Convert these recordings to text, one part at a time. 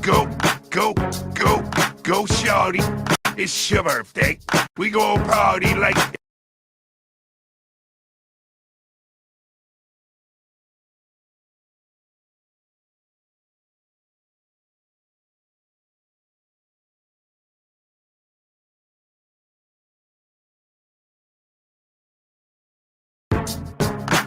go, go, go, go, shawty. It's your birthday. We gon' party like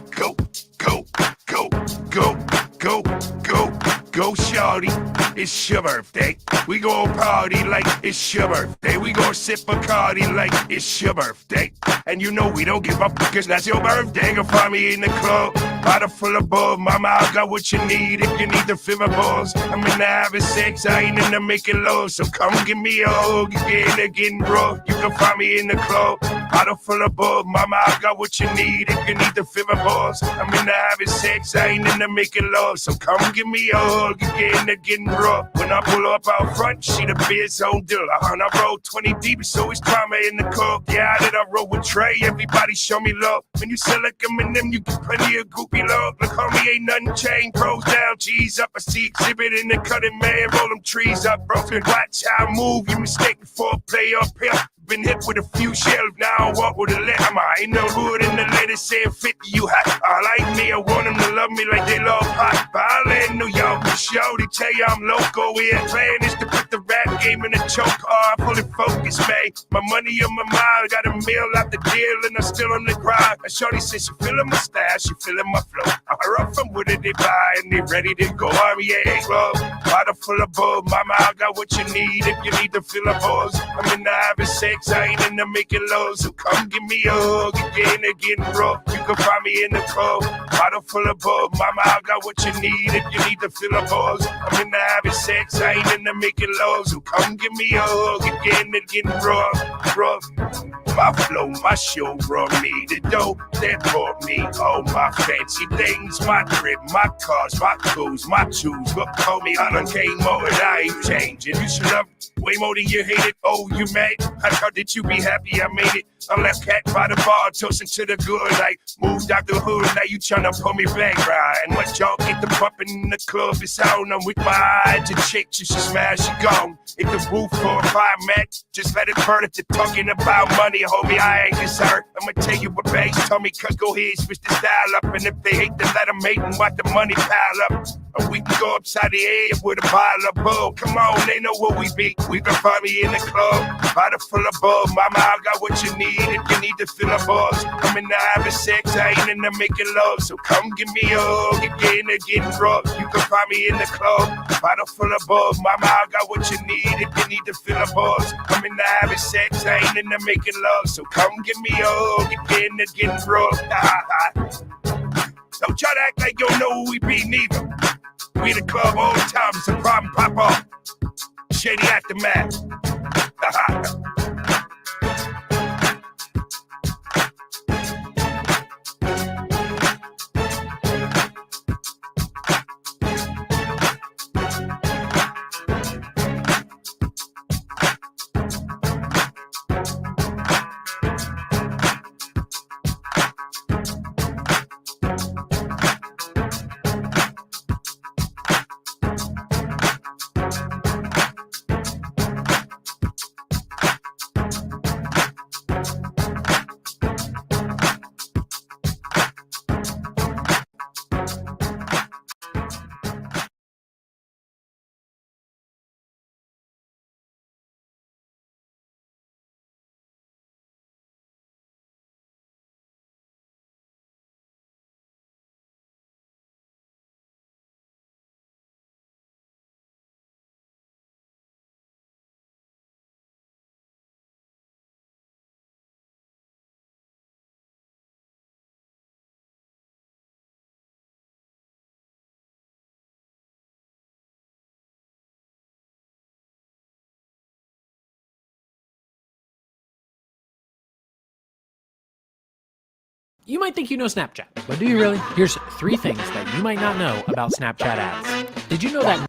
go, go, go, go, go, go, go, shawty. It's your birthday. We gon' party like it's your birthday. We gon' sip Bacardi like it's your birthday. And you know we don't give up because that's your birthday. You'll find me in the club, bottle full of bub. Mama, I got what you need if you need the fever balls. I'm into having sex, I ain't into making love. So come give me a hug, you get getting rough. You can find me in the club, bottle full of bub. Mama, I got what you need if you need the fever balls. I'm into having sex, I ain't into making love. So come give me a hug, you get getting rough. When I pull up out front, she the biz on dealer. I roll 20 deep, so it's drama in the club. Yeah, I did I roll with Trey, everybody show me love. When you sell like Eminem, you get plenty of groupie love. Look, homie, ain't nothing changed. Pros down, G's up. I see exhibit in the cutting, man. Roll them trees up, bro. Watch how I move, you mistake for a play up here. Been hit with a few shells, now I walk with a lemon. I ain't no hood in the lady saying 50, you hot. I like me, I want them to love me like they love hot. Ballin' New York, show they tell you I'm local. We ain't playing is to put the rap game in a choke. I'm fully focused, man. My money on my mind, got a meal out the deal, and I'm still on the grind. And shorty says she feeling my style, she feeling my flow. I heard from what did they buy, and they ready to go. REA Club, bottle full of bub. Mama, I got what you need if you need to fill a buzz. I'm in the having sex, I ain't into making love. So come give me a hug, again, getting rough. You can find me in the club, bottle full of bub. Mama, I got what you need if you need to fill a buzz. I'm in the having sex, I ain't into making love. So come give me a hug, again, getting rough, rough. My flow, my show brought me the dough that brought me all my fancy things, my drip, my cars, my clothes, my shoes. Look, call me, I done came over, I ain't changing. You should love it way more than you hate it. Oh, you mad? I thought that you be happy I made it. I left cat by the bar, toasting to the good. Like, moved out the hood, now you tryna pull me back, right? And once y'all get the bumping in the club, it's on. I'm with my eye to chick, she smash, she gone. If the roof for a fire, Mac, just let it burn. If you're talking about money, homie, I ain't concerned. I'ma tell you what banks told me, cause go ahead, switch the style up. And if they hate, then let them hate and watch the money pile up. Or we can go upside the head with a pile of bug. Come on, they know what we be. We can find me in the club, bottle full of bug. Mama, I got what you need if you need to fill a buzz. I'm in the having sex, I ain't into making love. So come give me a hug, again, getting rough. You can find me in the club, bottle full of bug. Mama, I got what you need if you need to fill a buzz. I'm in the having sex, I ain't into making love. So come give me a hug, again, getting rough. Don't try to act like you don't know who we be, neither. We in the club all the time, it's a problem pop off. Shady Aftermath. You might think you know Snapchat, but do you really? Here's 3 things that you might not know about Snapchat ads. Did you know that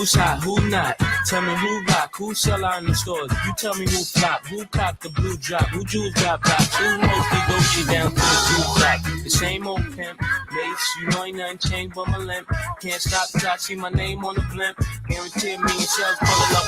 Who's hot, who not? Tell me who rock, who sell out in the stores. You tell me who flop, who cop the blue drop, who jewels drop box, who mostly Gucci down to the blue drop. The same old pimp, mates, you know ain't nothing changed but my limp. Can't stop till I see my name on the blimp. Guarantee me and shells pull up.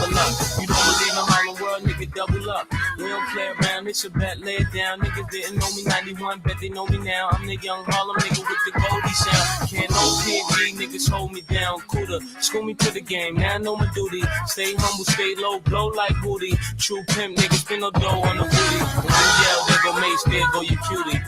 You don't believe in Harlem World, nigga, double up. We don't play around, it's a bet, lay it down. Niggas didn't know me 91, bet they know me now. I'm the young Harlem nigga with the Goldie sound. Can't no PD, niggas hold me down. Cooler, school me to the game, now I know my duty. Stay humble, stay low, blow like booty. True pimp, niggas spin no dough on the booty. When you yell, there go Mace, there go your cutie.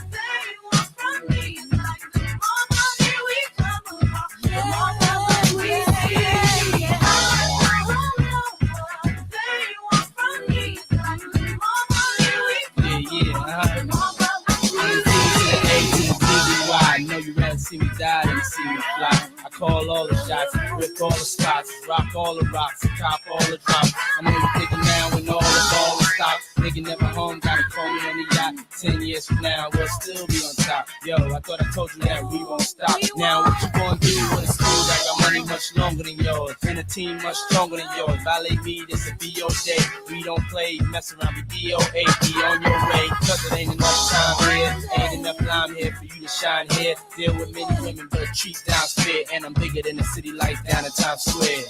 See me die and see me fly. I call all the shots, rip all the spots, rock all the rocks, cop all the drops. I'm only thinking now when all the ball stops. Nigga never home, gotta call me on the yacht. 10 years from now, we'll still be on top. Yo, I thought I told you that we won't stop. Now what you gonna do when it's cool? I got money much longer than yours, and a team much stronger than yours. Violate me, this a BO day. We don't play, mess around with DOA. Be on your way, cause it ain't enough time here. Ain't enough lime here for you to shine here. Deal with many women, but treat down spit. And I'm bigger than the city lights down in Times Square.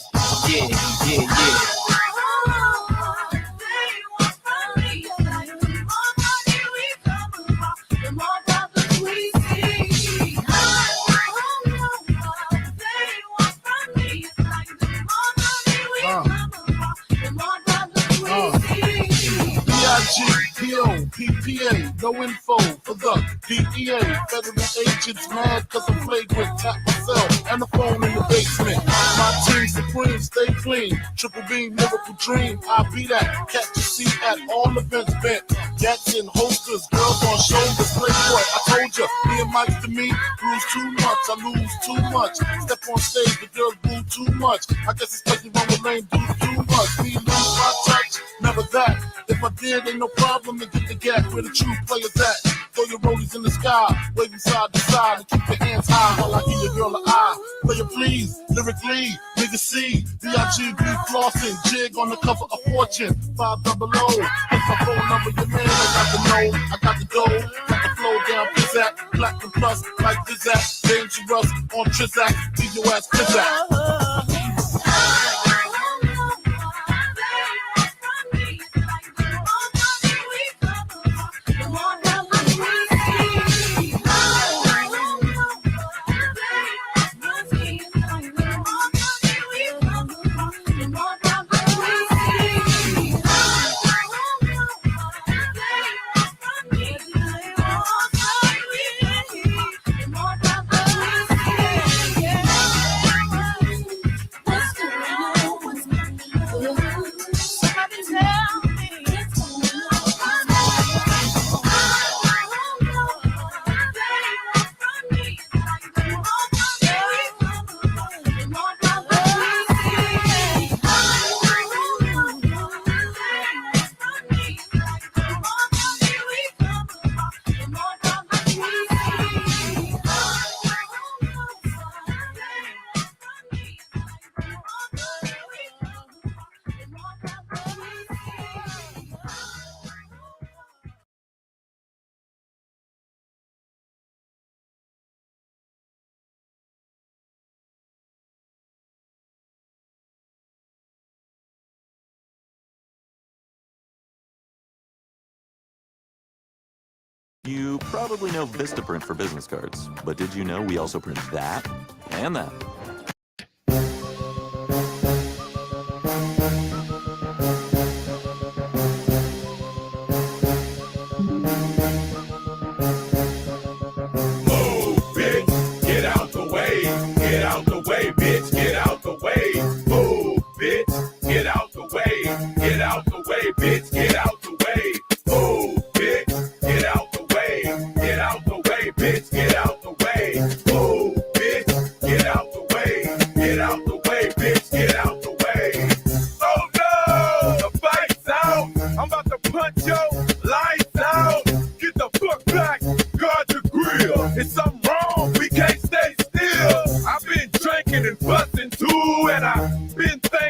Yeah, yeah, yeah. PPA, no info for the DEA. Federal agents mad cause I'm flagrant. Tap myself and the phone in the basement. My team supreme, stay clean. Triple beam, miracle dream. I be that. Catch a seat at all events bent. Gats in holsters, girls on shoulders. Playboy, I told ya, me and Mike to me, lose too much. I lose too much. Step on stage, the girls boo too much. I guess it's like you run with lame dudes too much. Me lose my touch, never that. If I did, ain't no problem to get the gap where the true players at. Throw your rollies in the sky, waving side to side, and keep your hands high while I give your girl an eye. Player please, lyrically, nigga C, B.I.G.B. flossing, jig on the cover of Fortune, 500. It's my phone number, your man, I got the know, I got the dough, got the flow down, pizzazz, black and plus, like pizzazz, dangerous on Trizak, leave your ass pizzazz. You probably know Vistaprint for business cards, but did you know we also print that and that? Move, bitch, get out the way. Get out the way, bitch, get out the way. Move, bitch, get out the way. Get out the way, bitch, get out the way. Move, bitch, get out the way. Get out the way, bitch, get out the way. Move, bitch, get out the way. Get out the way, bitch, get out the way. Oh no, the fight's out. I'm about to punch your lights out. Get the fuck back, guard the grill. It's something wrong, we can't stay still. I've been drinking and busting too, and I've been thinking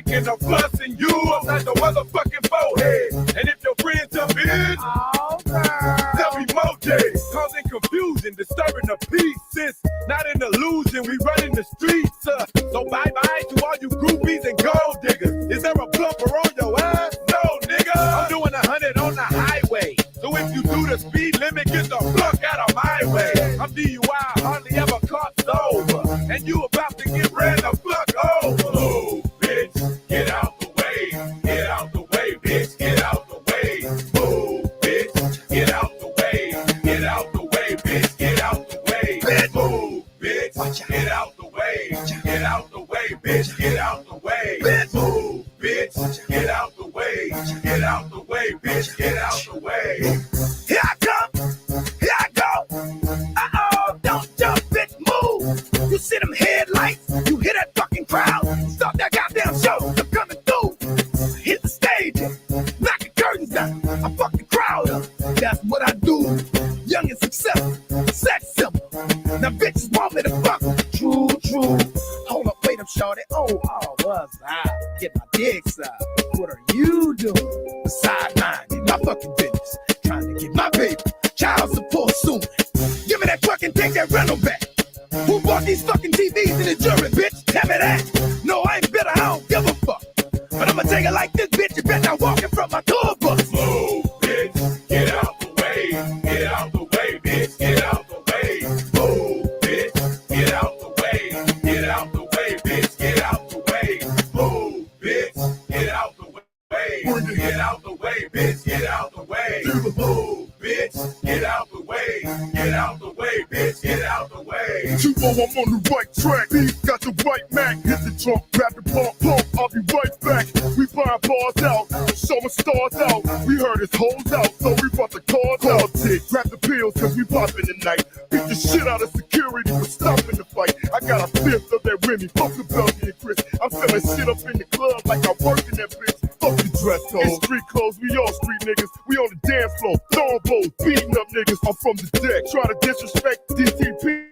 way, bitch, get out the way. Here I come, here I go. Uh-oh, don't jump, bitch, move. You see them headlights, you hear that fucking crowd. Stop that goddamn show, I'm coming through. Hit the stage, knock the curtains down. I fuck the crowd up, that's what I do. Young and successful, sex simple. Now bitches want me to fuck. True, true. Hold up, wait up, shorty. Oh, what's up? Get my dick sucked. What are you doing? Beside mine, my fucking business. Trying to get my baby child support soon. Give me that fucking take that rental back. Who bought these fucking TVs in the jury, bitch? Tell me that. No, I ain't bitter, I don't give a fuck. But I'ma take it like this, bitch. You better not walk in front my tour bus. Move, bitch. Get out the way. Get out the way, bitch. Get out the way. Move, bitch. Get out the way. Get out the way, bitch. Get out the way. Move, bitch. Get out the way. Get out the way, bitch. Get out the way. Move, bitch. Get out the way. Get out the way, bitch. Get out the way. You know I'm on the right track. Beef got the right Mac. Hit the trunk, grab the pump, pump. I'll be right back. We buying bars out, showing stars out. We heard his hoes out, so we brought the cars out. Grab the pills, cause we poppin' tonight. Beat the shit out of security for stopping the fight. I got a fifth of that Remy. Fuck the Belgian and Chris. I'm selling shit up in the club like I work in that bitch. Fuck the dress code. It's street clothes, we all street niggas. We on the dance floor, throwing bowls, beating up niggas. I'm from the deck, try to disrespect DTP.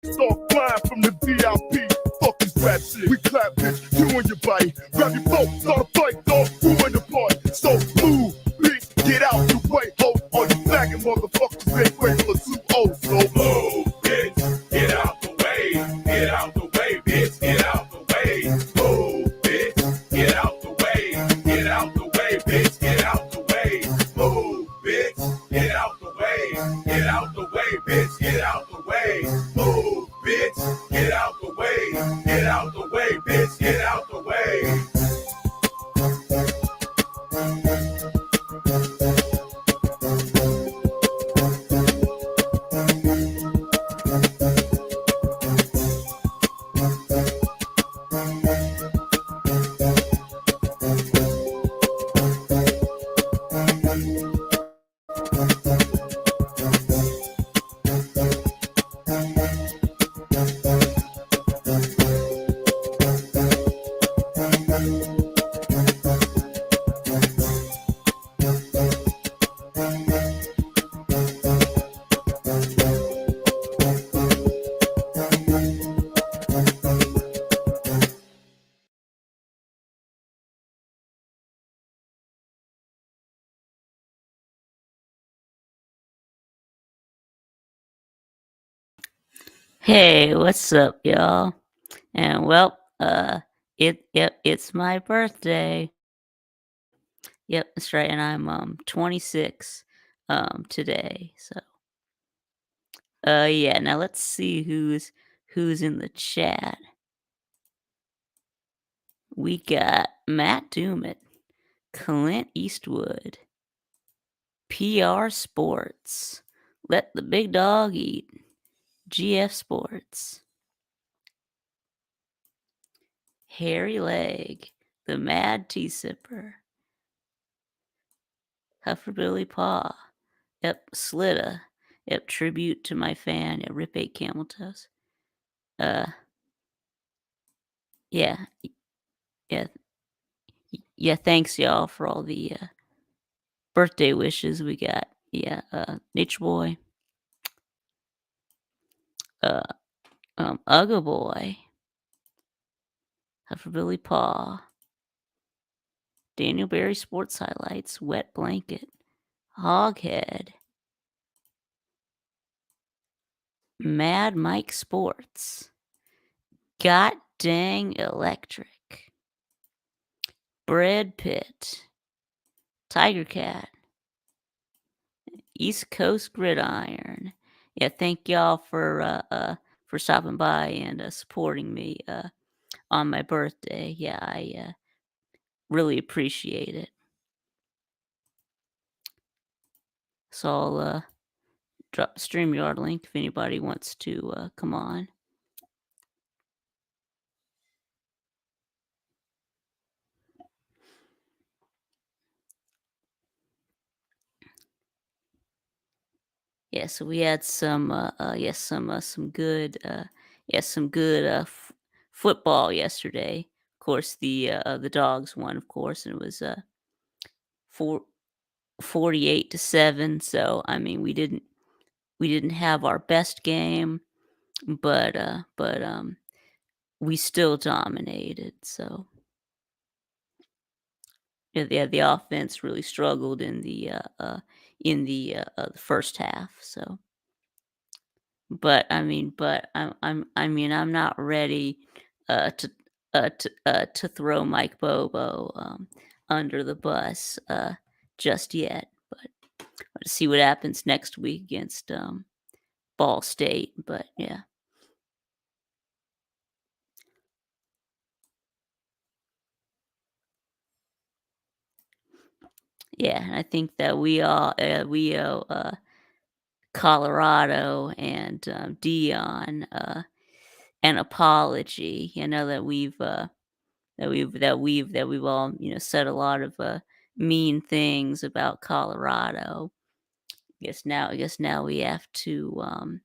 Start flying from the VIP. Fuck this rap shit. We clap, bitch. You and your body. Grab your phone, start a fight, dog. Who in the party? So move, bitch. Get out the way. Hold on you flagging motherfuckers. Ain't waiting for 2-0. So move, bitch. Get out the way. Get out the way, bitch. Get out the way. Move, bitch. Get out the way. Get out the way, bitch. Get out the way. Move, bitch. Get out the way. Get out the way, bitch. Get out the way. Move, bitch. Get out the way. Get out the way, bitch. Get out the way. Hey, what's up, y'all? And well, it's my birthday. Yep, that's right, and I'm 26 today. So yeah, now let's see who's in the chat. We got Matt Doomit, Clint Eastwood, PR Sports, Let the Big Dog Eat, GF Sports, Harry Leg, The Mad Tea Sipper, Hufferbilly Paw, yep, Slitta, yep, tribute to my fan, yep, Rip 8 Camel Toes. Yeah, thanks y'all for all the birthday wishes we got. Yeah, Nature Boy, Ugga Boy, Hufferbilly Paw, Daniel Berry Sports Highlights, Wet Blanket, Hoghead, Mad Mike Sports, God Dang Electric, Bread Pit, Tiger Cat, East Coast Gridiron. Yeah, thank y'all for stopping by and supporting me on my birthday. Yeah, I really appreciate it. So I'll drop the StreamYard link if anybody wants to come on. Yeah, so we had some good football yesterday. Of course, the dogs won, of course, and it was 4 48-7. So I mean, we didn't have our best game, but we still dominated. So yeah, the offense really struggled in the first half. So, I'm not ready to throw Mike Bobo under the bus just yet. But let's see what happens next week against Ball State. But yeah. Yeah, and I think that we owe Colorado and Dion an apology. You know that we've all said a lot of mean things about Colorado. I guess now we have to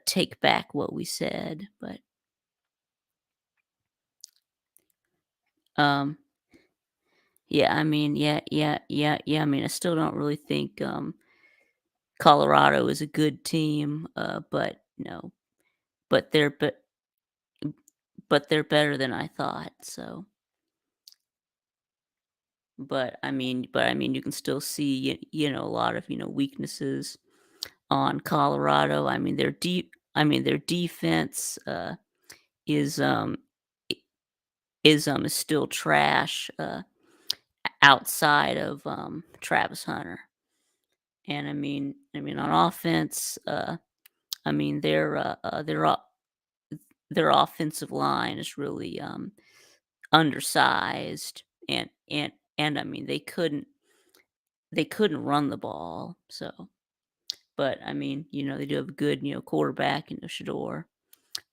take back what we said. But um, yeah, I mean, yeah. I mean, I still don't really think Colorado is a good team. But no, but they're better than I thought. So, but I mean, you can still see a lot of weaknesses on Colorado. I mean, their deep. I mean, their defense is i- is still trash outside of Travis Hunter. And I mean, on offense, I mean their offensive line is really undersized, and I mean they couldn't run the ball. So, but I mean, they do have a good quarterback in Shador.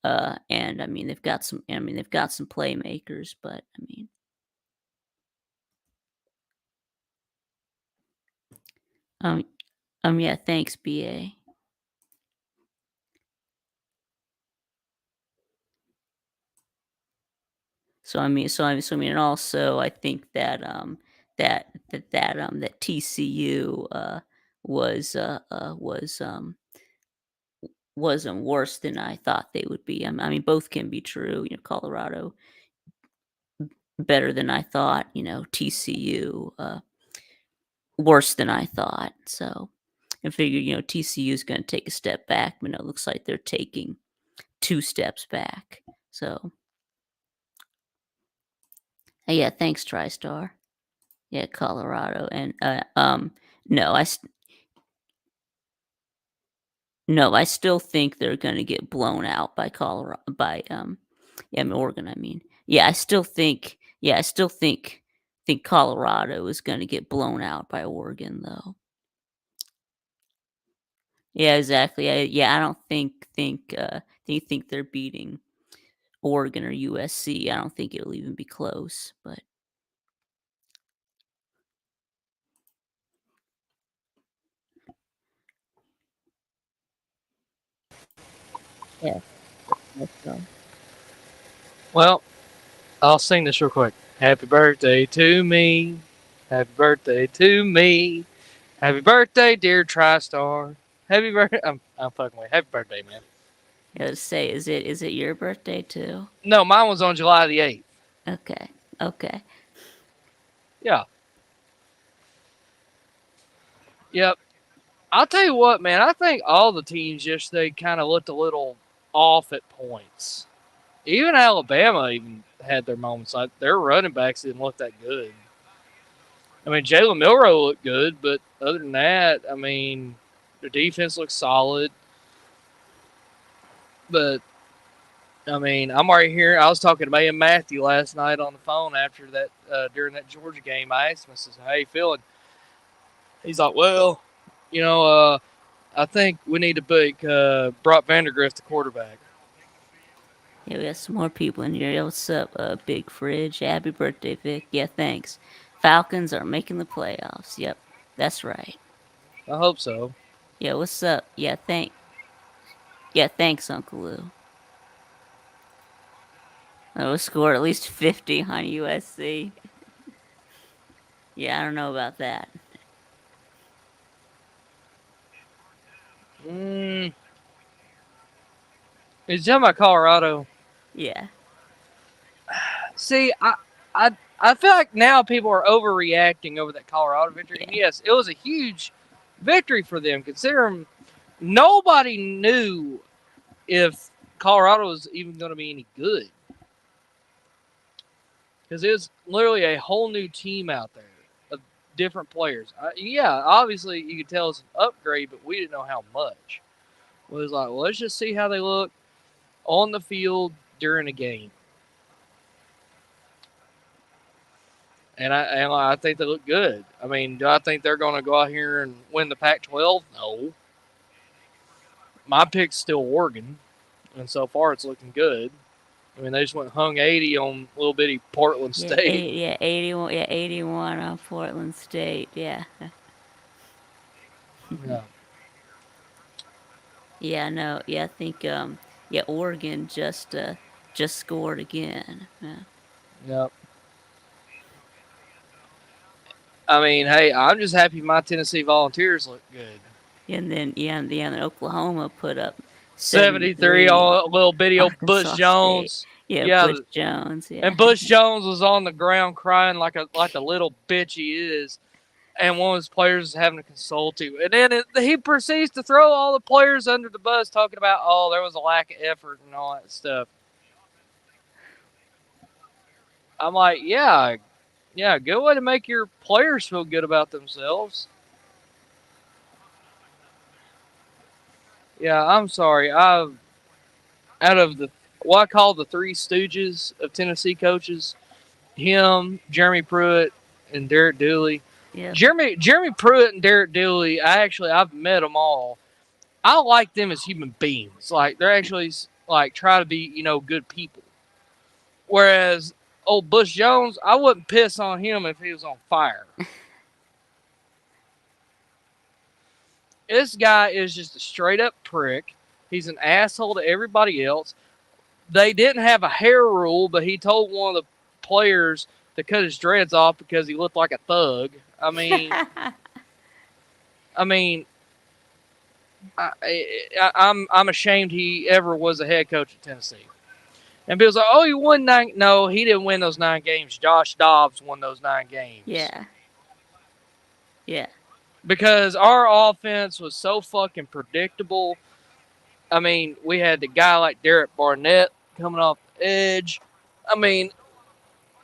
And I mean they've got some playmakers. But I mean, um yeah, thanks, BA. And also I think that TCU wasn't worse than I thought they would be. I mean, both can be true. Colorado better than I thought. TCU worse than I thought. So I figured TCU is going to take a step back, but it looks like they're taking 2 steps back. So yeah, thanks, TriStar. Yeah, Colorado. And no, no, I still think they're gonna get blown out by Colorado, by Oregon. I mean, yeah, I still think Colorado is gonna get blown out by Oregon, though. Yeah, exactly. I don't think they're beating Oregon or USC. I don't think it'll even be close. But yeah, so. Well, I'll sing this real quick. Happy birthday to me. Happy birthday to me. Happy birthday, dear TriStar. Happy birthday. I'm fucking with. Happy birthday, man. I was say, is it your birthday too? No, mine was on July the 8th. Okay. Okay. Yeah. Yep. I'll tell you what, man. I think all the teams yesterday kind of looked a little off at points. Even Alabama even had their moments. Like their running backs didn't look that good. I mean, Jalen Milroe looked good, but other than that, I mean, their defense looks solid. But I mean, I'm right here. I was talking to May and Matthew last night on the phone after that, during that Georgia game. I asked him, I says, "How you feeling?" He's like, "Well, I think we need to pick Brock Vandergrift, the quarterback." Yeah, we got some more people in here. Yo, what's up, Big Fridge? Happy birthday, Vic. Yeah, thanks. Falcons are making the playoffs. Yep, that's right. I hope so. Yeah, what's up? Thanks, Uncle Lou. We scored at least 50 on USC. Yeah, I don't know about that. Is you talking about Colorado? Yeah. See, I feel like now people are overreacting over that Colorado victory. And yes, it was a huge victory for them, considering nobody knew if Colorado was even going to be any good. Because it was literally a whole new team out there of different players. Obviously you could tell it's an upgrade, but we didn't know how much. It was like, well, let's just see how they look on the field during a game. And I think they look good. I mean, do I think they're going to go out here and win the Pac-12? No. My pick's still Oregon, and so far it's looking good. I mean, they just went hung 80 on little bitty Portland State. 81. Yeah, 81 on Portland State. Yeah. Yeah. Yeah, no. Yeah, I think Oregon just scored again. Yeah. Yep. I mean, hey, I'm just happy my Tennessee Volunteers look good. And then Oklahoma put up 73 on little bitty old Arkansas Bush State. Jones. Yeah, Bush Jones. Yeah. And Bush Jones was on the ground crying like the little bitch he is. And one of his players is having to console to. And then he proceeds to throw all the players under the bus, talking about, oh, there was a lack of effort and all that stuff. I'm like, yeah, good way to make your players feel good about themselves. Yeah, I'm sorry. Out of what I call the three stooges of Tennessee coaches, him, Jeremy Pruitt, and Derek Dooley. Yeah. Jeremy Pruitt and Derek Dooley, I've met them all. I like them as human beings. Like, they're actually like try to be, good people. Whereas old Bush Jones, I wouldn't piss on him if he was on fire. This guy is just a straight up prick. He's an asshole to everybody else. They didn't have a hair rule, but he told one of the players to cut his dreads off because he looked like a thug. I mean, I'm ashamed he ever was a head coach at Tennessee. And people's like, oh, he won 9. No, he didn't win those 9 games. Josh Dobbs won those 9 games. Yeah. Yeah. Because our offense was so fucking predictable. I mean, we had the guy like Derek Barnett coming off the edge. I mean,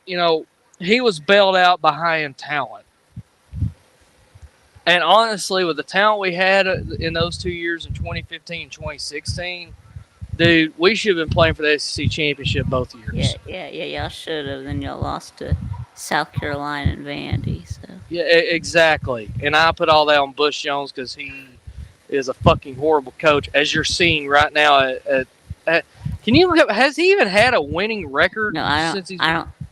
he was bailed out behind talent. And honestly, with the talent we had in those 2 years in 2015 and 2016, dude, we should have been playing for the SEC championship both years. Yeah, y'all should have. Then y'all lost to South Carolina and Vandy. So. Yeah, exactly. And I put all that on Bush Jones because he is a fucking horrible coach, as you're seeing right now. Can you look up? Has he even had a winning record? No, I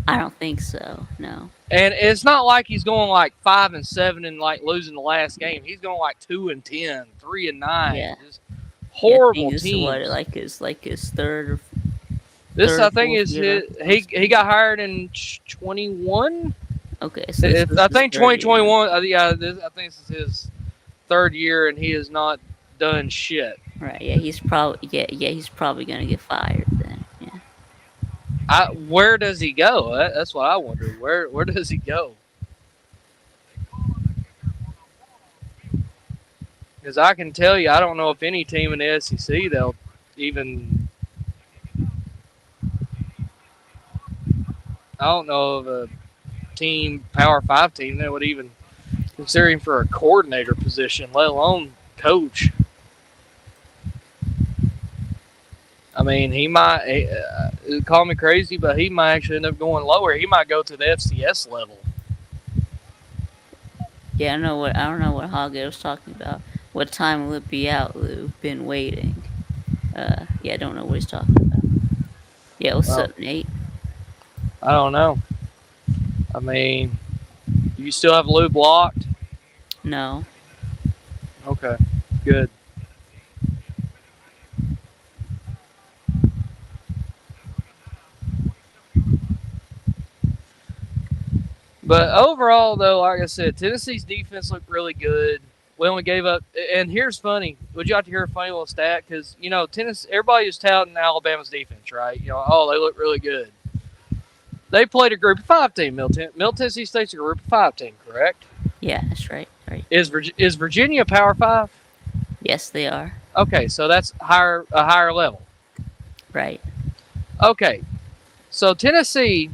don't think so. No. And it's not like he's going like 5-7 and like losing the last game. He's going like 2-10, 3-9. Yeah. Just horrible team. What, like his third or this I think is his, he got hired in 21. Okay, so I think 2021. I think this is his third year, and he has not done shit. Right? Yeah, he's probably gonna get fired then. Yeah. Where does he go? That's what I wonder. Where does he go? Because I can tell you, I don't know if any team in the SEC they'll even. I don't know of a team, Power 5 team, that would even consider him for a coordinator position, let alone coach. I mean, he might call me crazy, but he might actually end up going lower. He might go to the FCS level. Yeah, I don't know what Hoggett was talking about. What time will it be out, Lou? Been waiting. I don't know what he's talking about. Yeah, what's up, Nate? I don't know. I mean, you still have Lou blocked? No. Okay. Good. But overall, though, like I said, Tennessee's defense looked really good. We only gave up. And here's funny. Would you like to hear a funny little stat? Because Tennessee, everybody is touting Alabama's defense, right? Oh, they look really good. They played a Group of 5 team. Middle Tennessee State's a Group of 5 team, correct? Yeah, that's right. Right. Is Virginia Power 5? Yes, they are. Okay, so that's a higher level. Right. Okay, so Tennessee,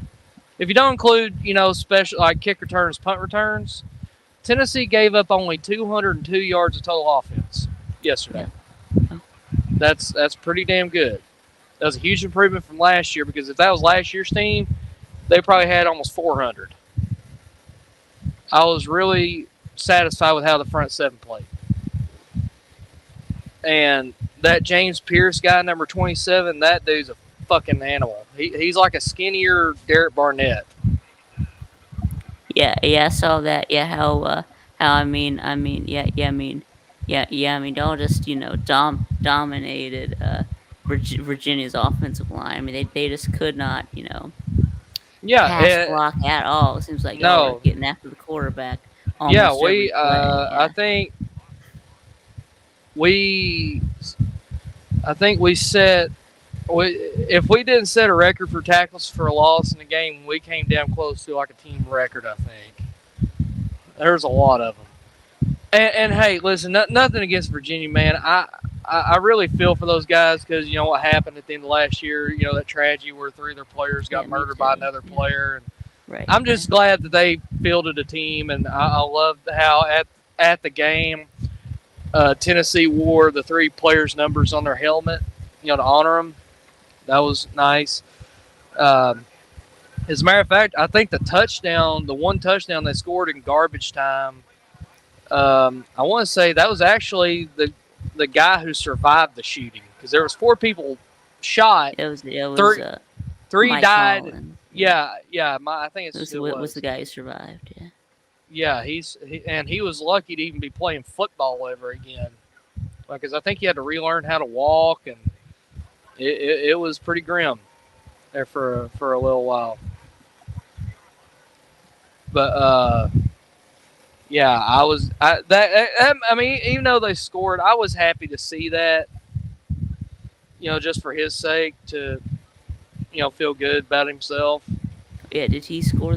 if you don't include special like kick returns, punt returns, Tennessee gave up only 202 yards of total offense yesterday. Yeah. That's pretty damn good. That was a huge improvement from last year, because if that was last year's team, they probably had almost 400. I was really satisfied with how the front seven played. And that James Pierce guy, number 27, that dude's a fucking animal. He's like a skinnier Derek Barnett. Yeah, I saw that. Yeah, how I mean, y'all just dominated Virginia's offensive line. I mean, they just could not pass block at all. It seems like y'all were getting after the quarterback. Yeah, I think we set. If we didn't set a record for tackles for a loss in the game, we came down close to like a team record. I think there's a lot of them. And hey, listen, nothing against Virginia, man. I really feel for those guys, because what happened at the end of last year. That tragedy where 3 of their players got murdered by another player. And right. I'm just glad that they fielded a team, and I love how at the game, Tennessee wore the 3 players' numbers on their helmet, to honor them. That was nice. As a matter of fact, I think the one touchdown they scored in garbage time, I want to say that was actually the guy who survived the shooting, because there was 4 people shot. It was 3 Mike died. Collins. Yeah. I think it was the guy who survived. Yeah. Yeah, he was lucky to even be playing football ever again, because I think he had to relearn how to walk, and it was pretty grim there for a little while. But yeah, I mean, even though they scored, I was happy to see that. Just for his sake, to feel good about himself. Yeah, did he score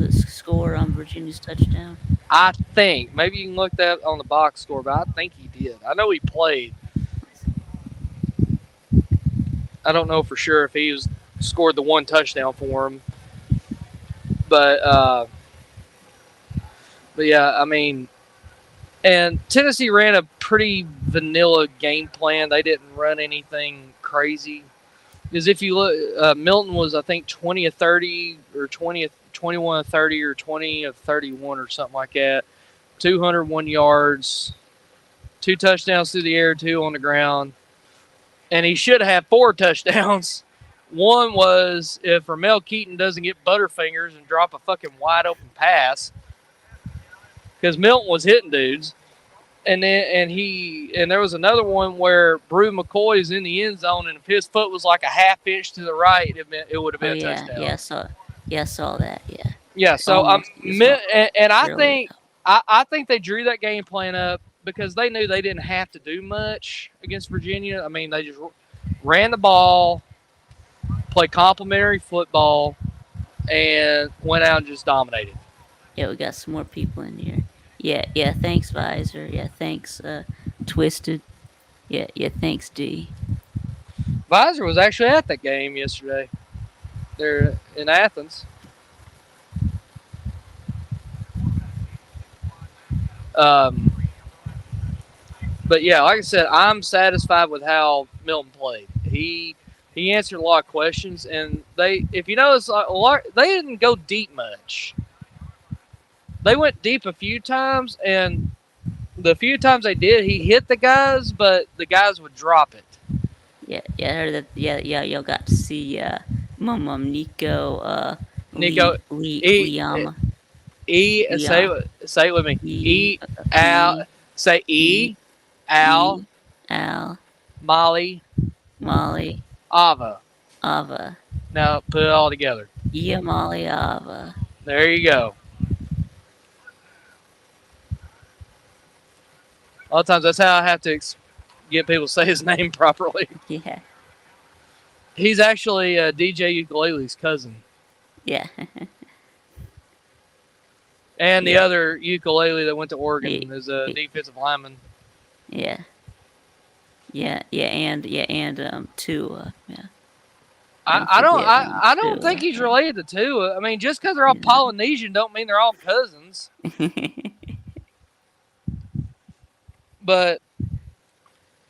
on Virginia's touchdown? I think. Maybe you can look that on the box score, but I think he did. I know he played. I don't know for sure if he scored the one touchdown for him. But yeah, I mean, and Tennessee ran a pretty vanilla game plan. They didn't run anything crazy. Because if you look, Milton was, I think, 20 of 30 or 21 of 30 or 20 of 31 or something like that. 201 yards, 2 touchdowns through the air, 2 on the ground. And he should have 4 touchdowns. One was if Ramel Keaton doesn't get butterfingers and drop a fucking wide open pass, because Milton was hitting dudes. And there was another one where Brew McCoy is in the end zone, and if his foot was like a half inch to the right, it would have been a touchdown. Yeah, I saw that. Yeah. Yeah. So I think they drew that game plan up because they knew they didn't have to do much against Virginia. I mean, they just ran the ball, played complimentary football, and went out and just dominated. Yeah, we got some more people in here. Yeah, thanks, Visor. Yeah, thanks, Twisted. Yeah, thanks, D. Visor was actually at that game yesterday. They're in Athens. But yeah, like I said, I'm satisfied with how Milton played. He answered a lot of questions, and if you notice, they didn't go deep much. They went deep a few times, and the few times they did, he hit the guys, but the guys would drop it. Yeah, I heard that. Yeah, y'all got to see Nico Liyama. Say it with me. Say Al, Molly, Molly, Ava. Ava. Now put it all together. Yeah, Molly, Ava. There you go. A lot of times that's how I have to get people to say his name properly. Yeah. He's actually DJ Ukulele's cousin. Yeah. And the Yeah. other ukulele that went to Oregon He- is a he- defensive lineman. Yeah. And Tua. Yeah. I forget don't Tua, think he's yeah. related to Tua. I mean, just because they're all Yeah. Polynesian don't mean they're all cousins. But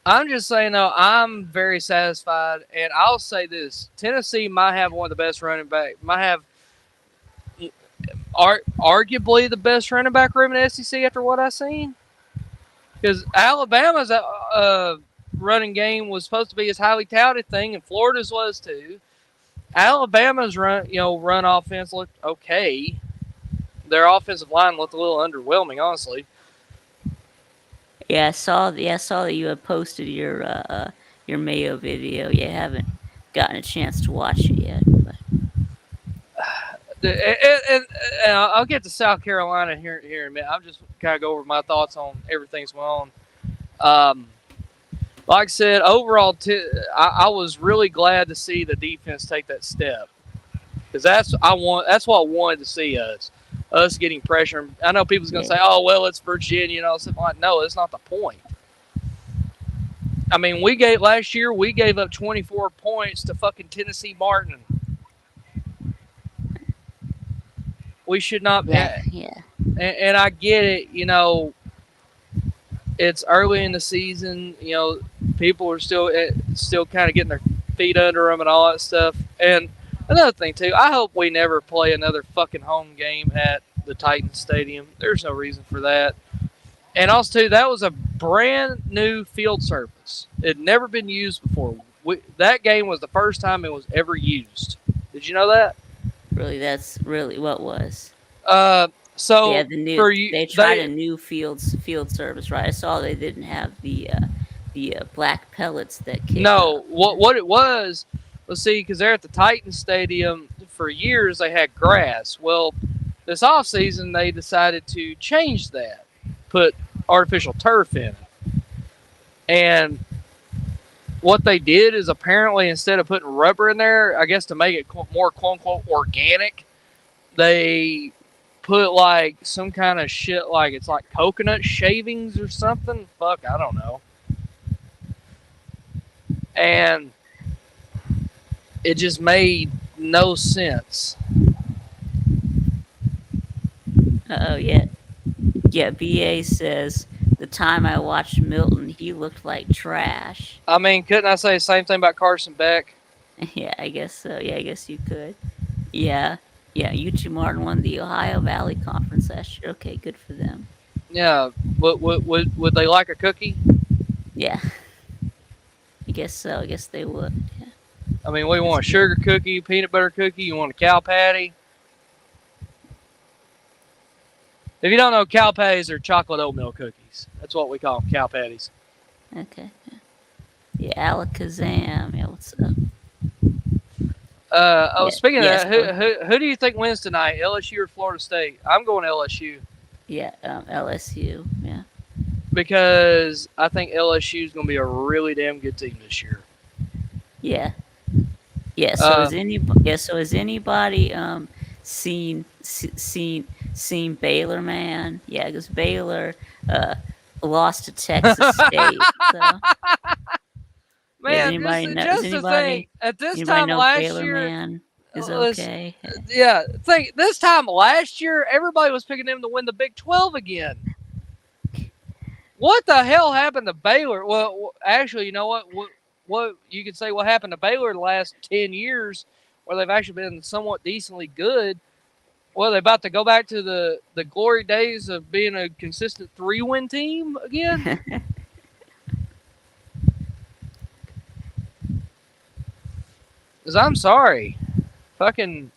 I'm just saying, though, I'm very satisfied. And I'll say this. Tennessee might have one of the best running back. Might have arguably the best running back room in the SEC after what I've seen. Because Alabama's running game was supposed to be his highly touted thing, and Florida's was too. Alabama's run offense looked okay. Their offensive line looked a little underwhelming, honestly. Yeah, I saw that you had posted your Mayo video. You haven't gotten a chance to watch it yet. But And I'll get to South Carolina here in a minute. I'm just kind of go over my thoughts on everything that's going on. Like I said, overall, I was really glad to see the defense take that step, because that's what I wanted to see us getting pressure. I know people's gonna say, "Oh, well, it's Virginia," something like. No, that's not the point. I mean, last year we gave up 24 points to fucking Tennessee Martin. We should not. yeah. And I get it. It's early in the season. People are still kind of getting their feet under them and all that stuff. And another thing too, I hope we never play another fucking home game at the Titans Stadium. There's no reason for that. And also too, that was a brand new field surface. It had never been used before. That game was the first time it was ever used. Did you know that? Really, that's really what was. So Yeah, they tried a new field service, right? I saw they didn't have the black pellets that kick No, up. what it was, let's see, because they're at the Titan Stadium for years, they had grass. Well, this offseason, they decided to change that, put artificial turf in it. And what they did is apparently instead of putting rubber in there, I guess to make it more quote-unquote organic, they put like some kind of shit, like it's like coconut shavings or something. Fuck, I don't know. And it just made no sense. Oh yeah. Yeah, BA says the time I watched Milton, he looked like trash. I mean, couldn't I say the same thing about Carson Beck? Yeah, I guess so. Yeah, I guess you could. Yeah. Yeah, UT Martin won the Ohio Valley Conference last year. Okay, good for them. Yeah. Would they like a cookie? Yeah. I guess so. I guess they would. Yeah. I mean, we want a sugar cookie, peanut butter cookie. You want a cow patty? If you don't know, cow patties are chocolate oatmeal cookies. That's what we call them, cow patties. Okay. Yeah, Alakazam. Yeah, what's up? Speaking of yes, that, who do you think wins tonight, LSU or Florida State? I'm going LSU. Yeah, LSU. Yeah. Because I think LSU is going to be a really damn good team this year. Yeah. Yeah. So has anybody seen Baylor, man? Yeah, because Baylor lost to Texas State. So. Man, Does the thing. At this time know last Baylor, year, man, is okay. Yeah, this time last year, everybody was picking them to win the Big 12 again. What the hell happened to Baylor? Well, actually, you know what? What you could say what happened to Baylor the last 10 years, where they've actually been somewhat decently good. Well, they're about to go back to the glory days of being a consistent 3-win team again. Because I'm sorry. Fucking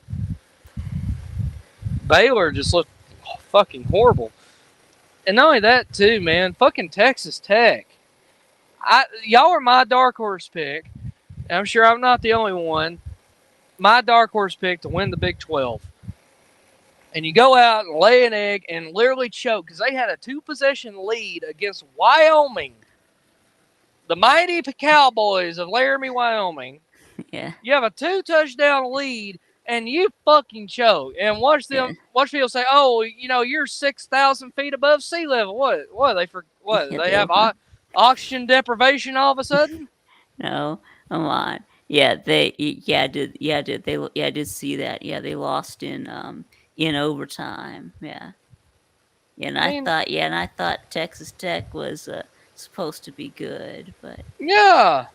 Baylor just looked fucking horrible. And not only that, too, man. Fucking Texas Tech. Y'all are my dark horse pick. I'm sure I'm not the only one. My dark horse pick to win the Big 12. And you go out and lay an egg and literally choke because they had a 2-possession lead against Wyoming, the mighty Cowboys of Laramie, Wyoming. Yeah. You have a 2-touchdown lead and you fucking choke. And watch people say, "Oh, you're 6,000 feet above sea level." What? Yeah, They have oxygen deprivation all of a sudden? No, come on. Yeah, I did see that. Yeah, they lost in overtime. Yeah. Yeah, and I thought Texas Tech was supposed to be good, but Yeah.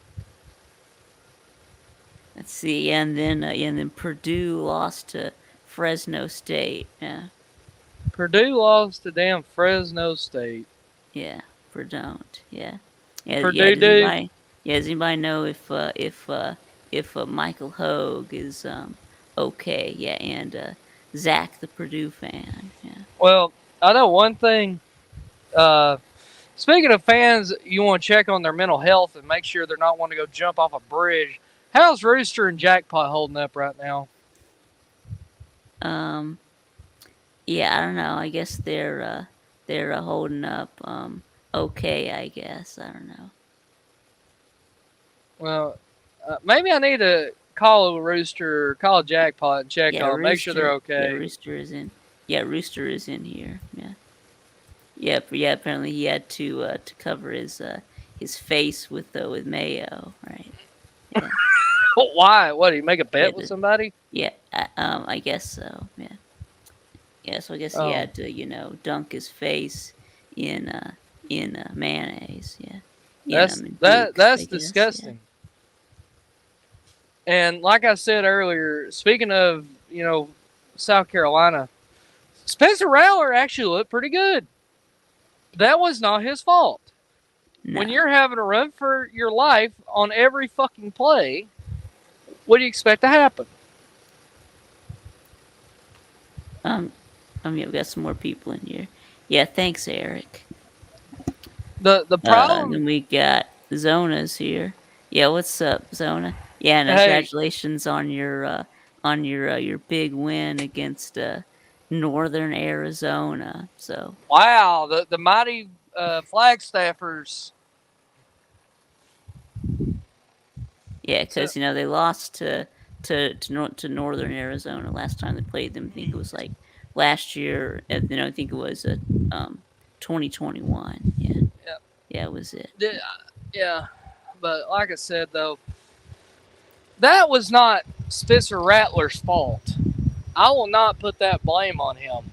let's see. And then Purdue lost to Fresno State. Yeah. Purdue lost to damn Fresno State. Yeah, Purdue. Yeah. Yeah, Purdue dude. Does anybody know if Michael Hogue is okay? Yeah, and Zach, the Purdue fan. Yeah. Well, I know one thing. Speaking of fans, you want to check on their mental health and make sure they're not wanting to go jump off a bridge. How's Rooster and Jackpot holding up right now? Yeah, I don't know. I guess they're holding up okay. I guess I don't know. Well, maybe I need to call a Rooster or call Jackpot and check on them, make sure they're okay. Yeah, Rooster is in. Yeah, Rooster is in here. Yeah. Yeah. Apparently, he had to cover his face with mayo, right? Yeah. Why? What? Did he make a bet with somebody? Yeah. I guess so. Yeah. Yeah. So I guess he had to, dunk his face in mayonnaise. Yeah. That's disgusting. Yeah. And like I said earlier, speaking of, South Carolina, Spencer Rattler actually looked pretty good. That was not his fault. No. When you're having to run for your life on every fucking play, what do you expect to happen? We've got some more people in here. Yeah, thanks, Eric. The problem. Then we got Zona's here. Yeah, what's up, Zona? Yeah, and congratulations on your big win against Northern Arizona. So wow, the mighty Flagstaffers. Yeah, because they lost to Northern Arizona last time they played them. I think it was like last year. I think it was 2021. Yeah. Yep. Yeah, it was it. Yeah, but like I said though, that was not Spencer Rattler's fault. I will not put that blame on him.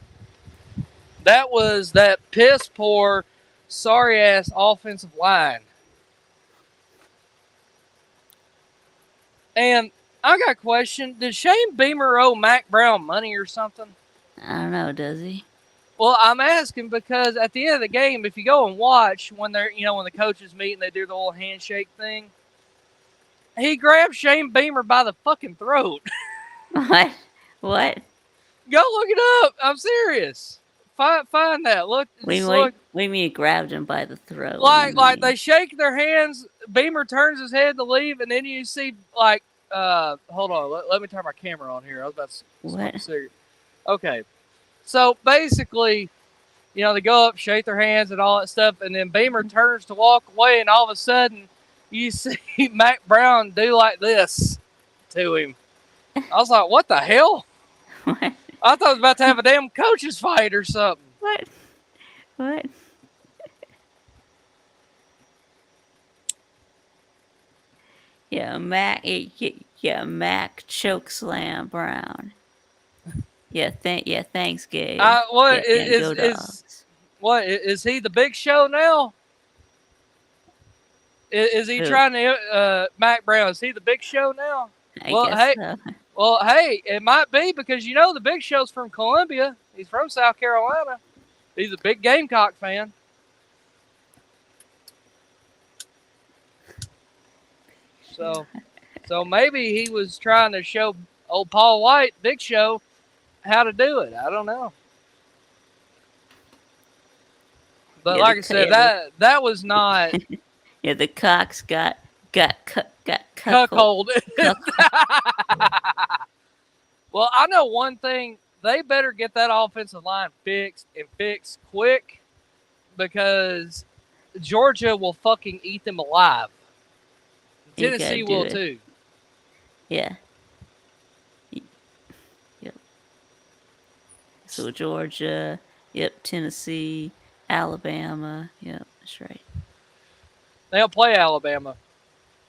That was that piss poor, sorry ass offensive line. And I got a question. Did Shane Beamer owe Mac Brown money or something? I don't know, does he? Well, I'm asking because at the end of the game, if you go and watch when they're, when the coaches meet and they do the little handshake thing, he grabbed Shane Beamer by the fucking throat. What? What? Go look it up. I'm serious. Find that. Look. What do you mean he grabbed him by the throat? Like they shake their hands. Beamer turns his head to leave, and then you see hold on. Let me turn my camera on here. I was about to. What? Okay. So basically, they go up, shake their hands, and all that stuff, and then Beamer turns to walk away, and all of a sudden, you see Mac Brown do like this to him. I was like, "What the hell?" What? I thought I was about to have a damn coaches fight or something. What? Yeah, Mac choke slam Brown. Yeah, thanks, Gabe. Is he the big show now? Is he trying to Mac Brown? Is he the big show now? I guess so. Well, hey, it might be because the big show's from Columbia. He's from South Carolina. He's a big Gamecock fan. So maybe he was trying to show old Paul White, Big Show, how to do it. I don't know. But like I said, that was not Yeah, the Cox got cuckolded. Cuckold. Cuckold. Well, I know one thing. They better get that offensive line fixed and fixed quick because Georgia will fucking eat them alive. You gotta Tennessee do will it. too. Yeah. Yep. So Georgia, yep, Tennessee, Alabama, yep, that's right. They'll play Alabama.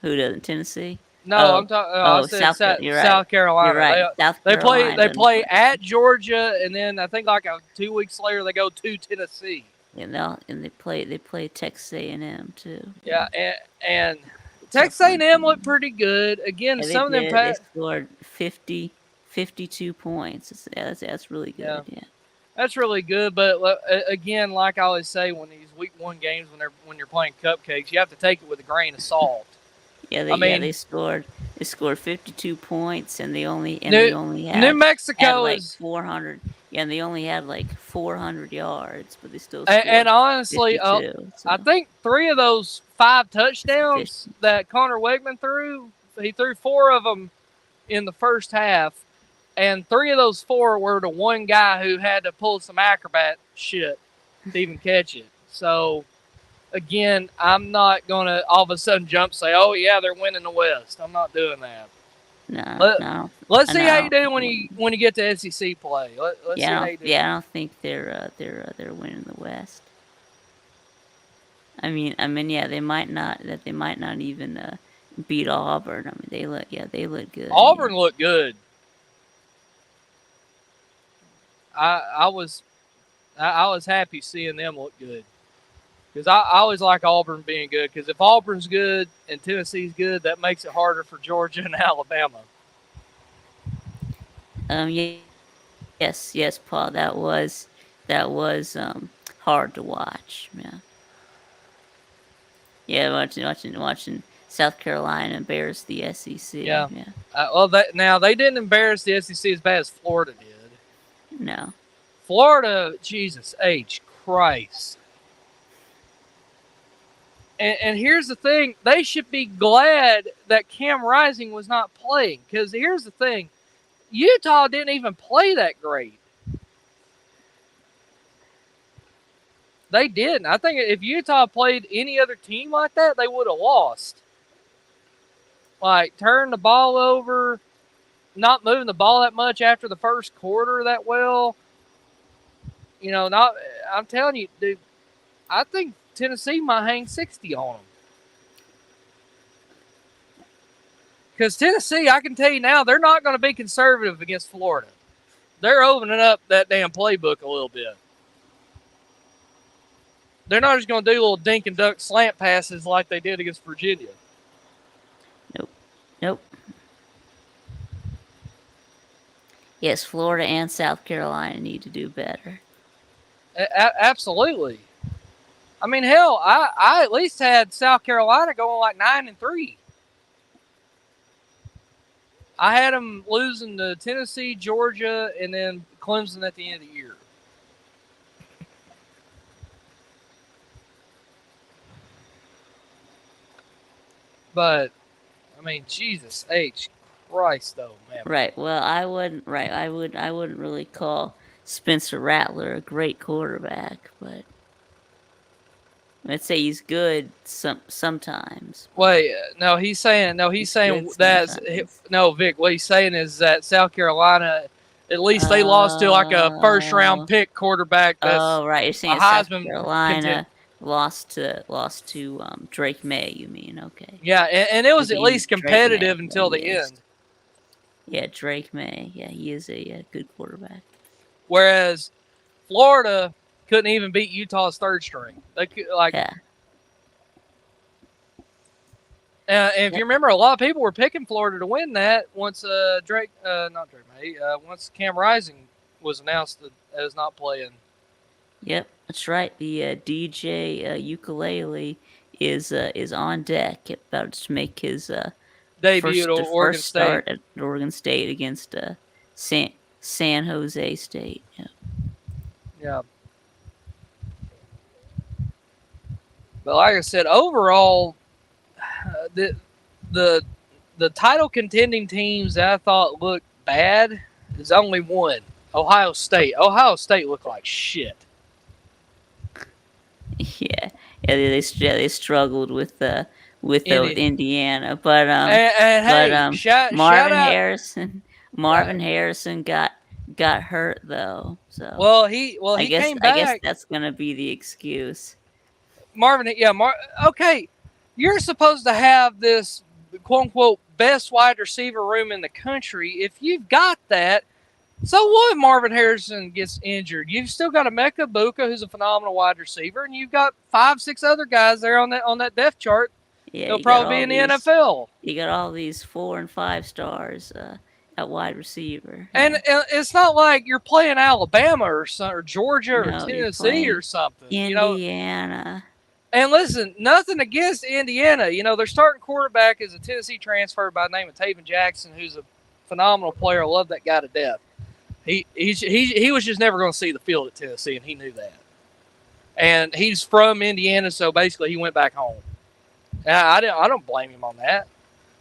Who doesn't? Tennessee? No, Oh. I'm talking. I Oh, said South, you're right. South Carolina. You're right. South They play. Carolina They doesn't play at Georgia, and then I think like 2 weeks later they go to Tennessee. And they play Texas A&M too. Yeah, and Texas A&M looked pretty good. Again, Yeah, some of them they scored 52 points. That's really good. Yeah. That's really good. But again, like I always say, when these week 1 games, when you're playing cupcakes, you have to take it with a grain of salt. Yeah, they scored 52 points, and they only had New Mexico like is 400. Yeah, and they only had like 400 yards, but they still scored and honestly, 52, so. I think 3 of those 5 touchdowns that Connor Wegman threw, he threw 4 of them in the first half, and 3 of those 4 were to one guy who had to pull some acrobat shit to even catch it. So. Again, I'm not going to all of a sudden jump and say, oh, yeah, they're winning the West. I'm not doing that. No. Let's see how you do when you get to SEC play. Let's see how you do. Yeah, I don't think they're winning the West. I mean, yeah, they might not even beat Auburn. I mean, they look good. Auburn looked good. I was happy seeing them look good. Because I always like Auburn being good. Because if Auburn's good and Tennessee's good, that makes it harder for Georgia and Alabama. Yes, Paul. That was hard to watch. Yeah, watching South Carolina embarrass the SEC. Yeah. Now they didn't embarrass the SEC as bad as Florida did. No. Florida, Jesus H. Christ. And here's the thing. They should be glad that Cam Rising was not playing. Because here's the thing. Utah didn't even play that great. They didn't. I think if Utah played any other team like that, they would have lost. Like, turn the ball over, not moving the ball that much after the first quarter that well. I'm telling you, dude, I think Tennessee might hang 60 on them. Because Tennessee, I can tell you now, they're not going to be conservative against Florida. They're opening up that damn playbook a little bit. They're not just going to do little dink and duck slant passes like they did against Virginia. Nope. Yes, Florida and South Carolina need to do better. Absolutely. I mean, hell, I at least had South Carolina going like 9-3. I had them losing to Tennessee, Georgia, and then Clemson at the end of the year. But I mean, Jesus H. Christ, though, man. Right. Well, I wouldn't really call Spencer Rattler a great quarterback, but I'd say he's good sometimes. Wait, no, he's saying that. No, Vic, what he's saying is that South Carolina, at least they lost to like a first round pick quarterback. That's right. You're saying South Carolina lost to Drake May. You mean? Okay. Yeah, and it was at least competitive until the end. Yeah, Drake May. Yeah, he is a good quarterback. Whereas Florida couldn't even beat Utah's third string. They could, and if you remember, a lot of people were picking Florida to win that once once Cam Rising was announced as not playing. Yep, that's right. The DJ Ukulele is on deck, about to make his debut at Oregon State. Start at Oregon State against San Jose State. Yeah. But like I said, overall, the the title contending teams that I thought looked bad is only one. Ohio State. Ohio State looked like shit. Yeah, they struggled with Indiana, but And but hey, shout Marvin out. Harrison got hurt though, so Well, he came I guess back. that's gonna be the excuse. Marvin, yeah, okay, you're supposed to have this quote unquote best wide receiver room in the country. If you've got that, so what if Marvin Harrison gets injured? You've still got Emeka Buka, who's a phenomenal wide receiver, and you've got 5-6 other guys there on that depth chart. Yeah, They'll you got probably be in the all these NFL. you got all these 4 and 5 stars at wide receiver. And it's not like you're playing Alabama or Georgia or No, you're Tennessee playing or something. You know, Indiana. and listen, nothing against Indiana. You know, their starting quarterback is a Tennessee transfer by the name of Taven Jackson, who's a phenomenal player. I love that guy to death. He was just never going to see the field at Tennessee, and he knew that. And he's from Indiana, so basically he went back home. And I don't blame him on that.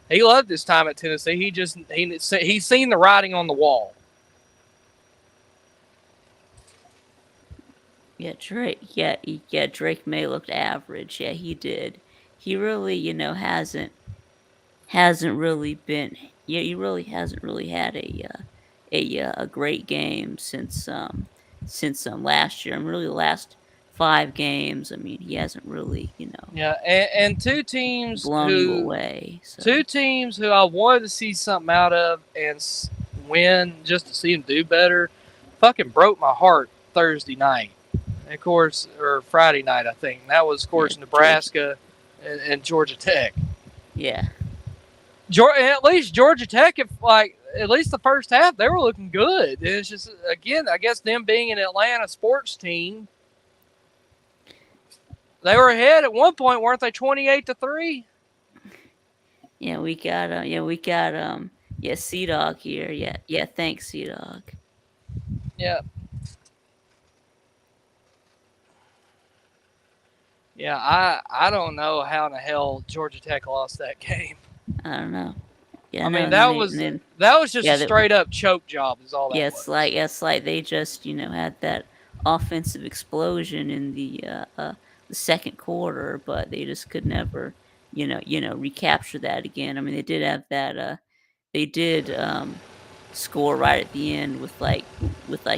He loved his time at Tennessee. He's seen the writing on the wall. Yeah, Drake. Yeah, Drake May looked average. Yeah, he did. He really, hasn't really been. Yeah, he really hasn't really had a great game since last year. I mean, really the last 5 games. I mean, he hasn't really Yeah, and two teams blown you away. So. Two teams who I wanted to see something out of and win just to see them do better, fucking broke my heart Thursday night. And of course, or Friday night, I think. And that was, of course, Nebraska and Georgia Tech. Yeah. At least Georgia Tech, at least the first half, they were looking good. It's just, again, I guess them being an Atlanta sports team, they were ahead at one point, weren't they? 28-3. Yeah, we got Sea-Dog here. Yeah, thanks, Sea-Dog. Yeah. Yeah, I don't know how in the hell Georgia Tech lost that game. I don't know. Yeah, I mean, that was just a straight up choke job is all that was. It's like they just, had that offensive explosion in the second quarter, but they just could never, recapture that again. I mean, they did have that they did score right at the end with like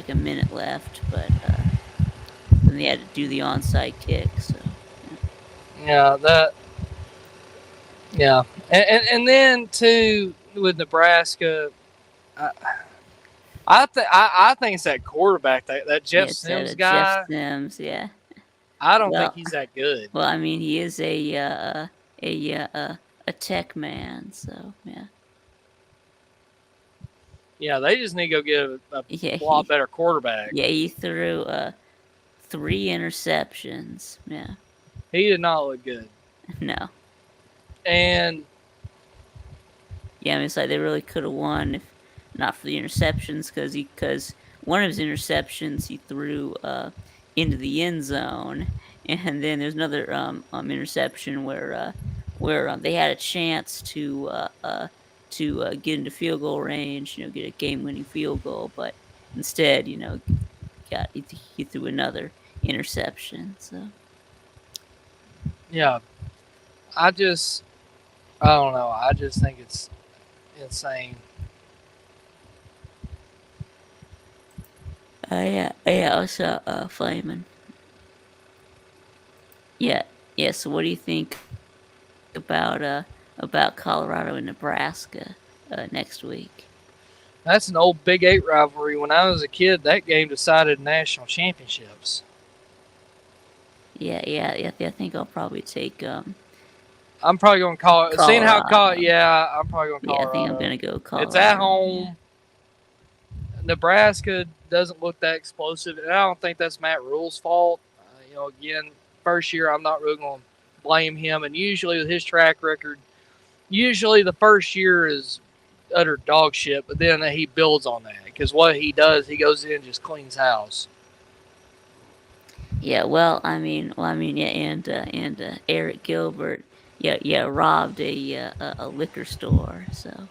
a minute left, but then they had to do the onside kick, so Yeah, and then too with Nebraska, I think it's that quarterback, that Jeff Sims guy. Jeff Sims, yeah. I don't think he's that good. Well, I mean, he is a tech man, so yeah. Yeah, they just need to go get a lot better quarterback. Yeah, he threw 3 interceptions. Yeah. He did not look good. No. And yeah, I mean, it's like they really could have won if not for the interceptions, because one of his interceptions he threw into the end zone, and then there's another interception where they had a chance to get into field goal range, get a game-winning field goal, but instead, he threw another interception. So yeah, I don't know. I just think it's insane. Yeah, what's up, Flamin'? Yeah. So, what do you think about Colorado and Nebraska next week? That's an old Big 8 rivalry. When I was a kid, that game decided national championships. Yeah. I think I'll probably take. I'm probably going to call it. Seeing how I'm probably going to Colorado. Yeah, I think I'm going to go Colorado. It's at home. Yeah. Nebraska doesn't look that explosive, and I don't think that's Matt Rule's fault. Again, first year, I'm not really going to blame him. And usually with his track record, the first year is utter dog shit, but then he builds on that because what he does, he goes in and just cleans house. Yeah, well, I mean, yeah, and Eric Gilbert robbed a liquor store. So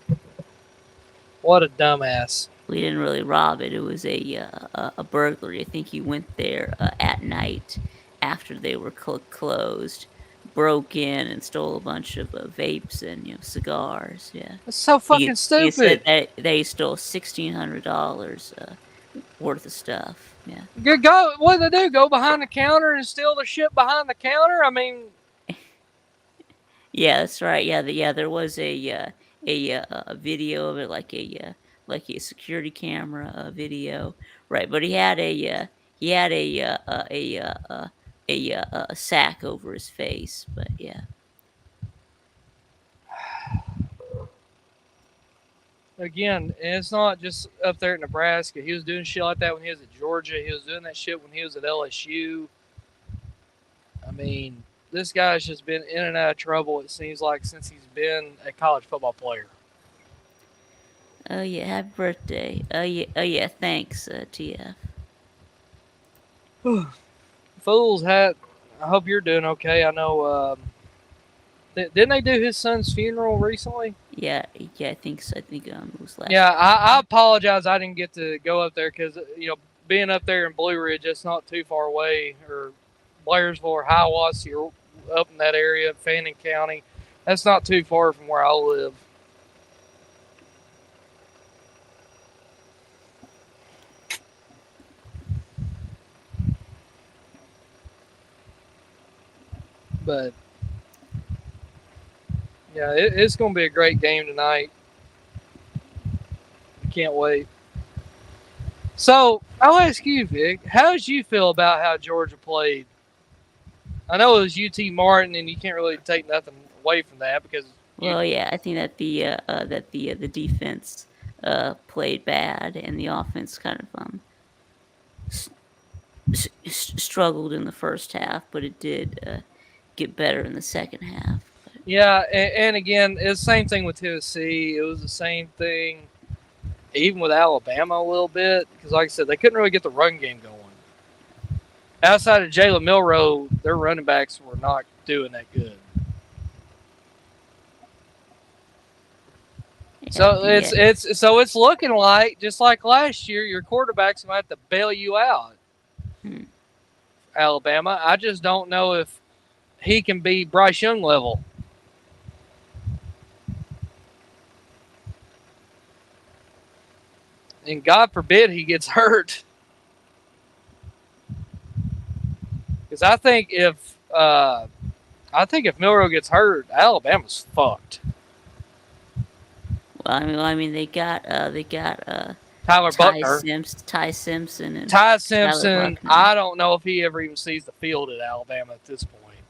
What a dumbass. we didn't really rob it. It was a burglary. I think he went there at night after they were closed, broke in and stole a bunch of vapes and cigars. Yeah, That's so fucking he said stupid. that they stole $1,600 worth of stuff. Yeah. Go. What did they do? Go behind the counter and steal the shit behind the counter? I mean, Yeah, that's right. Yeah, there was a video of it, like a security camera video, right? But he had a sack over his face. But yeah, again, it's not just up there in Nebraska. He was doing shit like that when he was at Georgia. He was doing that shit when he was at LSU. I mean, this guy's just been in and out of trouble, it seems like, since he's been a college football player. oh yeah, happy birthday. Oh yeah, thanks, TF. Fool's hat. I hope you're doing okay. I know. Didn't they do his son's funeral recently? Yeah, I think so. I think it was last. Yeah, I apologize. I didn't get to go up there because being up there in Blue Ridge, it's not too far away, or Blairsville or Hiawassee, or up in that area, Fannin County. That's not too far from where I live. But yeah, it's going to be a great game tonight. Can't wait. So I'll ask you, Vic, how did you feel about how Georgia played? I know it was UT Martin, and you can't really take nothing away from that because. Well, yeah, I think that the defense played bad and the offense kind of struggled in the first half, but it did get better in the second half. Yeah, and again, it's the same thing with Tennessee. It was the same thing even with Alabama a little bit because, like I said, they couldn't really get the run game going. Outside of Jalen Milroe, their running backs were not doing that good. So it's looking like, just like last year, your quarterback's gonna have to bail you out. Alabama. I just don't know if he can be Bryce Young level. And God forbid he gets hurt. Because I think if Milroe gets hurt, Alabama's fucked. Well, I mean, they got Tyler Buckner, Ty Simpson, and Ty Simpson. I don't know if he ever even sees the field at Alabama at this point,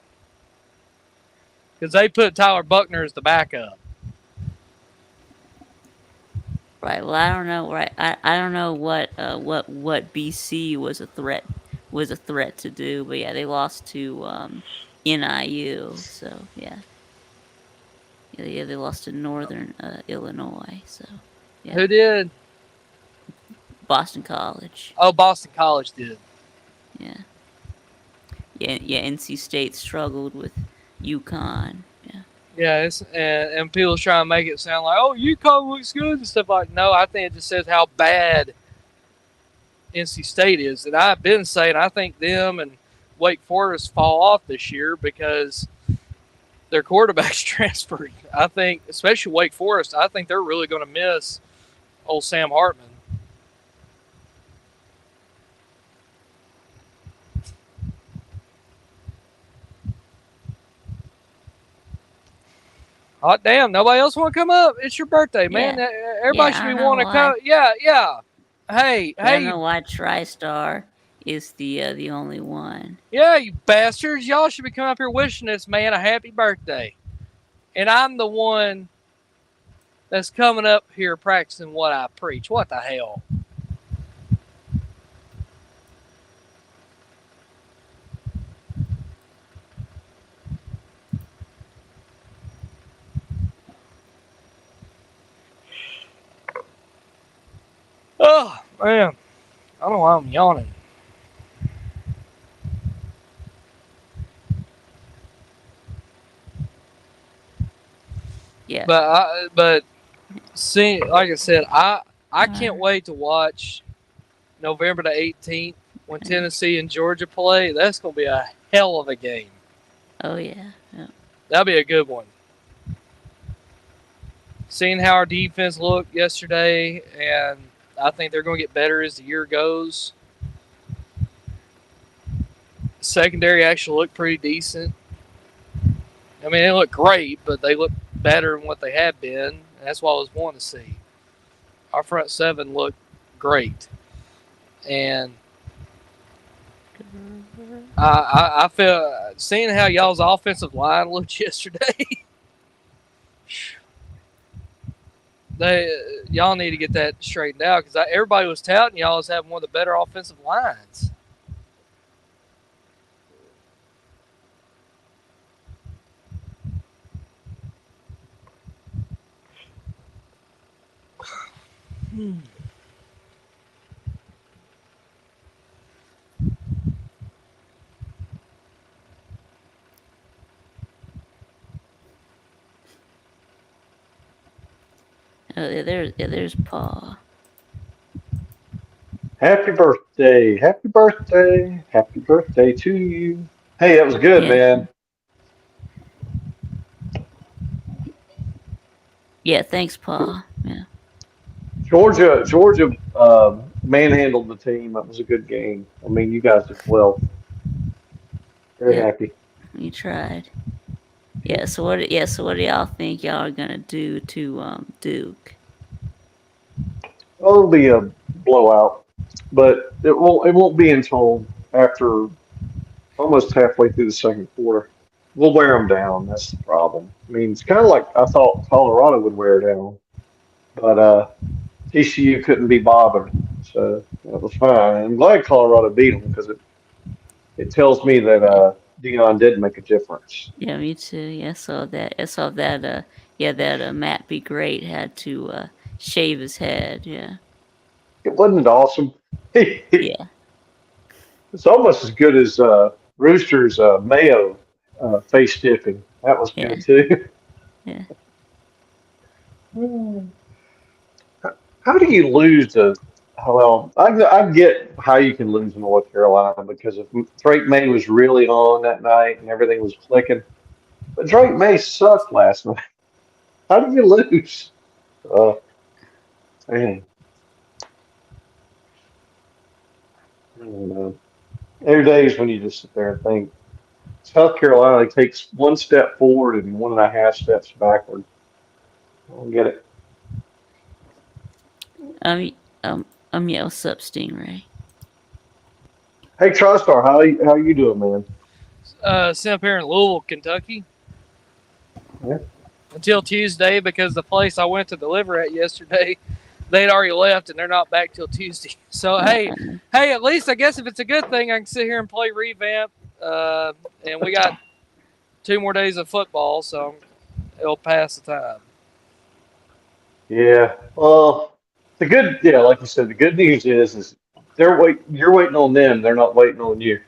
because they put Tyler Buckner as the backup. Right. Well, I don't know. Right. I don't know what BC was a threat to do, but yeah, they lost to NIU. So yeah. Yeah, they lost to Northern Illinois. So, yeah. Who did? Boston College. Oh, Boston College did. Yeah. NC State struggled with UConn. Yeah. Yeah, and people try to make it sound like, oh, UConn looks good and stuff like. No, I think it just says how bad NC State is, and I've been saying I think them and Wake Forest fall off this year because their quarterback's transferred. I think, especially Wake Forest, I think they're really going to miss old Sam Hartman. Hot damn, nobody else want to come up? It's your birthday, man. Everybody should be wanting to come. Yeah. Hey. I don't know why TriStar is the only one. Yeah, you bastards. Y'all should be coming up here wishing this man a happy birthday. And I'm the one that's coming up here practicing what I preach. What the hell? Oh, man. I don't know why I'm yawning. Yeah. But see, like I said, I can't wait to watch November the 18th when Tennessee and Georgia play. That's gonna be a hell of a game. Oh yeah. Yeah. That'll be a good one. Seeing how our defense looked yesterday, and I think they're going to get better as the year goes. Secondary actually looked pretty decent. I mean, they look great, but they look better than what they have been. And that's what I was wanting to see. Our front seven looked great, and I feel seeing how y'all's offensive line looked yesterday. Y'all need to get that straightened out because everybody was touting y'all as having one of the better offensive lines. Oh, there's Paul. Happy birthday. Happy birthday. Happy birthday to you. Hey, that was good, Yeah. man. Yeah, thanks, Paul. Yeah. Georgia manhandled the team. That was a good game. I mean, you guys did well. Very Yeah. happy. We tried. Yeah, so what do y'all think y'all are gonna do to Duke? Well, it'll be a blowout, but it won't be until after almost halfway through the second quarter. We'll wear them down. That's the problem. I mean, it's kind of like I thought Colorado would wear down, but TCU couldn't be bothered, so that was fine. I'm glad Colorado beat them because it tells me that Dion did make a difference. Yeah, me too. Yeah, I saw that that Matt Be Great had to shave his head. Yeah. It wasn't awesome. Yeah. It's almost as good as Rooster's Mayo face dipping. That was Yeah. good too. Yeah. How do you lose to? Well, I get how you can lose to North Carolina because if Drake May was really on that night and everything was clicking, but Drake May sucked last night. How did you lose? Man, I don't know. There are days when you just sit there and think South Carolina takes one step forward and 1.5 steps backward. I don't get it. Yeah, what's up, Stingray? Hey, TriStar, how you doing, man? Sitting up here in Louisville, Kentucky. Yeah. Until Tuesday because the place I went to deliver at yesterday, they'd already left and they're not back till Tuesday. So hey, at least I guess if it's a good thing, I can sit here and play Revamp. And we got 2 more days of football, so it'll pass the time. Yeah. Well, like you said, the good news is you're waiting on them. They're not waiting on you.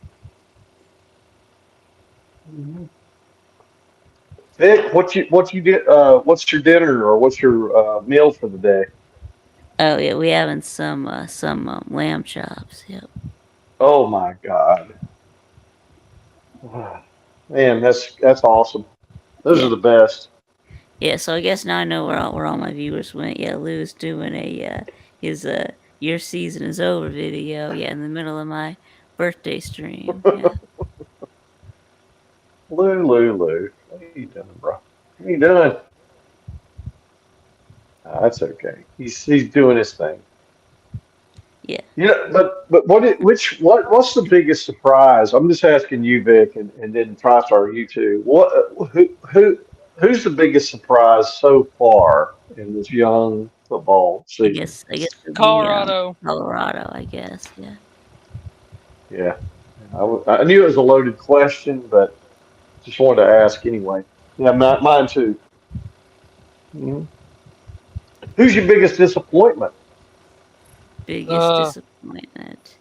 Vic, what you did? What's your dinner or what's your meal for the day? Oh yeah, we having some lamb chops. Yep. Oh my God, man, that's awesome. Those are the best. Yeah, so I guess now I know where all my viewers went. Yeah, Lou's doing his your season is over video. Yeah, in the middle of my birthday stream. Yeah. Lou, what are you doing, bro? What are you doing? That's okay. He's doing his thing. Yeah. You know, but what's the biggest surprise? I'm just asking you, Vic, and then TriStar, you too. Who's the biggest surprise so far in this young football I season? guess it'd be, Colorado. Colorado, I guess. Yeah. Yeah, I knew it was a loaded question, but just wanted to ask anyway. Yeah, mine too. Mhm. Who's your biggest disappointment? Biggest disappointment.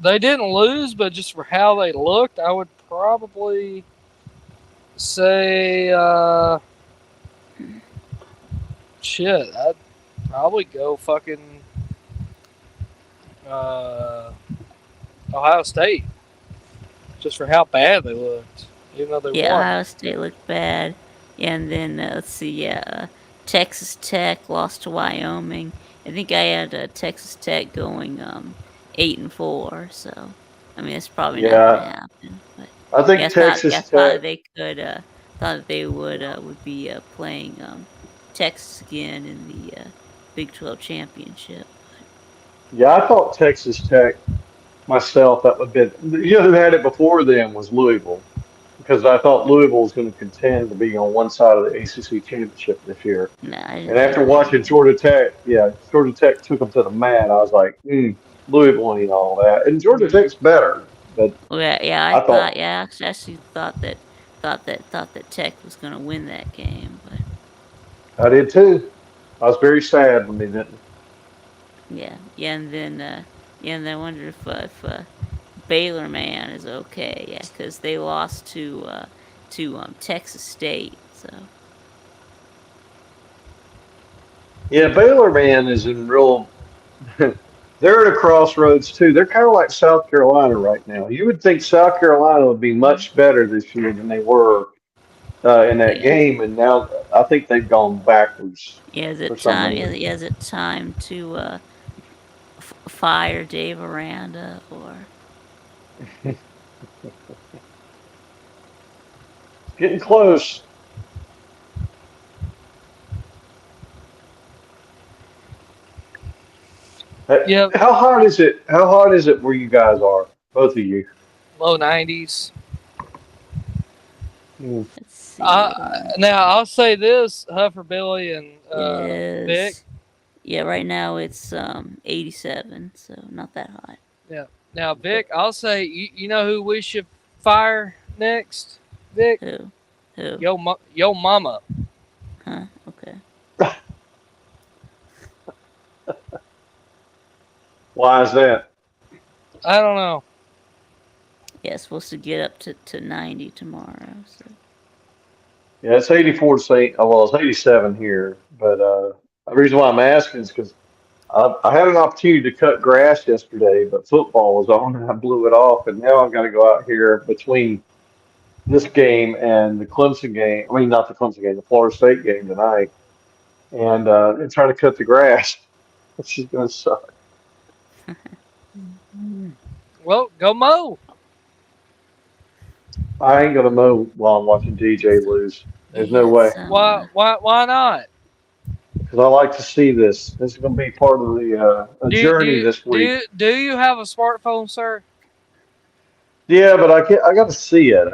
They didn't lose, but just for how they looked, I would probably say Shit, I'd probably go fucking Ohio State just for how bad they looked, even though they Yeah, won. Ohio State looked bad. And then, let's see, Texas Tech lost to Wyoming. I think I had Texas Tech going 8-4. So, I mean, it's probably not going to Yeah, happen. But I think I Texas thought Tech. they could, thought they would be playing Texas again in the Big 12 championship. Yeah, I thought Texas Tech myself. That would have been. Who had it before them was Louisville, because I thought Louisville was going to contend to be on one side of the ACC championship this year. No, I And didn't after think they watching would. Georgia Tech, yeah, Georgia Tech took them to the mat. I was like, Louisville ain't all that. And Georgia Tech's better, but Well, yeah, I I thought, thought yeah, I actually thought that Tech was going to win that game, but I did too. I was very sad when they didn't. yeah, and then I wonder if Baylor man is okay, yeah, because they lost to Texas State, so Yeah, Baylor man is in real. They're at a crossroads too. They're kind of like South Carolina right now. You would think South Carolina would be much better this year than they were in that yeah, game, and now I think they've gone backwards yeah. Is for it some time? reason. Is it time to fire Dave Aranda or? Getting close. Yep, How hot is it? How hot is it where you guys are? Both of you. low 90s. Mm. Let's see. Now I'll say this, Huffer Billy and It Vic. is. Yeah, right now it's 87, so not that hot. Yeah. Now Vic, I'll say you know who we should fire next, Vic? Who? Yo mama. Huh? Okay. Why is that? I don't know. Yeah, it's supposed to get up to 90 tomorrow. So Yeah, it's 84 to St. Well, it's 87 here. But the reason why I'm asking is because I had an opportunity to cut grass yesterday, but football was on and I blew it off. And now I've got to go out here between this game and the Clemson game. I mean, not the Clemson game, the Florida State game tonight, and try to cut the grass. It's just going to suck. Well, go mow. I ain't going to mow while I'm watching DJ lose. There's no yeah, way. Why not? Because I like to see this. This is going to be part of the a journey this week. Do you have a smartphone, sir? Yeah, but I can't. I got to see it.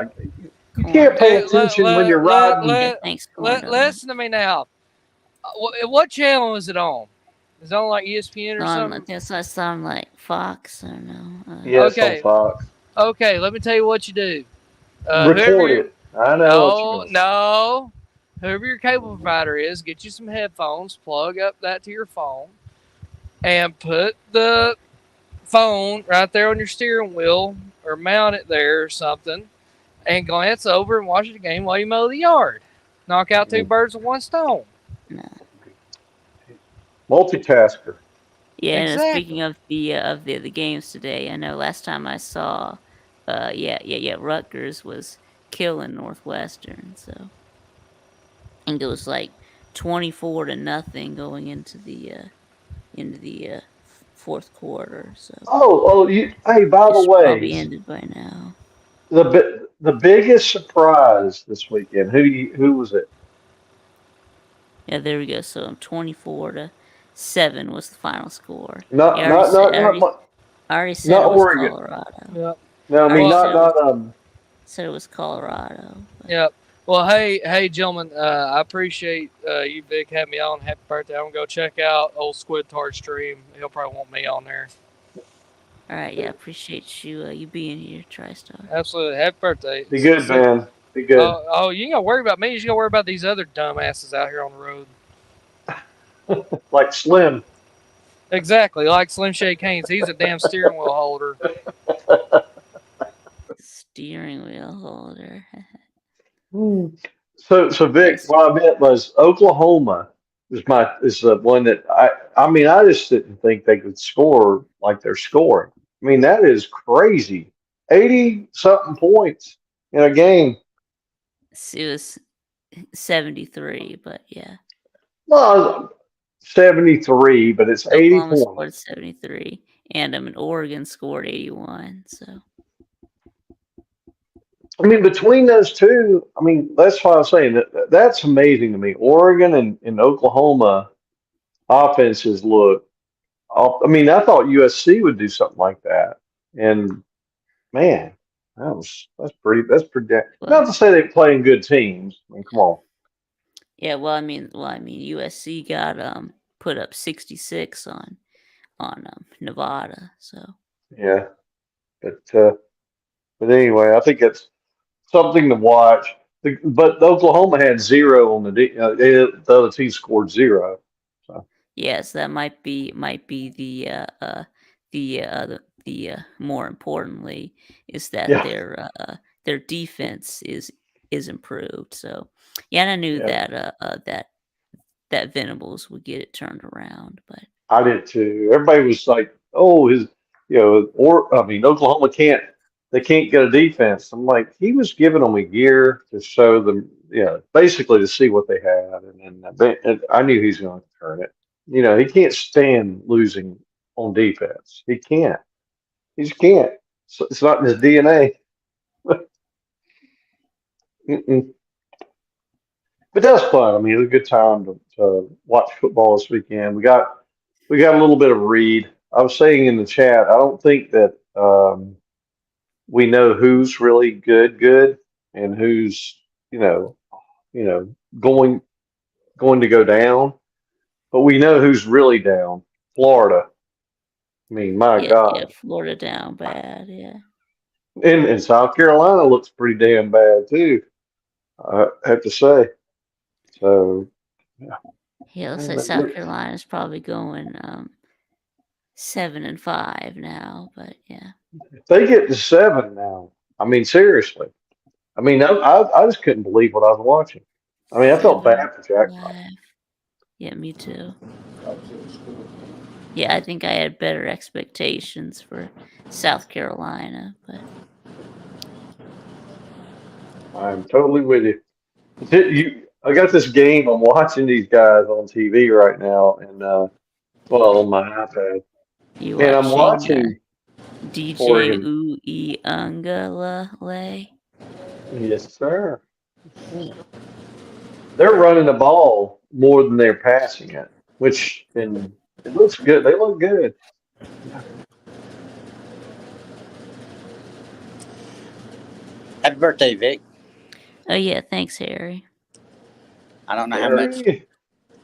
You can't pay Hey, attention when you're riding. Yeah, thanks, Corndo. Listen to me now. What channel is it on? Is it on like ESPN or something? Does that sound like Fox or no? Yes, Okay. on Fox. Okay, let me tell you what you do. Record it. I know what you're going to No. Whoever your cable provider is, get you some headphones, plug up that to your phone, and put the phone right there on your steering wheel or mount it there or something, and glance over and watch the game while you mow the yard. Knock out two birds with one stone. No. multitasker. Yeah, and Exactly. speaking of the games today, I know last time I saw, Rutgers was killing Northwestern, so I think it was like 24-0 going into the fourth quarter. So Hey, by it the should probably way, ended by now. the biggest surprise this weekend. Who was it? Yeah, there we go. So 24-7 was the final score. Not Yeah, not not I not mu- already said not it was Oregon. Colorado. Yep. No, I mean Well, not Said it was Colorado. but- Yep. Well, hey, gentlemen, I appreciate you, Vic, having me on. Happy birthday. I'm going to go check out old Squid Tart stream. He'll probably want me on there. All right, yeah, appreciate you being here, TriStar. Absolutely. Happy birthday. Be good, man. Be good. Oh, you ain't got to worry about me. You just got to worry about these other dumbasses out here on the road. Like Slim. Exactly. Like Slim Shady Haynes. He's a damn steering wheel holder. Steering wheel holder. So Vic, what I meant was Oklahoma is the one that I mean, I just didn't think they could score like they're scoring. I mean, that is crazy. 80 something points in a game. It was 73, but yeah. Well, 73, but it's 80 Oklahoma scored points. 73, and Oregon scored 81. So I mean, between those two, I mean, that's why I'm saying that's amazing to me. Oregon and Oklahoma offenses look. I mean, I thought USC would do something like that, and man, that's pretty. That's pretty. Not well, to say they're playing good teams. I mean, come on. yeah. Well, I mean, USC got put up 66 on Nevada. So Yeah, but anyway, I think it's something to watch. But Oklahoma had zero on the other team scored zero. So yes, that might be the more importantly is that yeah, their defense is improved. So yeah, and I knew yeah, that Venables would get it turned around, but I did too. Everybody was like, "Oh, or I mean, Oklahoma can't. They can't get a defense." I'm like, he was giving them a year to show them, basically to see what they had, and I knew he's going to turn it. He can't stand losing on defense. He can't. He just can't. It's not in his DNA. Mm-mm. But that's fun. I mean, it was a good time to watch football this weekend. We got a little bit of read. I was saying in the chat, I don't think that we know who's really good, and who's you know you know going to go down, but we know who's really down. Florida. I mean, my yeah, God. Florida down bad, yeah. And South Carolina looks pretty damn bad too. I have to say. So yeah, Yeah, looks man, like South Carolina's probably going 7-5 now, but yeah. if they get to 7 now, I mean, seriously. I mean, I just couldn't believe what I was watching. I mean, I felt bad for Jack. 7-5. Yeah, me too. Yeah, I think I had better expectations for South Carolina, but I'm totally with you. I got this game. I'm watching these guys on TV right now, and on my iPad, you and I'm watching watching DJ Oregon. Uiagalelei? Yes, sir. They're running the ball more than they're passing it, and it looks good. They look good. Happy birthday, Vic. Oh yeah, thanks, Harry. I don't know how much. Very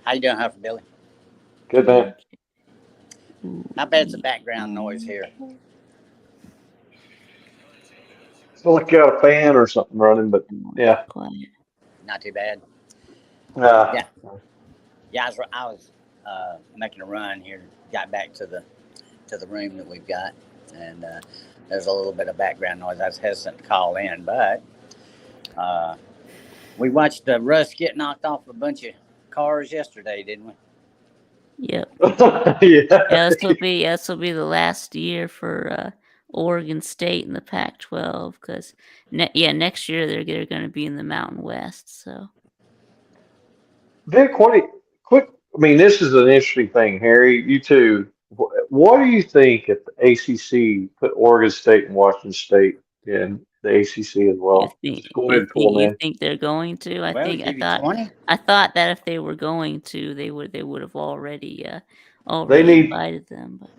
How you doing, Huff Billy? good, man. How bad's the background noise here? It's like you got a fan or something running, but yeah. Quiet. Not too bad. Uh, Yeah. Yeah, I was making a run here. Got back to the room that we've got, and there's a little bit of background noise. I was hesitant to call in, but we watched Russ get knocked off a bunch of cars yesterday, didn't we? Yep. yeah. Yeah, this will be the last year for Oregon State in the Pac-12 because next year they're going to be in the Mountain West. So Vic, quick. I mean, this is an interesting thing, Harry. You too. What do you think if the ACC put Oregon State and Washington State in the ACC as well? Just go ahead and pull them you in. think they're going to? Well, give you 20. I thought that if they were going to, they would have already They need, invited them. But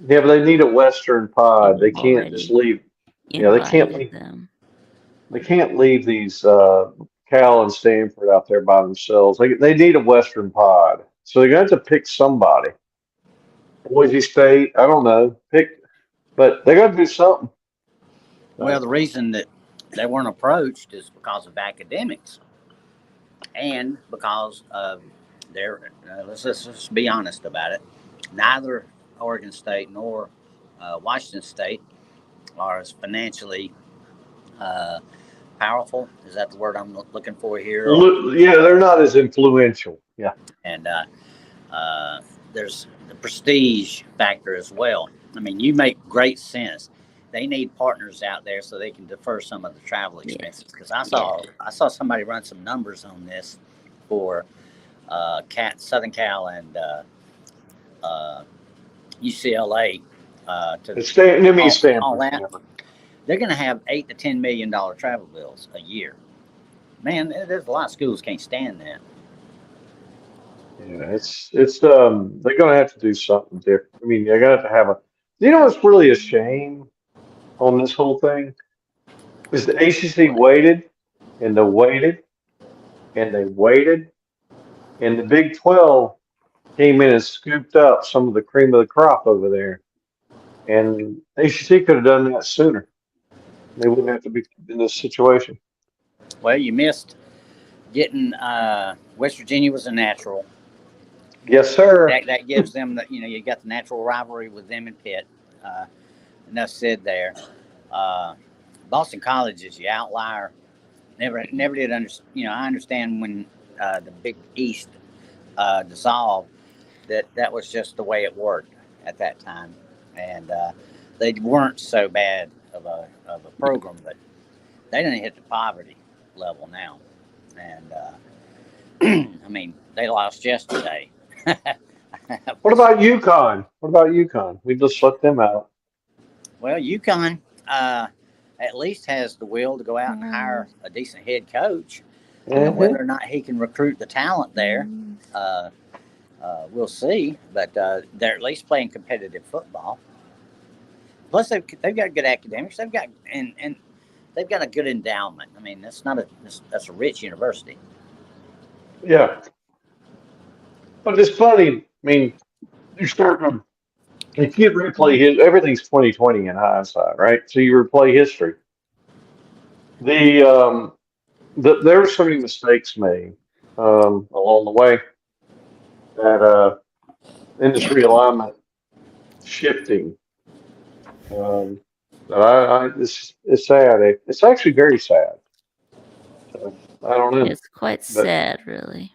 yeah, but they need a Western pod. they They would can't have just already leave. Yeah, they can't invited leave. them. They can't leave these Cal and Stanford out there by themselves. They need a Western pod, so they're going to have to pick somebody. Boise State, I don't know, but they got to do something. Well, the reason that they weren't approached is because of academics, and because of their. Let's just be honest about it. Neither Oregon State nor Washington State are as financially powerful. Is that the word I'm looking for here? Yeah, they're not as influential. Yeah. And there's the prestige factor as well. I mean, you make great sense. They need partners out there so they can defer some of the travel expenses. Because I saw somebody run some numbers on this for Southern Cal and UCLA. Stanford. They're going to have $8 to $10 million travel bills a year. Man, there's a lot of schools can't stand that. Yeah, it's they're gonna have to do something different. I mean, they're gonna have to have a. You know what's really a shame on this whole thing is the ACC waited and they waited and they waited, and the Big 12 came in and scooped up some of the cream of the crop over there, and ACC could have done that sooner. They wouldn't have to be in this situation. Well, you missed getting West Virginia was a natural. Yes, sir. That gives them that, you got the natural rivalry with them and Pitt. Enough said there. Boston College is the outlier. Never did understand. I understand when the Big East dissolved that was just the way it worked at that time, and they weren't so bad of a program, but they didn't hit the poverty level now, and I mean they lost yesterday. What about UConn? We just let them out. Well, UConn at least has the will to go out and hire a decent head coach. Whether or not he can recruit the talent there, we'll see. But they're at least playing competitive football. Plus, they've got good academics. They've got and they've got a good endowment. I mean, that's a rich university. Yeah. But it's funny. I mean, you start from if you replay everything's 2020 in hindsight, right? So you replay history. There were so many mistakes made along the way that industry alignment shifting. It's sad. It's actually very sad. So, I don't know. It's quite sad, really.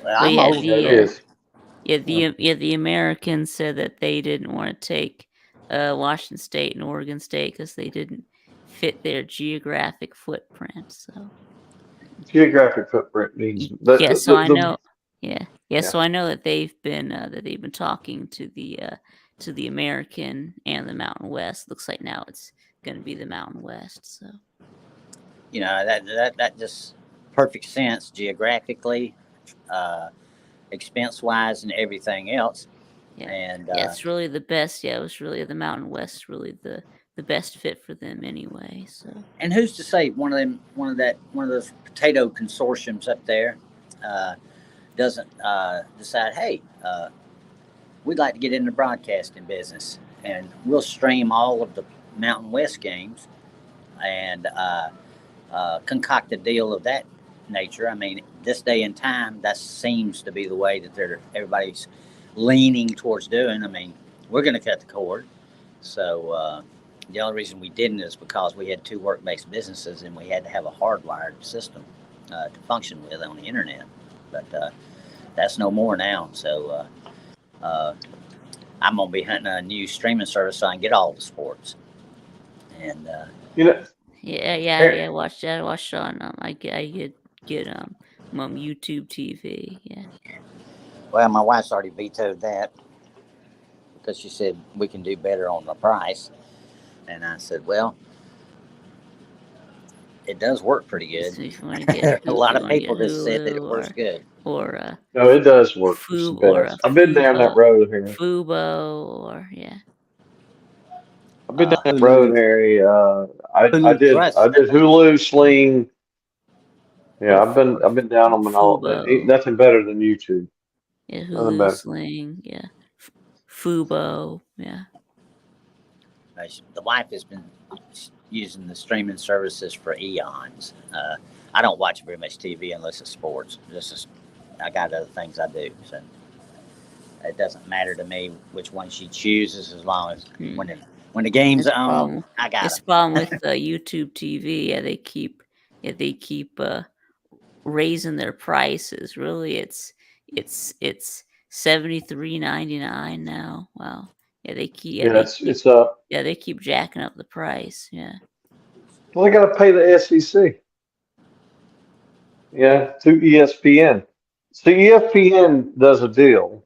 Well, the Americans said that they didn't want to take Washington State and Oregon State because they didn't fit their geographic footprint. So geographic footprint means So I know that they've been talking to the American and the Mountain West. Looks like now it's going to be the Mountain West. So that just perfect sense geographically. Expense wise and everything else. And it's really the best. Yeah, it was really the Mountain West, really the best fit for them anyway. So, and who's to say one of those potato consortiums up there doesn't decide, hey, we'd like to get into the broadcasting business, and we'll stream all of the Mountain West games and concoct a deal of that nature. I mean, this day and time, that seems to be the way that everybody's leaning towards doing. I mean, we're going to cut the cord. So the only reason we didn't is because we had two work-based businesses and we had to have a hardwired system to function with on the internet. But that's no more now. So I'm going to be hunting a new streaming service so I can get all the sports. And watch that. Watch on. I get YouTube TV. Yeah. Well, my wife's already vetoed that because she said we can do better on the price, and I said, well, it does work pretty good. So a lot of people just said that it works good. No, it does work. I've been down that road here. Fubo, I've been down that road, Harry. I did Hulu, Sling. Yeah, I've been down on them all. Ain't nothing better than YouTube. Yeah, Hulu, Sling. Yeah, Fubo. Yeah. The wife has been using the streaming services for eons. I don't watch very much TV unless it's sports. I got other things I do, so it doesn't matter to me which one she chooses as long as when the game's on, I got it. This problem with YouTube TV, they keep they keep raising their prices. Really, it's $73.99 now. Wow. Yeah, they keep Yeah, they keep jacking up the price. Yeah. well, they got to pay the SEC. Yeah, to ESPN. So ESPN does a deal,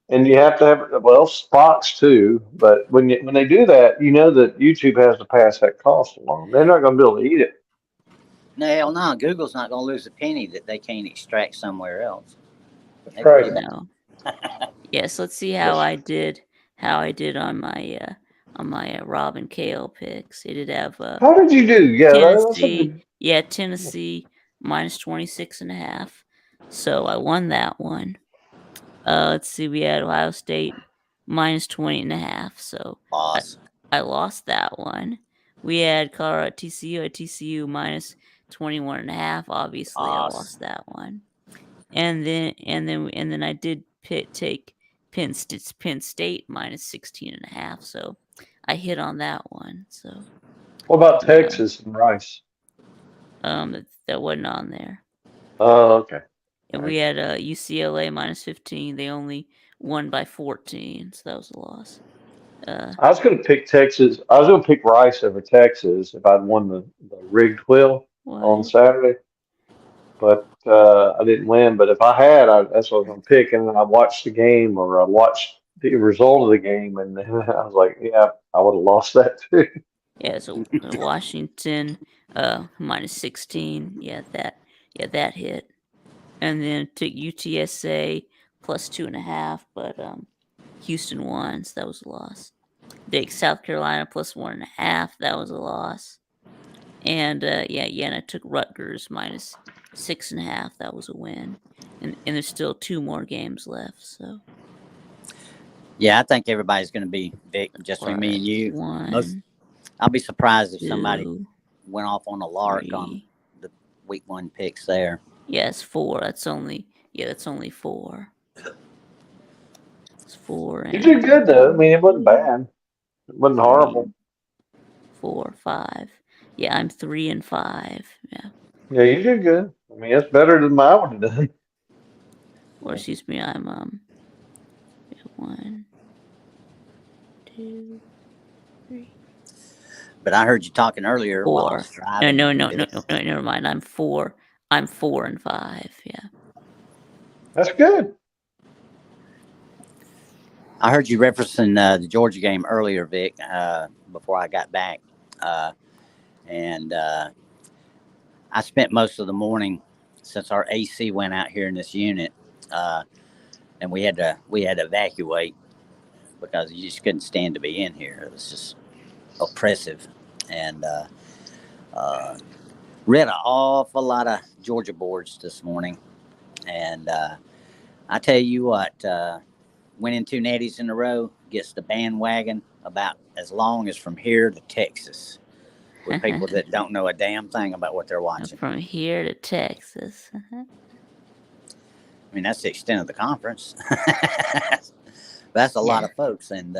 and you have to have well, Fox too. But when they do that, you know that YouTube has to pass that cost along. They're not going to be able to eat it. No, hell no. Google's not going to lose a penny that they can't extract somewhere else. That's They right. pretty bad. No. Yes. Let's see how I did. How I did on my Rob and Kale picks. They did have How did you do? Yeah, that's a Tennessee. good. Yeah, Tennessee minus 26.5. So I won that one. Let's see. We had Ohio State minus 20.5. So Loss. I lost that one. We had Colorado TCU at TCU minus 21.5. Obviously, I Loss. lost that one. And then I did take Penn State minus 16.5. So I hit on that one. So What about Texas and Rice? that wasn't on there. Oh, okay. And we had UCLA minus 15. They only won by 14, so that was a loss. I was going to pick Texas. I was going to pick Rice over Texas if I'd won the rigged wheel on What? Saturday, but I didn't win. But if I had, that's what I was going to pick. And then I watched the game, or I watched the result of the game, and then I was like, yeah, I would have lost that too. Yeah, so Washington minus 16. Yeah, that hit. And then took UTSA plus 2.5, but Houston won, so that was a loss. Take South Carolina plus 1.5. That was a loss. And and I took Rutgers minus 6.5. That was a win. And there's still 2 more games left. So Yeah, I think everybody's going to be Vic, just between me and you. one, I'll be surprised if somebody 2, went off on a lark 3. on the week 1 picks there. Yes, 4. That's only 4. It's 4. You did good though. I mean, it wasn't bad. It wasn't horrible. 4, 5. Yeah, I'm 3 and 5. Yeah. Yeah, you did good. I mean, it's better than I would have done. Or excuse me, I'm 1, 2, 3. But I heard you talking earlier while I 4. was driving. No, never mind. I'm 4 and 5. Yeah. That's good. I heard you referencing the Georgia game earlier, Vic, before I got back. And I spent most of the morning since our AC went out here in this unit, and we had to evacuate because you just couldn't stand to be in here. It was just oppressive, and read an awful lot of Georgia boards this morning. And I tell you what, winning 2 natties in a row gets the bandwagon about as long as from here to Texas, with people that don't know a damn thing about what they're watching. From here to Texas. I mean, that's the extent of the conference. That's a lot of folks, and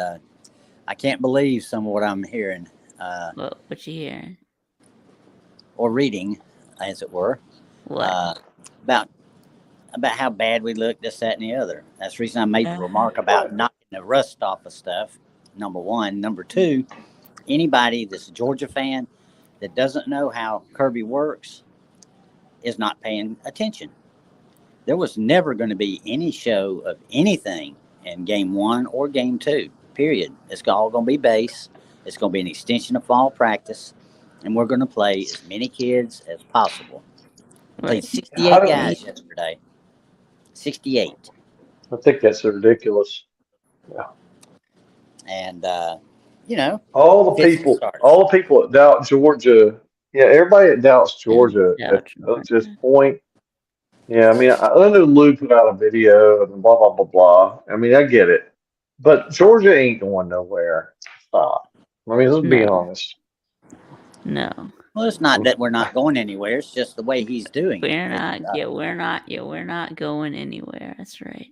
I can't believe some of what I'm hearing. What you hearing? Or reading, as it were. What? About how bad we look, this, that, and the other. That's the reason I made the remark about knocking the rust off of stuff, number 1. Number 2, anybody that's a Georgia fan that doesn't know how Kirby works is not paying attention. There was never going to be any show of anything in game 1 or game 2, period. It's all going to be base. It's going to be an extension of fall practice, and we're going to play as many kids as possible. Played 68 guys yesterday. 68. I think that's ridiculous. Yeah. And, you know. All the people that doubt Georgia. Yeah, everybody that doubts Georgia at this point. Yeah, I mean, I know Lou put out a video and blah, blah, blah, blah. I mean, I get it. But Georgia ain't going nowhere. Stop. I mean, let's be honest. No. Well, it's not that we're not going anywhere. It's just the way he's doing it. We're not going anywhere. That's right.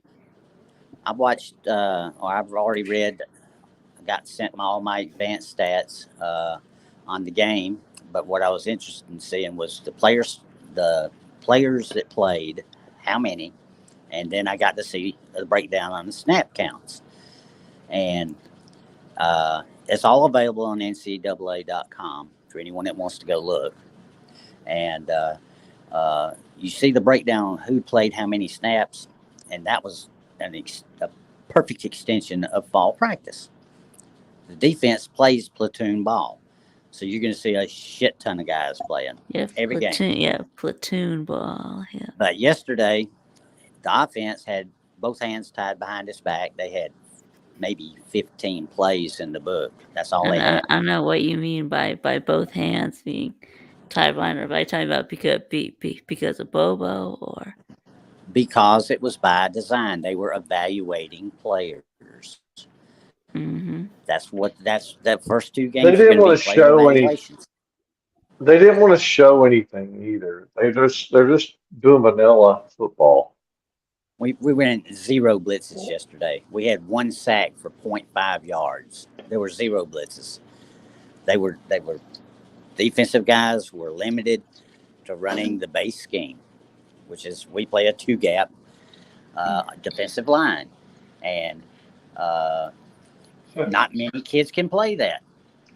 I've watched, or I've already read, I got sent all my advanced stats on the game but what I was interested in seeing was the players that played, how many, and then I got to see the breakdown on the snap counts. And it's all available on NCAA.com for anyone that wants to go look. And you see the breakdown on who played how many snaps, and that was a perfect extension of fall practice. The defense plays platoon ball, so you're going to see a shit ton of guys playing every game. Yeah, platoon ball. Yeah. But yesterday, the offense had both hands tied behind his back. They had maybe 15 plays in the book. That's all they had. I don't know what you mean by both hands being tied behind. Are you talking about because of Bobo or? Because it was by design. They were evaluating players. Mm-hmm. That's that first two games. They didn't want to show any. They didn't want to show anything either. They're just doing vanilla football. We ran 0 blitzes yesterday. We had 1 sack for 0.5 yards. There were 0 blitzes. They were defensive guys were limited to running the base scheme, which is we play a 2-gap defensive line, and not many kids can play that.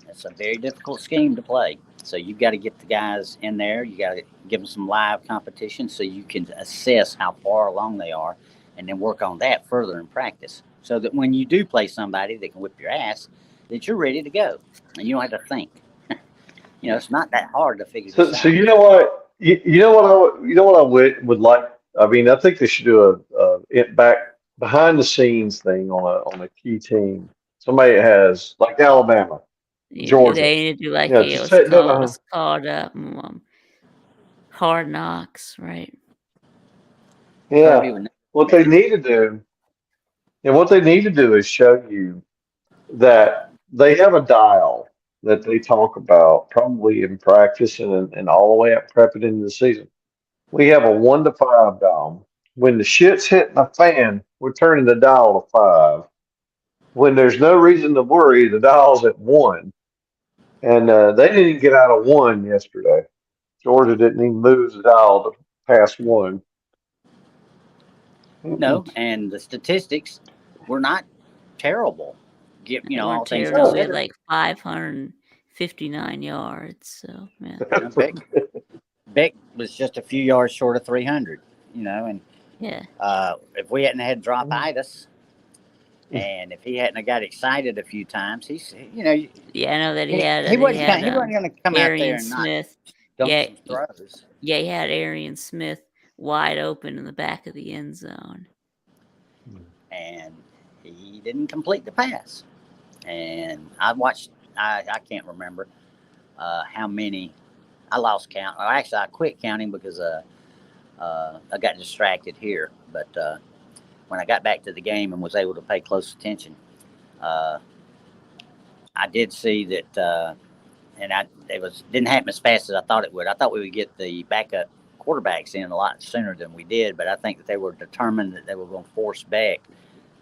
It's a very difficult scheme to play. So you've got to get the guys in there. You got to give them some live competition so you can assess how far along they are, and then work on that further in practice. So that when you do play somebody that can whip your ass, that you're ready to go, and you don't have to think. It's not that hard to figure this out. So you know what? You know what I would like. I mean, I think they should do a back behind the scenes thing on a key team. Somebody that has like Alabama. Georgia. They need to do like Yeah, it was called Hard Knocks, right? Yeah. What they need to do is show you that they have a dial that they talk about probably in practice and all the way up prepping into the season. We have a 1 to 5 dial. When the shit's hitting the fan, we're turning the dial to 5. When there's no reason to worry, the dial's at 1. And they didn't get out of 1 yesterday. Georgia didn't even move the dial to past 1. No, and the statistics were not terrible. All things terrible. We had considered. like 559 yards. So yeah. Beck was just a few yards short of 300. And yeah. If we hadn't had dropitis, and if he hadn't have got excited a few times, Yeah, I know that he had. He wasn't going to come Arian out there and Smith. not dump some throws. Yeah, he had Arian Smith wide open in the back of the end zone, and he didn't complete the pass. And I watched. I can't remember how many. I lost count. Or actually, I quit counting because I got distracted here. But when I got back to the game and was able to pay close attention, I did see that, and it didn't happen as fast as I thought it would. I thought we would get the backup quarterbacks in a lot sooner than we did, but I think that they were determined that they were going to force Beck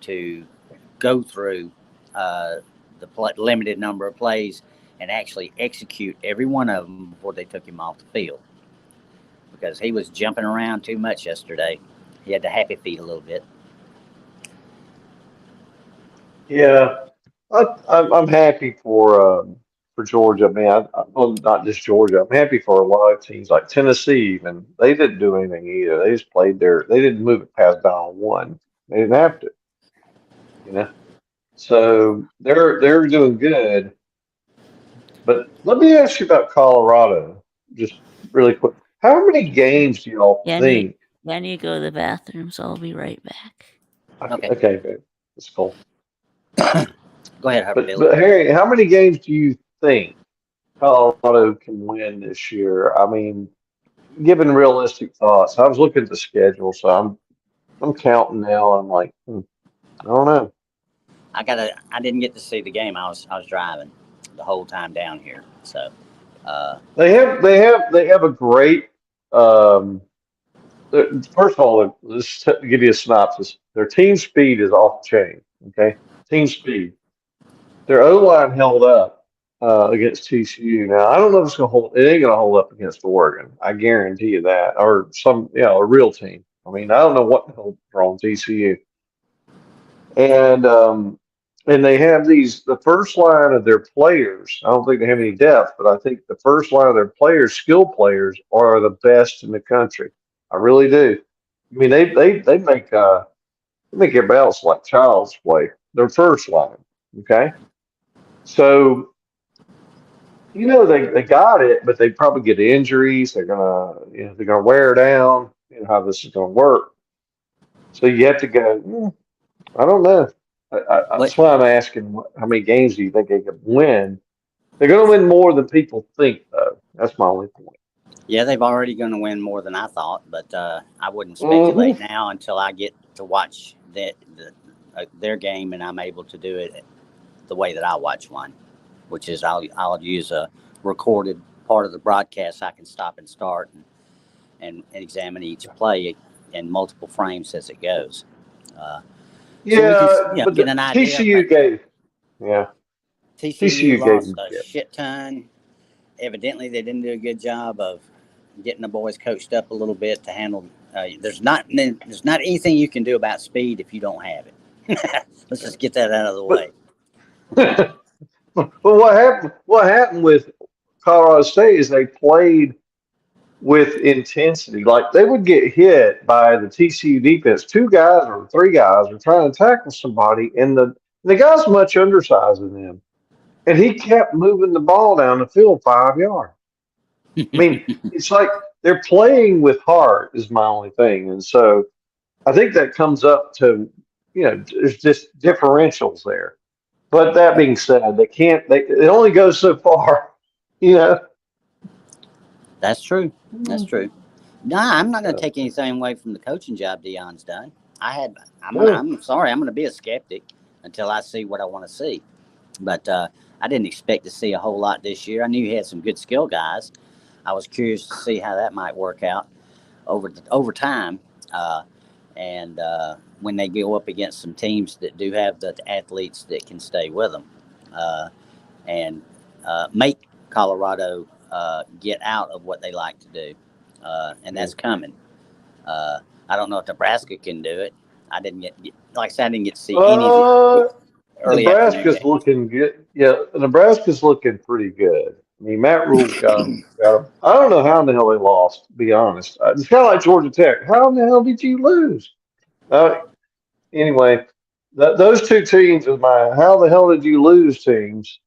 to go through the limited number of plays and actually execute every one of them before they took him off the field, because he was jumping around too much yesterday. He had the happy feet a little bit. Yeah, I'm happy for Georgia, man. Well, not just Georgia. I'm happy for a lot of teams like Tennessee. Even they didn't do anything either. They just played They didn't move it past down 1. They didn't have to. So they're doing good. But let me ask you about Colorado, just really quick. How many games do y'all think? I need to go to the bathroom, so I'll be right back. Okay, that's cool. Go ahead, but Harry, how many games do you think Colorado can win this year? I mean, given realistic thoughts, I was looking at the schedule, so I'm counting now. I'm like, I don't know. I didn't get to see the game. I was driving the whole time down here. So they have a great. First of all, let's give you a synopsis. Their team speed is off the chain. Okay, team speed. Their O-line held up, against TCU. Now I don't know if it's gonna hold. It ain't gonna hold up against Oregon. I guarantee you that, or a real team. I mean, I don't know what the hell wrong with TCU. And they have the first line of their players. I don't think they have any depth, but I think the first line of their players, skill players, are the best in the country. I really do. I mean, they make everybody else like child's play. Their first line, okay. So they got it, but they probably get injuries. They're gonna wear down. You know how this is gonna work. So you have to go. I don't know. But That's why I'm asking, how many games do you think they could win? They're going to win more than people think, though. That's my only point. yeah, they've already going to win more than I thought, but I wouldn't Mm-hmm. speculate now until I get to watch their game and I'm able to do it the way that I watch one, which is I'll use a recorded part of the broadcast. I can stop and start and examine each play in multiple frames as it goes. So we can But get the an idea. TCU gave, yeah, TCU TCU gave lost them. a shit ton. Evidently, they didn't do a good job of getting the boys coached up a little bit to handle. There's not anything you can do about speed if you don't have it. Let's just get that out of the way. But what happened? What happened with Colorado State is they played with intensity. Like they would get hit by the TCU defense. 2 guys or 3 guys are trying to tackle somebody, and the guy's much undersized than them, and he kept moving the ball down the field 5 yards. I mean, it's like they're playing with heart is my only thing, and so I think that comes up to there's just differentials there. But that being said, they can't. It only goes so far, you know. That's true. That's true. No, I'm not going to take anything away from the coaching job Deion's done. I'm sorry. I'm going to be a skeptic until I see what I want to see. But I didn't expect to see a whole lot this year. I knew he had some good skill guys. I was curious to see how that might work out over time. And when they go up against some teams that do have the athletes that can stay with them and make Colorado get out of what they like to do. And that's coming. I don't know if Nebraska can do it. I didn't get like I said, I didn't get to see any of it. Nebraska's looking good. Yeah, Nebraska's looking pretty good. I mean, Matt Rule got him. I don't know how in the hell they lost, to be honest. It's kind of like Georgia Tech. How in the hell did you lose? Anyway, those 2 teams are my how the hell did you lose teams.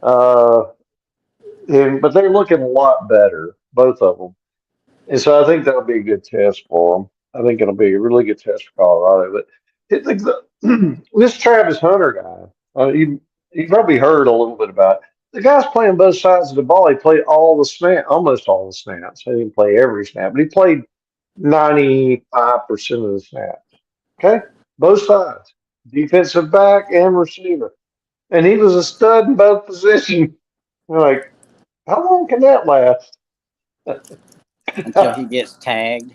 But they're looking a lot better, both of them. And so I think that'll be a good test for them. I think it'll be a really good test for Colorado. But this Travis Hunter guy, you probably heard a little bit about it. The guy's playing both sides of the ball. He played almost all the snaps. He didn't play every snap, but he played 95% of the snaps. Okay? Both sides. Defensive back and receiver. And he was a stud in both positions. You're like, how long can that last? Until he gets tagged,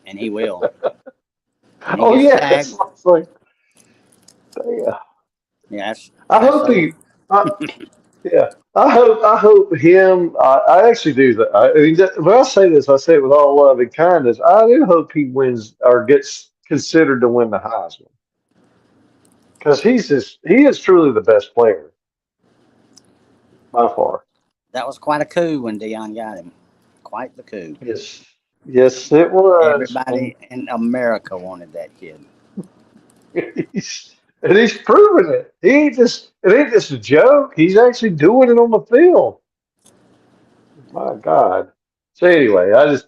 and he will. Oh yeah, it's like, yeah. I hope he. Yeah, I hope him. I actually do that. I mean, when I say this, I say it with all love and kindness. I do hope he wins or gets considered to win the Heisman because he is truly the best player by far. That was quite a coup when Deion got him. Quite the coup. Yes, it was. Everybody in America wanted that kid. And he's proven it. It ain't just a joke. He's actually doing it on the field. My God. So anyway, I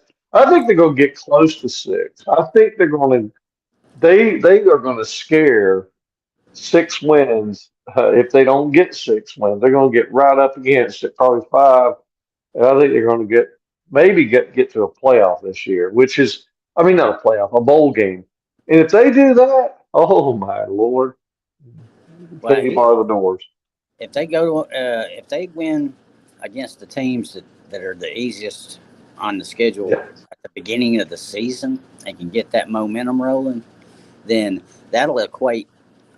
think they're gonna get close to 6. I think they are going to scare 6 wins. If they don't get 6 wins, they're gonna get right up against it, probably 5. And I think they're gonna get to a playoff this year, which is not a playoff, a bowl game. And if they do that, oh my Lord. Take him out of the doors. If they if they win against the teams that are the easiest on the schedule at the beginning of the season and can get that momentum rolling, then that'll equate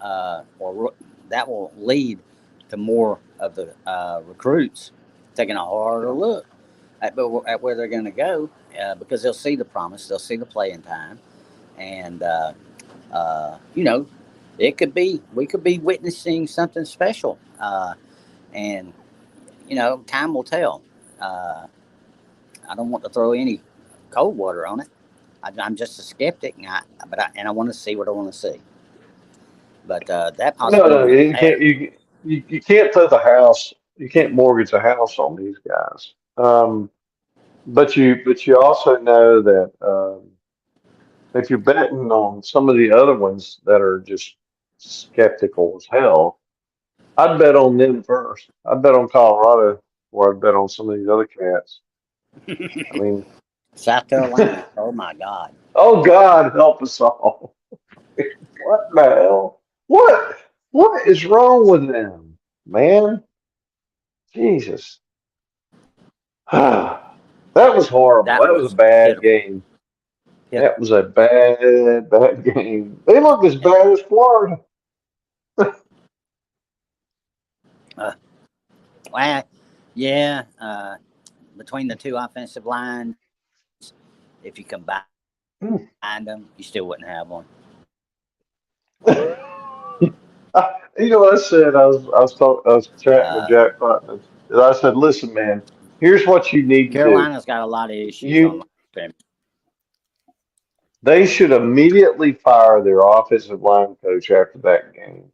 or that will lead to more of the recruits taking a harder look at where they're going to go, because they'll see the promise, they'll see the playing time, and we could be witnessing something special, and time will tell. I don't want to throw any cold water on it. I'm just a skeptic, and I want to see what I want to see. But that No, possibility. you can't. You can't throw the house. You can't mortgage a house on these guys. But you also know that if you're betting on some of the other ones that are just skeptical as hell, I'd bet on them first. I'd bet on Colorado, or I'd bet on some of these other cats. I mean, South Carolina. Oh my God. oh God, help us all. What the hell? What is wrong with them, man? Jesus. That was horrible. That That was was a bad pitiful. game. Yep. That was a bad game. They look as bad as Florida. Well, yeah. Between the two offensive lines, if you combine them, you still wouldn't have one. You know what I said? I was chatting with Jack Putnam. I said, "Listen, man. Here's what you need to do. Carolina's got a lot of issues on offense. They should immediately fire their offensive line coach after that game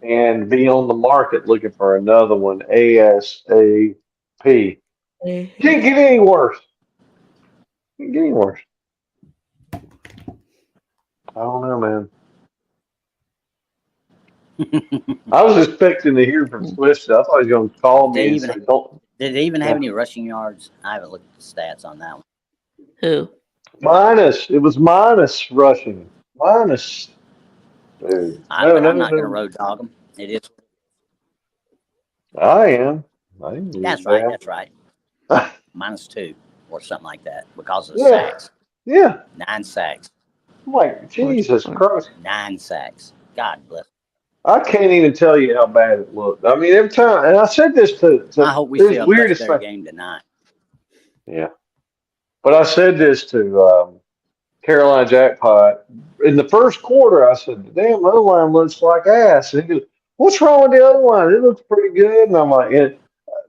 and be on the market looking for another one ASAP. Can't get any worse. Can't get any worse. I don't know, man. I was expecting to hear from Swift. I thought he was going to call me and say, "Don't." Did they even have any rushing yards? I haven't looked at the stats on that one. Who? Minus. It was minus rushing. Minus. Dude. I'm not going to road dog them. It is. I am. That's right. That's right. -2 or something like that because of Yeah. sacks. Yeah. 9 sacks. I'm like, Jesus Christ. 9 sacks. God bless. I can't even tell you how bad it looked. I mean, every time, and I said this to I hope we see a much better game tonight. Yeah. But I said this to Carolina Jackpot. In the first quarter, I said, the damn O-line looks like ass. And he goes, what's wrong with the O-line? It looks pretty good. And I'm like, and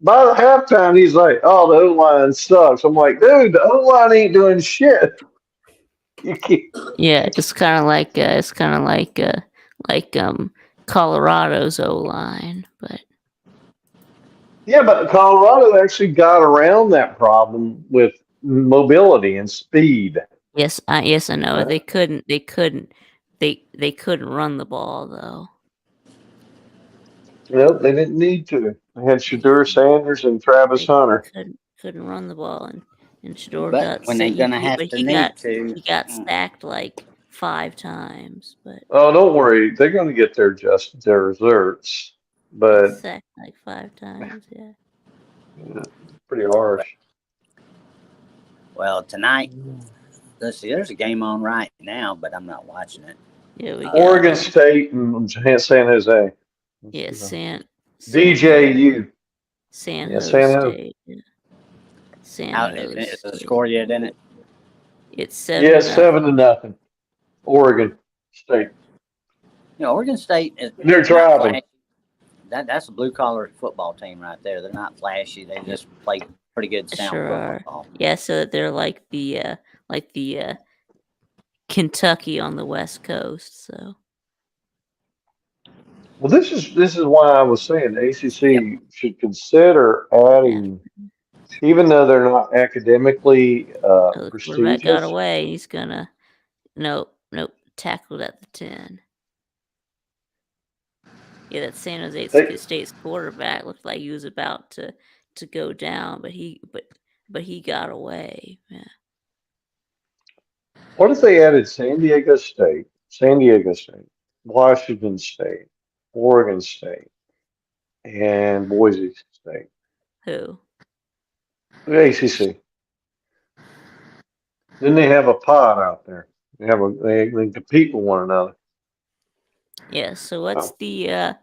by the halftime, he's like, oh, the O-line sucks. I'm like, dude, the O-line ain't doing shit. Yeah, it's kind of like Colorado's O-line, but yeah, but Colorado actually got around that problem with mobility and speed. yes, I know they couldn't run the ball though. Nope, they didn't need to. They had Shadur Sanders and Travis Hunter. Couldn't run the ball, and Shador But got when they're gonna have to need to, he got sacked like 5 times. But Oh, don't worry, they're going to get their results. But sacked like 5 times, yeah. Pretty harsh. well, tonight, let's see. There's a game on right now, but I'm not watching it. Yeah, we Oregon State and San Jose. Yeah, DJU. San Yeah, Jose San Jose. State. Yeah. San How, Jose is the State. score yet in it? It's 7. Yeah, 7-0. Oregon State. Oregon State is They're driving. flashy. That's a blue collar football team right there. They're not flashy. They just play pretty good sound Sure are. football. Yeah, so they're like the Kentucky on the West Coast. So Well, this is why I was saying the ACC should consider adding, even though they're not academically the quarterback prestigious. got away. He's gonna nope, tackled at the 10. Yeah, that San Jose State's quarterback looked like he was about to go down, but he got away. Yeah. What if they added San Diego State, Washington State, Oregon State, and Boise State? Who? The ACC. Then they have a pod out there. They compete with one another. Yeah. So what's the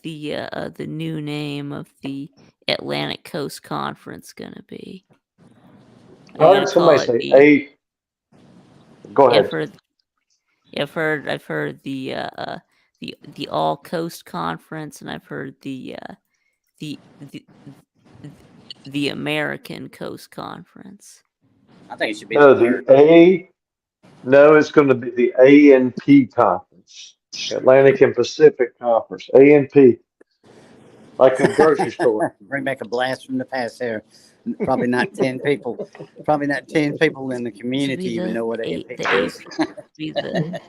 the new name of the Atlantic Coast Conference gonna be? Are I you heard gonna call somebody it say the? 8. Go Yeah, I've ahead. heard. Yeah, I've heard the All Coast Conference, and I've heard the the the American Coast Conference. I think it should be the No, the American. A. No, it's going to be the A&P Conference, Atlantic and Pacific Conference. A&P, like a grocery store. Bring back a blast from the past there. Probably not 10 people. Probably not 10 people in the Should community be even the know what A AMP the is. AP be the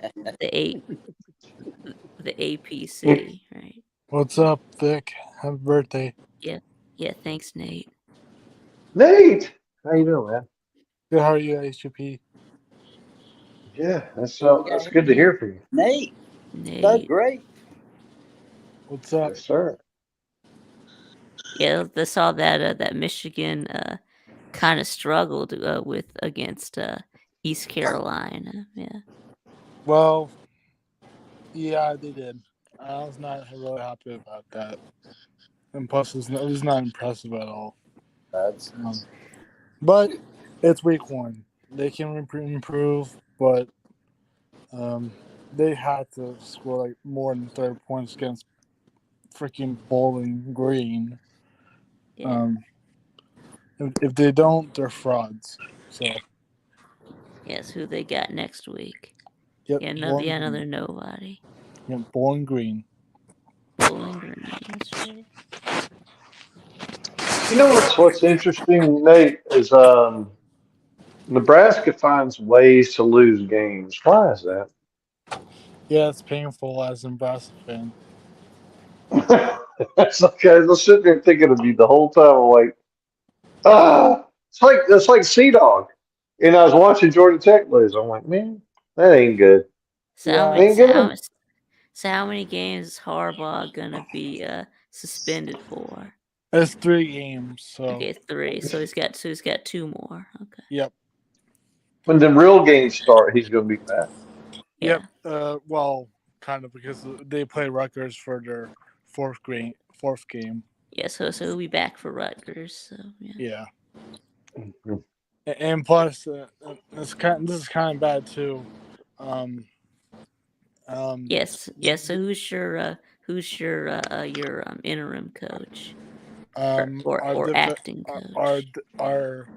APC, right? What's up, Vic? Happy birthday. Yeah. Thanks, Nate. Nate, how you doing, man? Good, how are you, HGP? Yeah, that's So we got that's good to hear from you. Nate. Doug, Nate. great. What's up? Yes, sir. Yeah, I saw that Michigan kind of struggled against East Carolina. Yeah. Well, yeah, they did. I was not really happy about that. And plus, it was not impressive at all. But it's week 1. They can improve, but they had to score like more than 30 points against freaking Bowling Green. Yeah. If they don't, they're frauds. So, Yes, who they got next week? yep, Yeah, Bowling another Green. nobody. Yep, Bowling Green. Bowling Green. That's right. You know what's interesting, Nate, is Nebraska finds ways to lose games. Why is that? Yeah, it's painful as a Nebraska fan. That's okay. I was sitting there thinking of you the whole time. I'm like, it's like Sea Dog. And I was watching Georgia Tech lose. I'm like, man, that ain't good. So Yeah. how many Ain't good. so how many games is Harbaugh gonna be suspended for? It's 3 games, so Okay, 3. So he's got 2 more. Okay. yep. When the real games start, he's going to be back. Yeah. Yep. Well, kind of because they play Rutgers for their fourth game. Yeah. So he'll be back for Rutgers. So yeah. Yeah. Mhm. And plus, this is kind of bad too. Yes. So who's your interim coach or acting coach? Our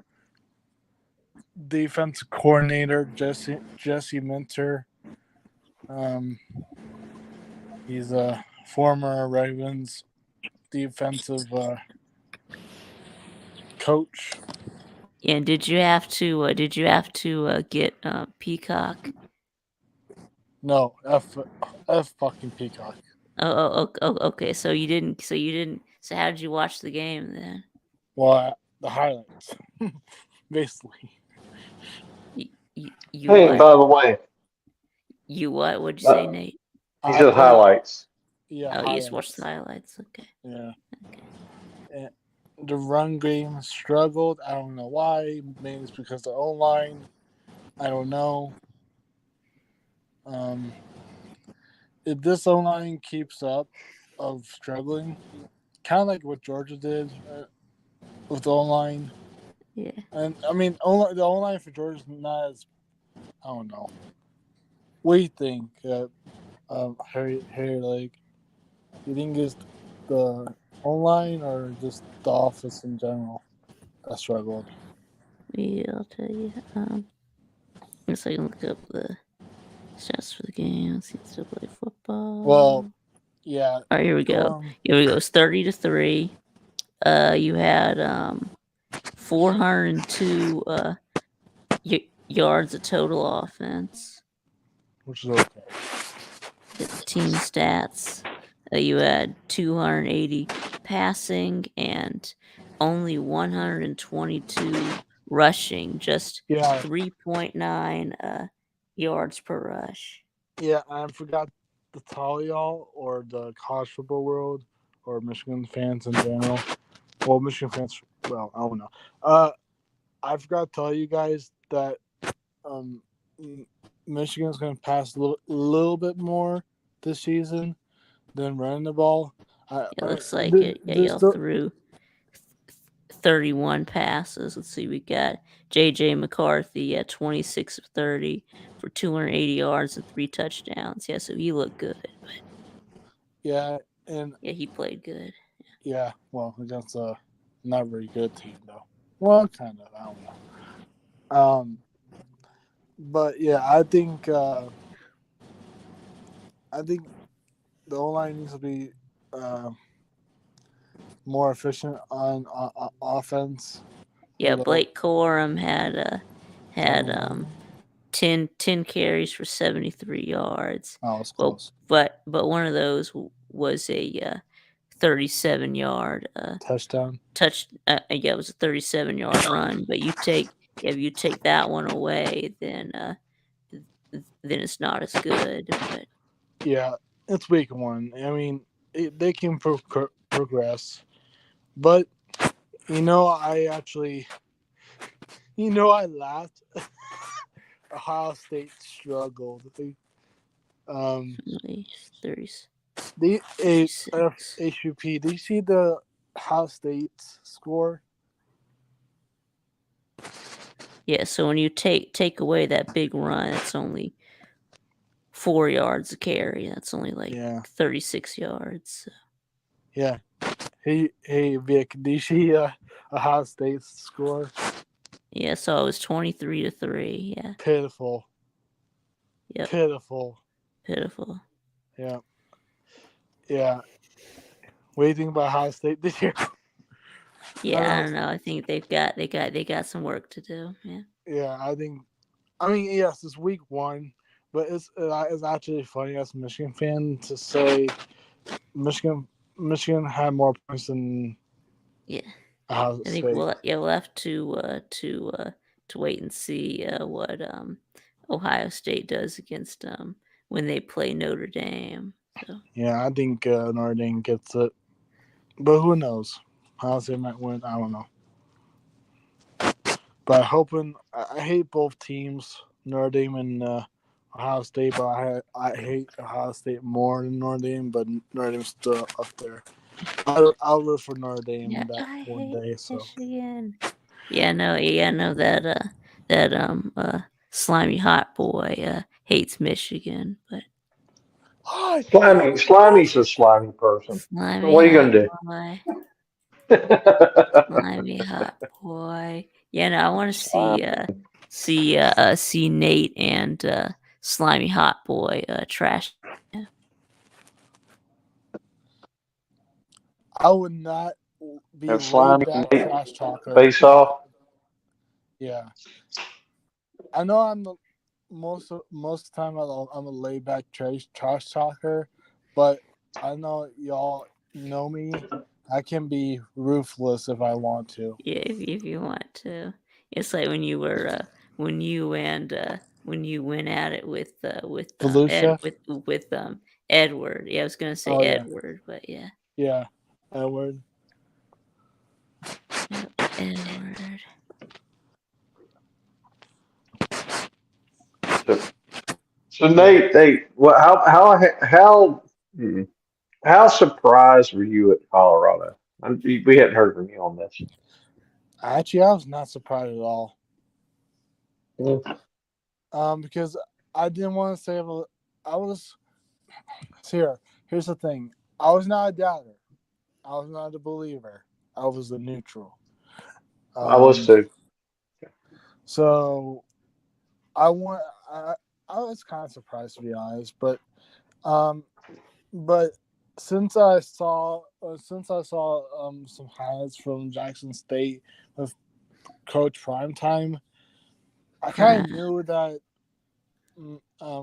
defensive coordinator Jesse Minter. He's a former Ravens defensive coach. And did you have to get Peacock? No, F fucking Peacock. Oh, okay. So you didn't. So how did you watch the game then? Well, the highlights, basically. You Hey, what? by the way, You what? What'd you say, Nate? he said highlights. Yeah. Oh, you highlights. just watched the highlights. Okay. Yeah. Okay. And the run game struggled. I don't know why. Maybe it's because the O-line. I don't know. If this O-line keeps up of struggling, kind of like what Georgia did with the O-line. Yeah. And I mean, the O-line for Georgia is not as, I don't know. What do you think, Harry Lake? Do you think it's the O-line or just the office in general that struggled? Yeah, I'll tell you. Let's see, look up the stats for the game. He still play football. Well, yeah. All right, here we go. It's 30-3. You had 402 yards of total offense. Which is okay. The team stats. You had 280 passing and only 122 rushing. Just 3.9 yards per rush. Yeah, I forgot to tell y'all, or the college football world, or Michigan fans in general. Well, Michigan fans, well, I don't know. I forgot to tell you guys that Michigan's going to pass a little bit more this season than running the ball. It looks like it. Yeah, y'all threw 31 passes. Let's see, we got J.J. McCarthy at 26 of 30 for 280 yards and 3 touchdowns. Yeah, so he looked good. But yeah, and yeah, he played good. Yeah, well, against a not very good team though. Well, kind of. I don't know. But yeah, I think the O-line needs to be more efficient on offense. Yeah, Blake Corum had 10 carries for 73 yards. Oh, it's close. But one of those was a 37-yard touchdown. Yeah, it was a 37-yard run. But if you take that one away, then it's not as good. But yeah, it's week 1. I mean, they can progress, but I laughed. Ohio State struggled. The HUP. Do you see the Ohio State score? Yeah, so when you take away that big run, it's only 4 yards a carry. That's only 36 yards. So. Yeah. Hey, Vic, do you see Ohio State's score? Yeah, so it was 23-3. Yeah. Pitiful. Yeah. Pitiful. Yeah. Yeah. What do you think about Ohio State this year? Yeah, I don't know. I think they got some work to do. Yeah. Yeah, I mean, yes, it's week 1, but it's actually funny as a Michigan fan to say Michigan had more points than Ohio State. I think we'll have to wait and see what Ohio State does against when they play Notre Dame. So. Yeah, I think Notre Dame gets it, but who knows? Ohio State might win. I don't know. But I hate both teams, Notre Dame and Ohio State. But I hate Ohio State more than NotreAme. But Notre Dame's still up there. I'll live for Notre Dame that one day. So. Michigan. That slimy hot boy hates Michigan, but Slimy's a slimy person. So what are you gonna do? Slimy hot boy. Yeah, no, I want to see Nate and slimy hot boy trash. Yeah. I would not be slimy trash talker. Face off. Yeah, I know I'm most of the time I'm a laid back trash talker, but I know y'all know me. I can be ruthless if I want to. Yeah, if you want to. It's like when you went at it with Edward. Yeah, I was gonna say Edward, but yeah. Yeah, Edward. Edward. So Nate, how surprised were you at Colorado? We hadn't heard from you on this. Actually, I was not surprised at all. Because I didn't want to say I was here. Here's the thing. I was not a doubter. I was not a believer. I was a neutral. I was too. So I was kind of surprised, to be honest, but since I saw some highlights from Jackson State with Coach Primetime, I kind of knew that I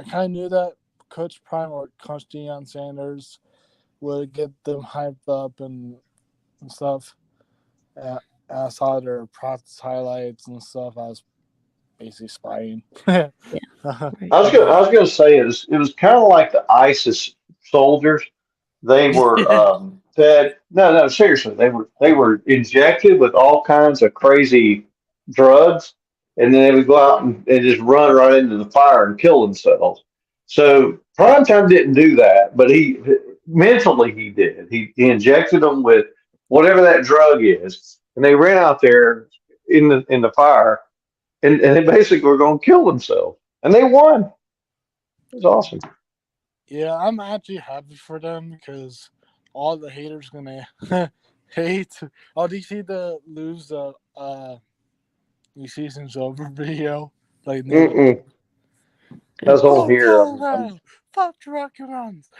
kind of knew that Coach Prime or Coach Deion Sanders would get them hyped up and stuff. I saw their practice highlights and stuff. I was basically spying. I was going to say it was kind of like the ISIS soldiers. They were seriously, they were injected with all kinds of crazy drugs, and then they would go out and just run right into the fire and kill themselves. So Primetime didn't do that, but he mentally he did. He injected them with whatever that drug is, and they ran out there in the fire, and they basically were going to kill themselves, and they won. It was awesome. Yeah, I'm actually happy for them because all the haters gonna hate. Oh, do you see the lose the your season's over video? Like, Mm-mm. That's on here. Fuck Rocky Runs.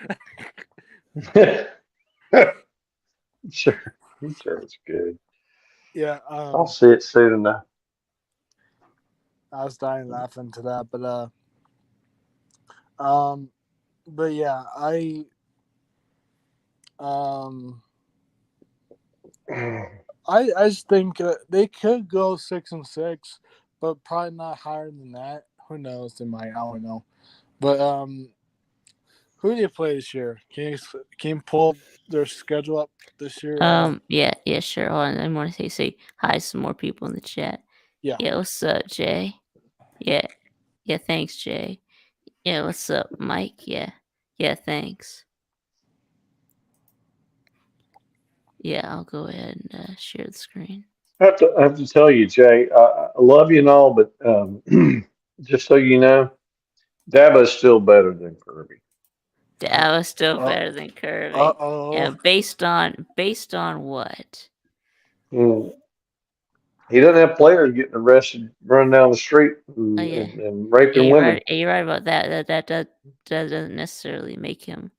Sure, it's good. Yeah, I'll see it soon enough. I was dying laughing to that, but yeah, I just think they could go 6-6, but probably not higher than that. Who knows? They might. I don't know. But who do you play this year? Can you pull their schedule up this year? Yeah, sure. Hold on. I want to say hi to some more people in the chat. Yeah. Yeah, what's up, Jay? Yeah, thanks, Jay. Yeah, what's up, Mike? Yeah, thanks. Yeah, I'll go ahead and share the screen. I have to tell you, Jay, I love you and all, but just so you know, Dabo's still better than Kirby. Dabo's still better than Kirby. Yeah, based on what? He doesn't have players getting arrested, running down the street and raping women. Right. You're right about that. That doesn't necessarily make him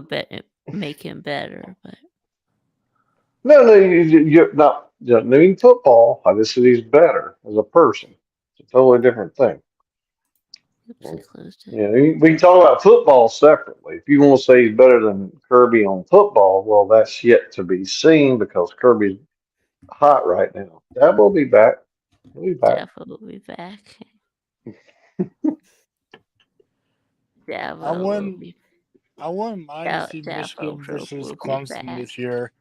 better, but No, you're not. I mean, football. I just said he's better as a person. It's a totally different thing. oops, I closed it. Yeah, we can talk about football separately. If you want to say he's better than Kirby on football, well, that's yet to be seen because Kirby's hot right now. Dabo will be back. He'll be back. Dabo will be back. I wouldn't mind to see Michigan versus Clemson this year,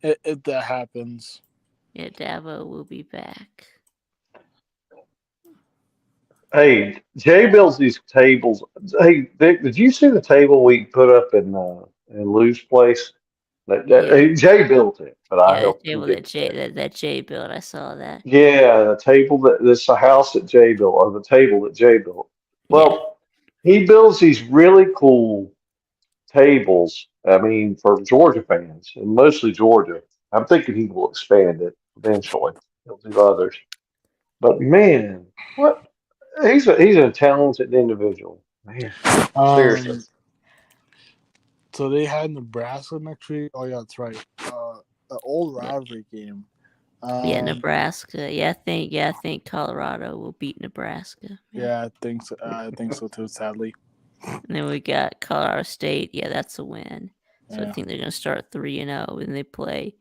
if that happens. Yeah, Dabo will be back. Hey, Jay builds these tables. Hey, Vic, did you see the table we put up in Lou's place? Jay built it, but I helped him. That Jay built. I saw that. Yeah, the table that's a house that Jay built, or the table that Jay built. Well, he builds these really cool tables. I mean, for Georgia fans, and mostly Georgia. I'm thinking he will expand it eventually. He'll do others. But man, what? He's a talented individual. Man, seriously. So they had Nebraska next week. Oh yeah, that's right. An old rivalry game. Nebraska. I think Colorado will beat Nebraska. Yeah, I think so. I think so too. Sadly. And then we got Colorado State. Yeah, that's a win. So I think they're gonna start 3-0, and they play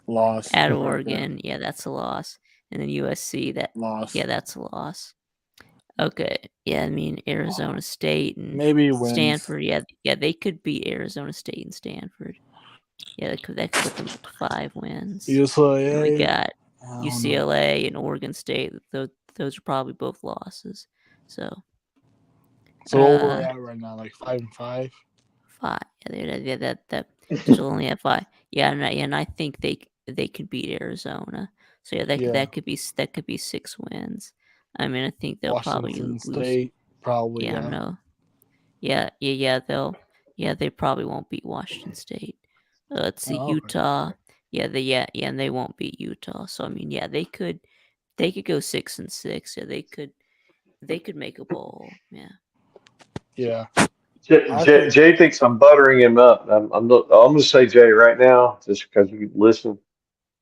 loss at Oregon. Yeah, that's a loss. And then USC. That loss. Yeah, that's a loss. Okay. Yeah, I mean Arizona State and maybe Stanford. Yeah, they could beat Arizona State and Stanford. Yeah, that could put them up to 5 wins. UCLA. We got UCLA and Oregon State. Those are probably both losses. So where we're at right now, like 5-5. 5. Yeah, that still only at 5. Yeah, and I think they could beat Arizona. So that could be 6 wins. I mean, I think they'll Washington probably State, lose. probably. Yeah, no. Yeah, they probably won't beat Washington State. Let's see, Utah. Yeah, and they won't beat Utah. So I mean, yeah, they could go 6-6. Yeah, they could make a bowl. Yeah. Yeah. Jay thinks I'm buttering him up. I'm gonna say, Jay, right now, just because you listen.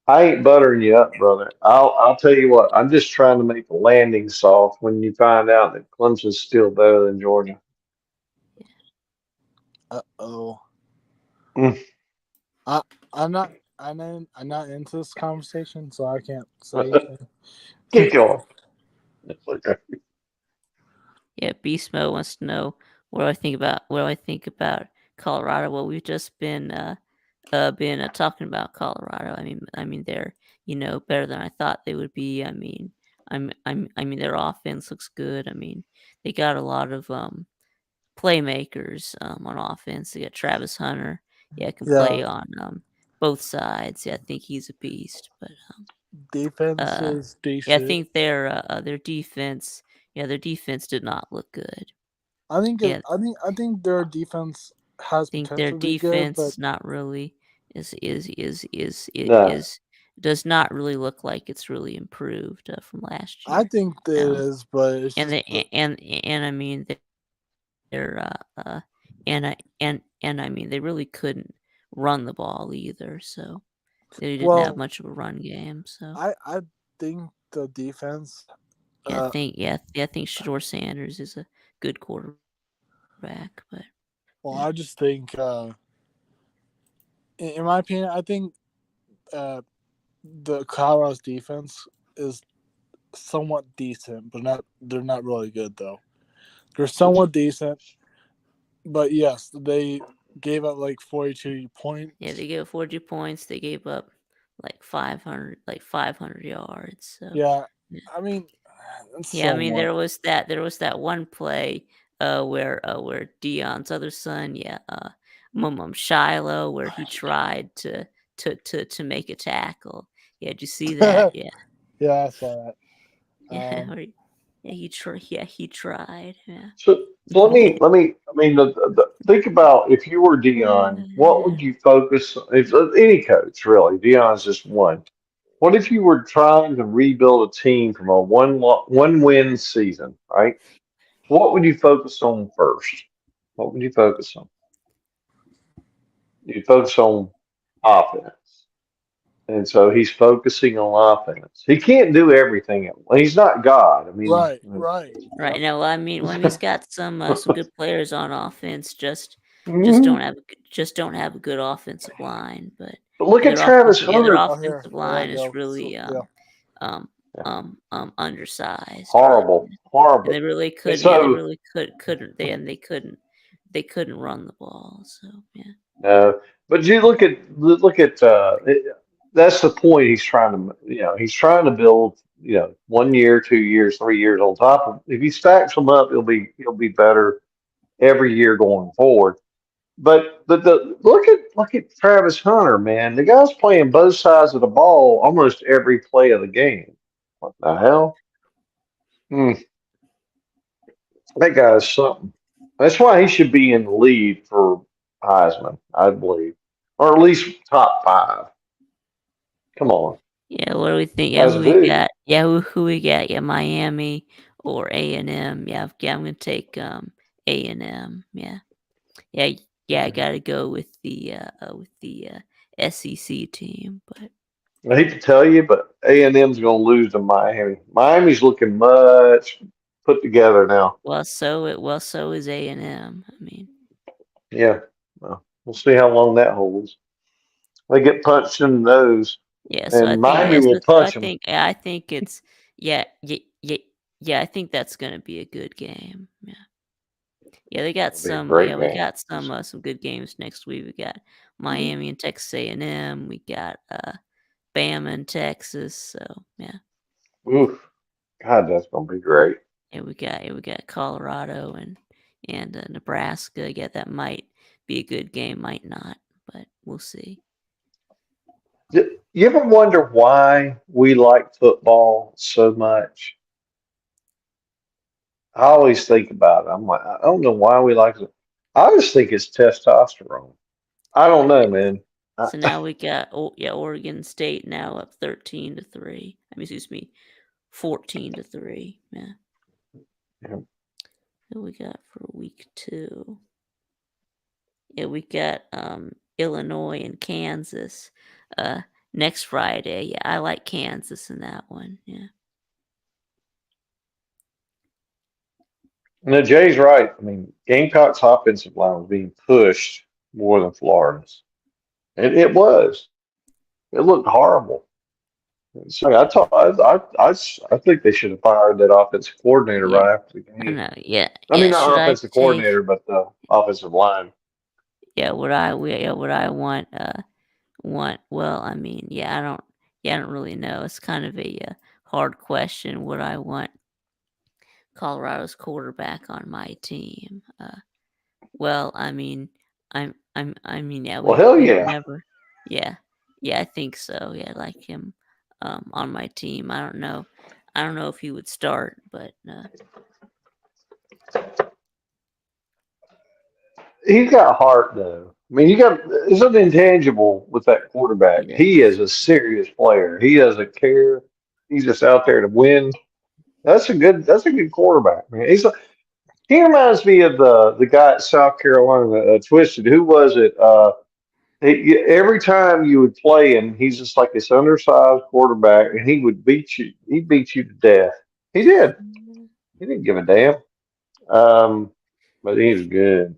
I ain't buttering you up, brother. I'll tell you what. I'm just trying to make the landing soft when you find out that Clemson's still better than Georgia. Uh-oh. I'm not into this conversation, so I can't say anything. Keep going. Yeah, Beast Mode wants to know what do I think about Colorado. Well, we've just been talking about Colorado. I mean they're better than I thought they would be. I mean their offense looks good. I mean they got a lot of playmakers on offense. They got Travis Hunter. Yeah, can Yeah, play on both sides. Yeah, I think he's a beast. But defense is yeah, I decent. think their defense. Yeah, their defense did not look good. I think Yeah, I think their defense has I think their potential to be good, but defense not really No. does not really look like it's really improved from last I year. think it is. But it's And just and I mean they're and I mean they really couldn't run the ball either, so they didn't have well, much of a run game. So I think the defense. I think Shador Sanders is a good quarterback, but Well, yeah. I just think, in my opinion, I think the Colorado's defense is somewhat decent, but they're not really good though. They're somewhat decent, but yes, they gave up like 42 points. Yeah, they gave up 40 points. They gave up like 500 yards. So Yeah, yeah. I mean, Yeah, I mean somewhat. there was that one play where Dion's other son, Shiloh, where he tried to make a tackle. Yeah, did you see that? Yeah. Yeah, I saw that. Yeah, he tried. Yeah. So let me. I mean, think about if you were Dion, what would you focus? If any coach really, Dion's just one. What if you were trying to rebuild a team from a one win season, right? What would you focus on first? What would you focus on? You'd focus on offense. And so he's focusing on offense. He can't do everything. He's not God. I mean, Right. Right. No, I mean, he's got some good players on offense. Just Mhm. don't have a good offensive line. But But look at their Travis their Hunter. Oh, here offensive I line is go. really Yeah. undersized. Horrible, And horrible. they really And couldn't. Yeah, they so, really couldn't. They couldn't run the ball. So yeah. but you look at that's the point he's trying to he's trying to build 1 year, 2 years, 3 years on top of. If he stacks them up, he'll be better every year going forward. But the look at Travis Hunter, man. The guy's playing both sides of the ball almost every play of the game. What the hell? Hmm, that guy's something. That's why he should be in the lead for Heisman, I believe, or at least top five. Come on, Yeah, what do we think? Yeah, as who a we dude. got? Yeah, who we got? Yeah, Miami or A&M. Yeah, I'm gonna take A&M. Yeah, yeah, yeah. I gotta go with the SEC team, but I hate to tell you, but A&M's going to lose to Miami. Miami's looking much put together now. so is A&M. I mean, Yeah, well, we'll see how long that holds. They get punched in the nose, yeah. So and Miami will punch them. I think it's yeah, yeah. I think that's gonna be a good game. Yeah. Yeah, they got It'll be a some. great Yeah, we game. got some good games next week. We got Miami and Texas A&M. We got Bama and Texas. So yeah, Oof, God, that's going to be great. we got Colorado and Nebraska. Yeah, that might be a good game, might not, but we'll see. You ever wonder why we like football so much? I always think about it. I'm like, I don't know why we like it. I just think it's testosterone. I don't know, man. I, So now we got Oregon State now up 13-3. I mean, excuse me, 14-3. Yeah. Yeah. Who we got for week 2? Yeah, we got Illinois and Kansas next Friday. Yeah, I like Kansas in that one. Yeah. no, Jay's right. I mean, Gamecock's offensive line was being pushed more than Florida's. It was. It looked horrible. So I think they should have fired that offensive coordinator Yeah. right after the I game. know. Yeah. I mean, Yeah. Should not I offensive take coordinator, but the offensive line. what I want well, I mean, I don't really know. It's kind of a hard question. Would I want Colorado's quarterback on my team? Well, I mean, yeah, Well, hell we've yeah. never, yeah, I think so. Yeah, I like him, on my team. I don't know if he would start, but He's got heart though. I mean, it's an intangible with that quarterback. he He does. is a serious player. He doesn't care. He's just out there to win. That's a good quarterback, man. He reminds me of the guy at South Carolina, Twisted. Who was it? Every time you would play him, he's just like this undersized quarterback, and he would beat you. He beat you to death. He did. He didn't give a damn. Um, but he's good.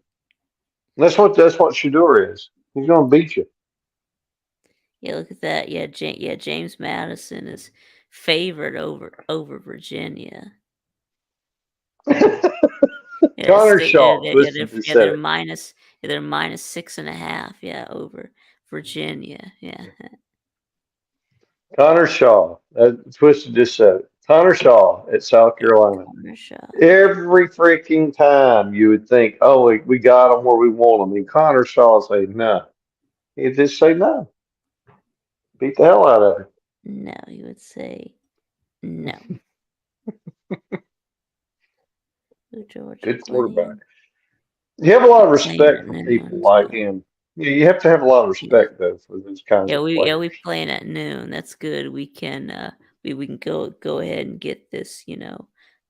That's what Shador is. He's gonna beat you. Yeah, look at that. Yeah, James Madison is favored over Virginia. Yeah, Connor Shaw, Twisted just said they're it. minus 6.5. Yeah, over Virginia. Yeah. Connor Shaw, Twisted just said it. Connor Shaw at South Carolina. Connor Shaw. Every freaking time you would think, oh, we got him where we want him. And Connor Shaw say no. He'd just say no. Beat the hell out of him. No, he would say no. Georgia Good playing. quarterback. You have a lot of Playing respect at for noon people too. like him. Yeah, you have to have a lot of respect though for these kinds Yeah, of we players. playing at noon. That's good. We can we can go ahead and get this,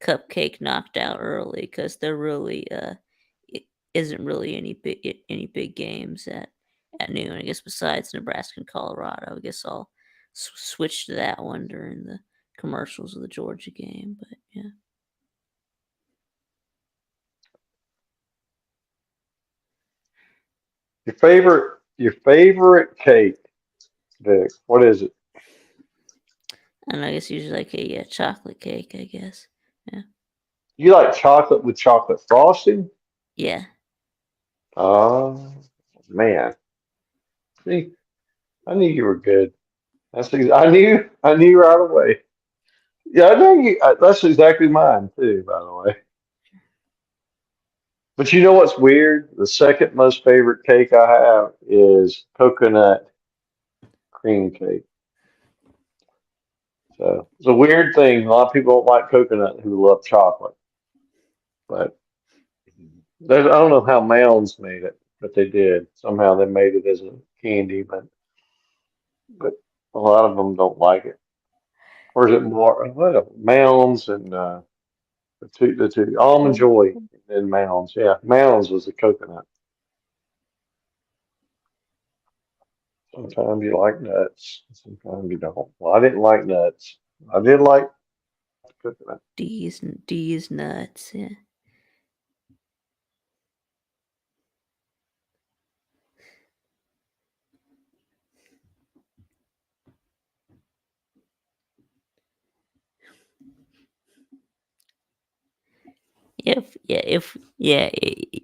cupcake knocked out early because there really it isn't really any big games at noon. I guess besides Nebraska and Colorado. I guess I'll switch to that one during the commercials of the Georgia game. But yeah, Your favorite cake, Vic. What is it? and I guess usually like a chocolate cake. I guess. Yeah. You like chocolate with chocolate frosting? Yeah. Oh man. See, I knew you were good. I knew right away. Yeah, I know you. That's exactly mine too, by the way. But you know what's weird? The second most favorite cake I have is coconut cream cake. So it's a weird thing. A lot of people don't like coconut who love chocolate. But I don't know how Mounds made it, but they did. Somehow they made it as a candy, but a lot of them don't like it. Or is it more what Mounds and the two Almond Joy and Mounds? Yeah, Mounds was the coconut. Sometimes you like nuts, sometimes you don't. Well, I didn't like nuts. I did like coconut. D's nuts. Yeah.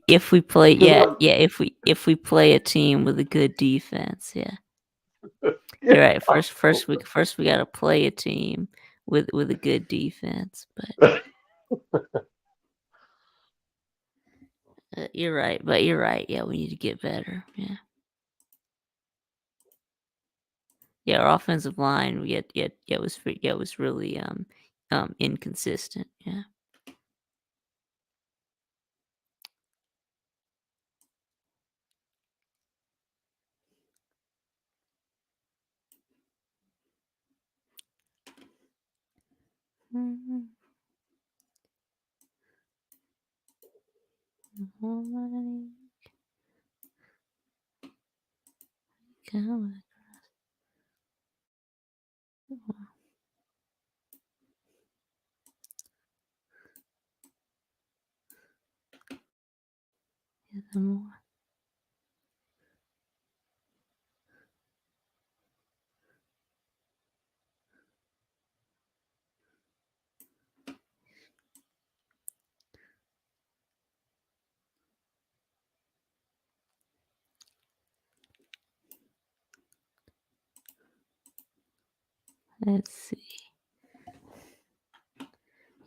If we play if we play a team with a good defense, yeah. You're right. First we gotta play a team with a good defense, but you're right. Yeah, we need to get better. Yeah. Yeah, our offensive line was really inconsistent. Yeah. Let's see.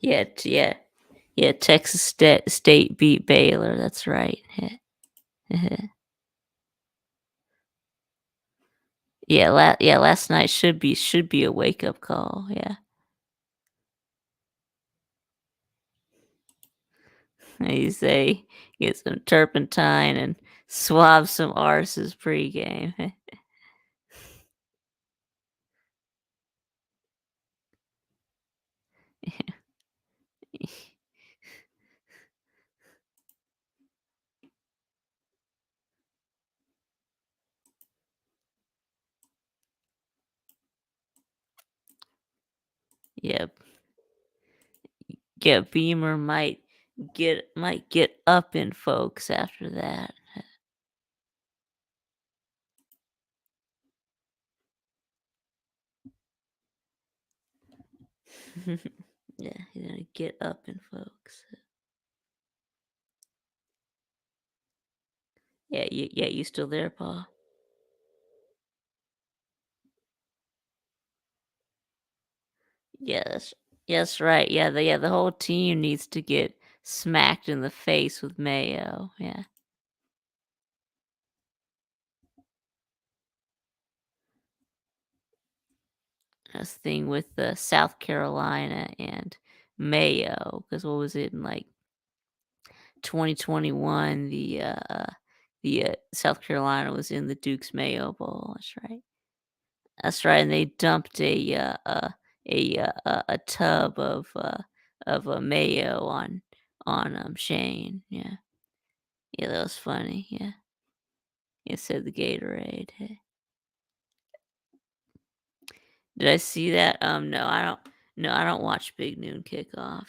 Yeah. Texas State beat Baylor. That's right. Yeah. Yeah, last night should be a wake up call. Yeah. You say get some turpentine and swab some arses pregame. Yep. Yeah, Beamer might get up in folks after that. Yeah, he's gonna get up in folks. You still there, Paul? Yes. Yes, right. The whole team needs to get smacked in the face with mayo. Yeah. This thing with South Carolina and Mayo, because what was it in like 2021? The South Carolina was in the Duke's Mayo Bowl. That's right. That's right, and they dumped a tub of mayo on Shane. Yeah, yeah, that was funny. Yeah, it said the Gatorade. Hey. Did I see that? No, I don't. No, I don't watch Big Noon Kickoff.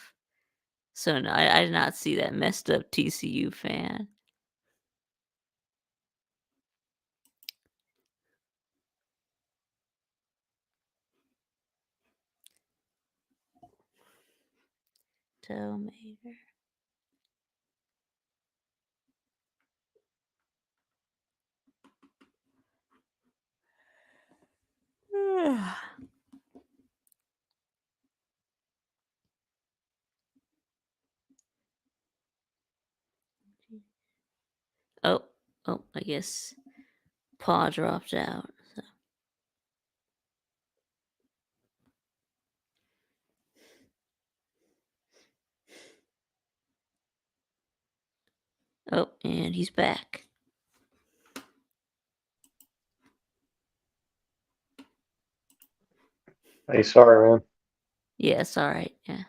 So no, I did not see that messed up TCU fan. Tomater. Oh, I guess Paw dropped out. So. Oh, and he's back. Hey, sorry, man. Yeah, it's all right. Yeah.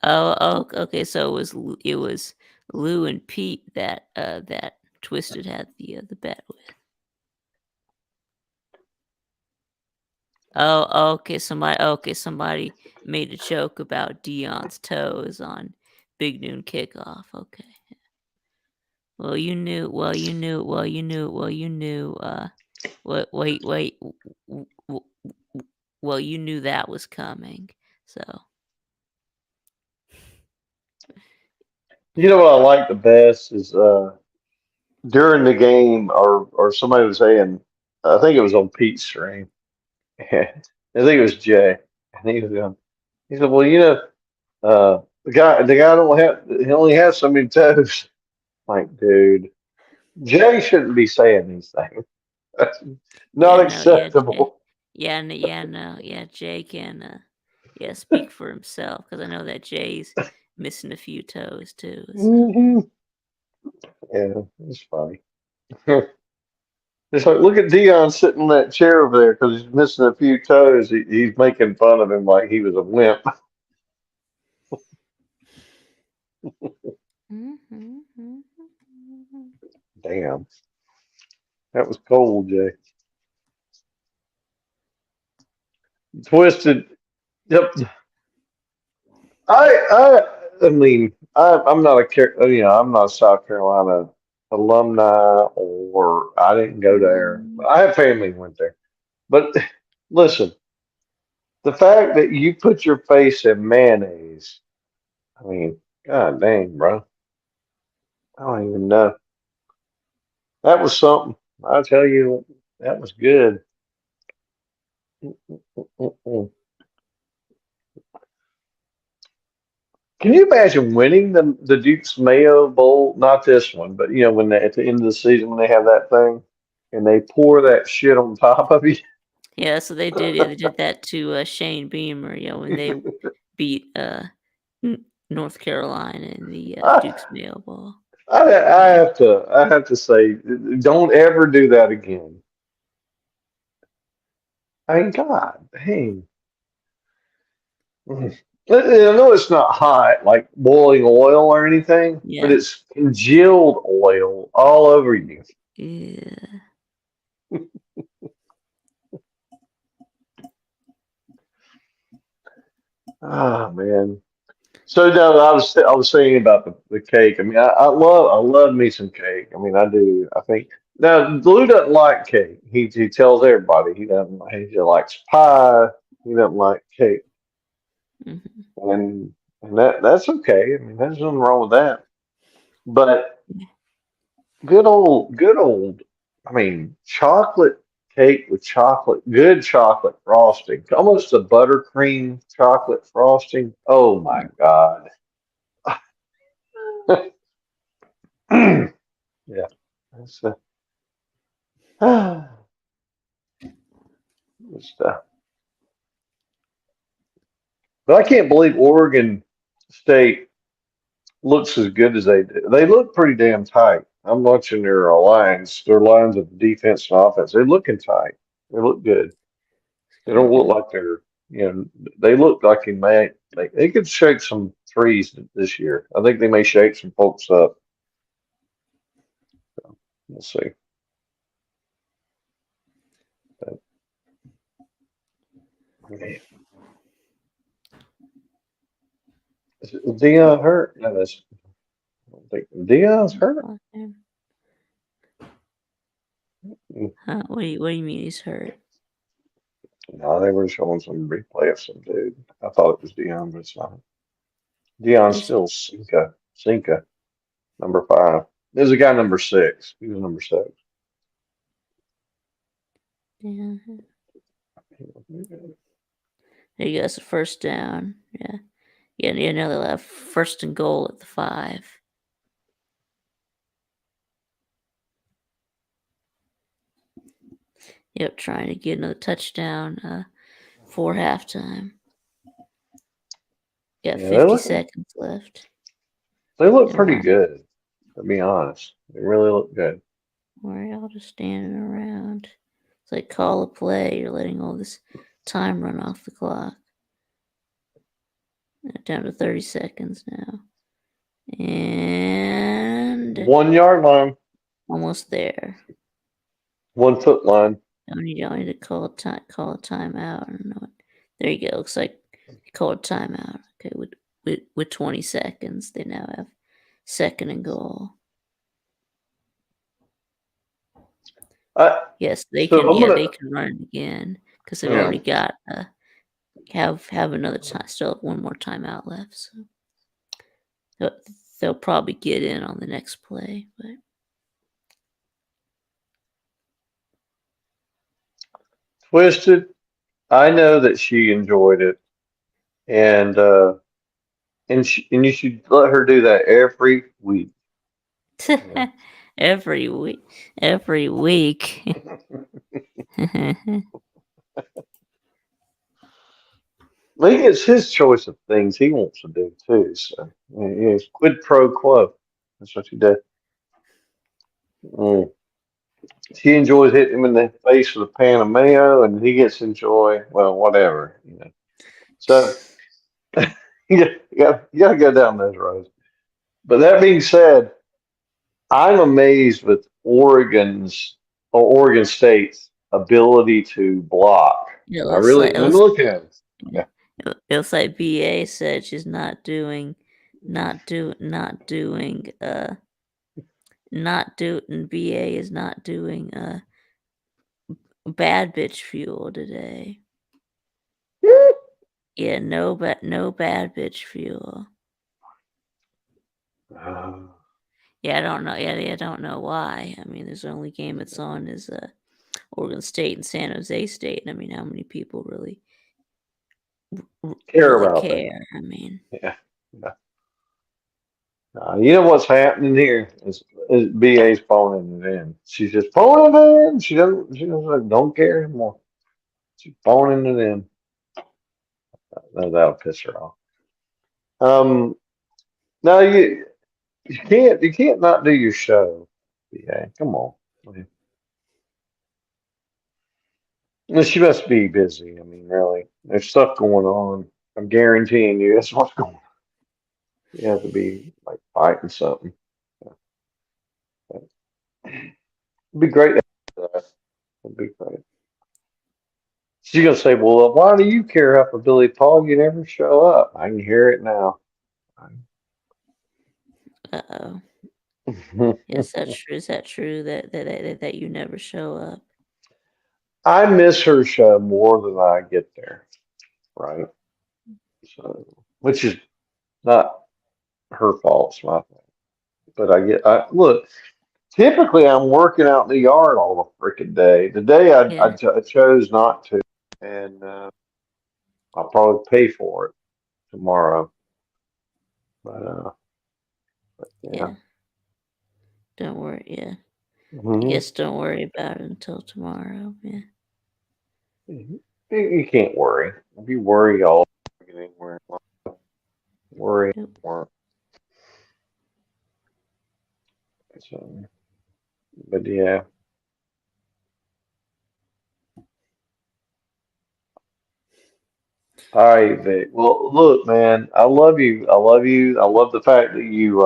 Oh, okay. So it was Lou and Pete that Twisted had the bet with. Oh, okay. Somebody made a joke about Dion's toes on Big Noon Kickoff. Okay. Well, you knew. Well, you knew. Well, you knew. Well, you knew. Wait. Well, you knew that was coming. So. You know what I like the best is during the game, or somebody was saying, I think it was on Pete's stream. I think it was Jay, and he was going. He said, "Well, the guy don't have he only has so many toes." Like, dude, Jay shouldn't be saying these things. That's not Yeah, no, acceptable. yeah, Jay can, speak for himself because I know that Jay's missing a few toes too. So. Hmm. Yeah, it's funny. It's like, look at Dion sitting in that chair over there because he's missing a few toes. He's making fun of him like he was a wimp. Damn, that was cold, Jay. Twisted. Yep. I mean, I'm not I'm not a South Carolina alumni, or I didn't go there. I have family who went there. But listen, the fact that you put your face in mayonnaise, I mean, god dang, bro. I don't even know. That was something. I tell you, that was good. Mm-mm. Can you imagine winning the Duke's Mayo Bowl? Not this one, but when they, at the end of the season when they have that thing and they pour that shit on top of you. Yeah, that's what they did. Yeah, they did that to Shane Beamer. When they beat North Carolina in the Duke's Mayo Bowl. I have to say, don't ever do that again. I mean, God, dang. I know it's not hot, like boiling oil or anything, but Yeah. it's congealed oil all over you. Yeah. Ah, man. So no, I was saying about the cake. I mean, I love me some cake. I mean, I do. I think now Lou doesn't like cake. He tells everybody he just likes pie. He doesn't like cake, Mhm. and that's okay. I mean, there's nothing wrong with that. But good old. I mean, chocolate cake with good chocolate frosting, almost a buttercream chocolate frosting. Oh my God. Yeah, that's just, but I can't believe Oregon State looks as good as they do. They look pretty damn tight. I'm watching their lines of defense and offense. They're looking tight. They look good. They don't look like they look like they could shake some threes this year. I think they may shake some folks up. We'll see. But, man. Is Dion hurt? No, I don't think Dion's hurt. What do you mean he's hurt? No, they were showing some replay of some dude. I thought it was Dion, but it's not. Dion's still Cinca, number 5. There's a guy number 6. He was number 6. Yeah. There you go. It's a first down. Yeah. Yeah, now they'll have first and goal at the 5. Yep, trying to get another touchdown for halftime. Got 50 seconds left. They look pretty good, to be honest. They really look good. We're all just standing around. It's like call a play. You're letting all this time run off the clock. Down to 30 seconds now. And 1 yard line. Almost there. 1 foot line. Don't need to call a timeout. I don't know. There you go. Looks like he called timeout. Okay, with 20 seconds, they now have second and goal. Yes, they can. They can run it again because they've already got have another time. Still have one more timeout left, so they'll probably get in on the next play. But Twisted, I know that she enjoyed it, and you should let her do that every week. Every week. Well, it's his choice of things he wants to do too. So it's quid pro quo. That's what he did. She enjoys hitting him in the face with a pan of mayo, and he gets to enjoy whatever. So you got to go down those roads. But that being said, I'm amazed with Oregon State's ability to block. Yeah, I'm looking at it. Yeah. It looks like BA said she's not doing BA is not doing bad bitch fuel today. Yeah, no bad bitch fuel. Yeah, I don't know. Yeah, I don't know why. I mean, there's the only game it's on is Oregon State and San Jose State. I mean, how many people really care about care? that? I mean, yeah. You know what's happening here is BA's phoning it in. She's just phoning it in. She don't care anymore. She's phoning it in. That'll piss her off. No, you can't not do your show. BA, come on. No, she must be busy. I mean, really, there's stuff going on. I'm guaranteeing you that's what's going on. You have to be like fighting something. It'd be great to have that. It'd be great. She's gonna say, "Well, why do you care up for Billy Paul? You never show up." I can hear it now. Uh-oh. Is that true? Is that true that you never show up? I miss her show more than I get there, right? So, which is not her fault, it's my fault. But I look. Typically, I'm working out in the yard all the freaking day. Today, I chose not to, and I'll probably pay for it tomorrow. But yeah. Don't worry. Yeah. Mhm. I guess don't worry about it until tomorrow. Yeah. You can't worry. If you worry, all get anywhere. Worry more. So, but yeah. All right, Vic. Well, look, man, I love you. I love you. I love the fact that you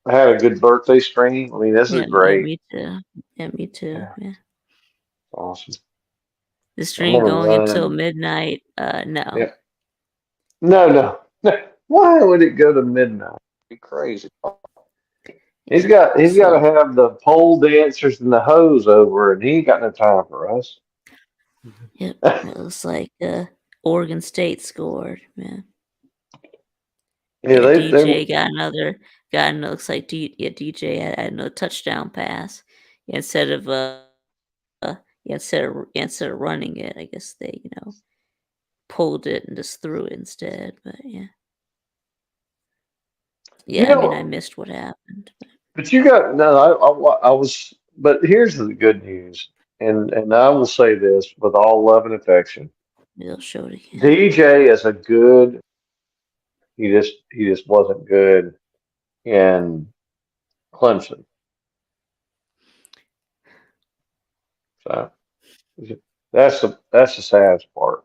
had a good birthday stream. I mean, this is Yeah, great. me too. Yeah, me too. Yeah. Awesome. The I'm stream gonna going until run. midnight. No. Yeah. No. Why would it go to midnight? It'd be crazy. He's got to have the pole dancers and the hose over, and he ain't got no time for us. Yep. It looks like Oregon State scored, man. Yeah, DJ got another. Looks like DJ had another touchdown pass. Instead of instead of running it, I guess they pulled it and just threw it instead. But yeah. Yeah, I mean, I missed what happened. But you got I was. But here's the good news, and I will say this with all love and affection. They'll show it again. DJ is a good. He just wasn't good in Clemson. So that's the saddest part.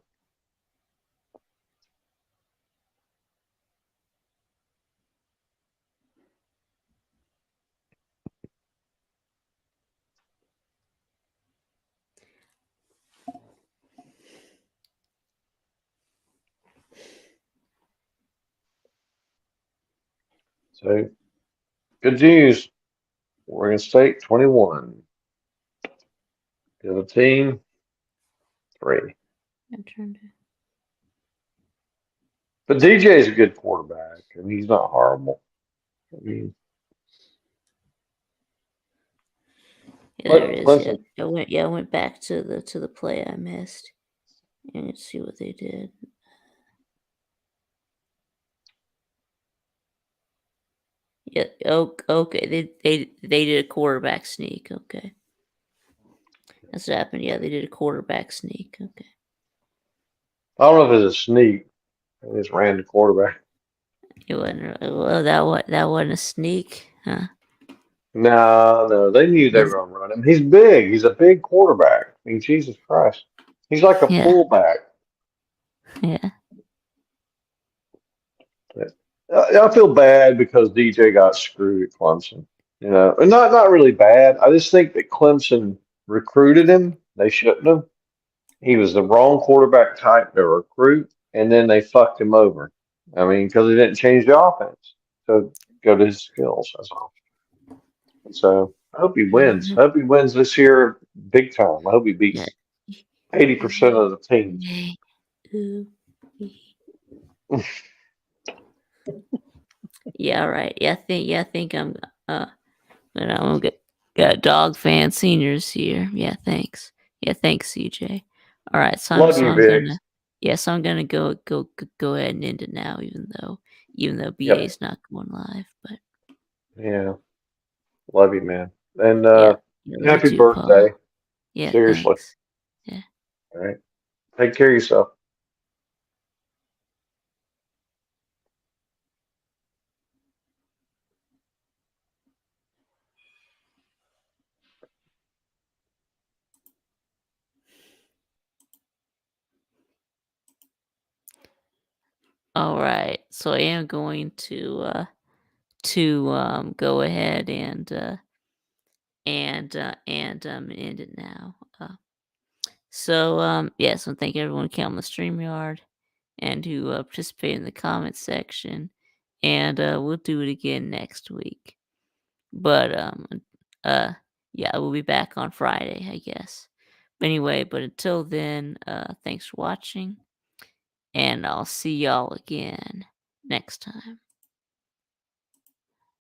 So good news. Oregon State 21. The other team 3. But DJ is a good quarterback, and he's not horrible. I mean, yeah, there it is. Yeah. I went back to the play I missed, and let's see what they did. Yeah. Okay. They did a quarterback sneak. Okay. That's what happened. Yeah, they did a quarterback sneak. Okay. I don't know if it's a sneak. They just ran the quarterback. It wasn't. Well, that wasn't a sneak, huh? No, they knew they were going to run him. He's big. He's a big quarterback. I mean, Jesus Christ. He's like a fullback. Yeah. I feel bad because DJ got screwed at Clemson. And not really bad. I just think that Clemson recruited him. They shouldn't have. He was the wrong quarterback type to recruit, and then they fucked him over. I mean, because he didn't change the offense to go to his skills. That's all. So I hope he wins. I hope he wins this year big time. I hope he beats 80% of the teams. Yeah, right. Yeah, I think I'm gonna got dog fan seniors here. Yeah, thanks. Yeah, thanks, CJ. All right, so I'm gonna go ahead and end it now, even though even though Yep. BA's not going live. But Yeah. Love you, man. And yeah, you love you happy too, Paul. birthday. Yeah, Seriously. thanks. Yeah. All right. Take care of yourself. All right. So I am going to go ahead and end it now. Yeah, so thank everyone who came on the StreamYard and who participated in the comment section. And we'll do it again next week. But yeah, we'll be back on Friday, I guess. But anyway, but until then, thanks for watching, and I'll see y'all again next time.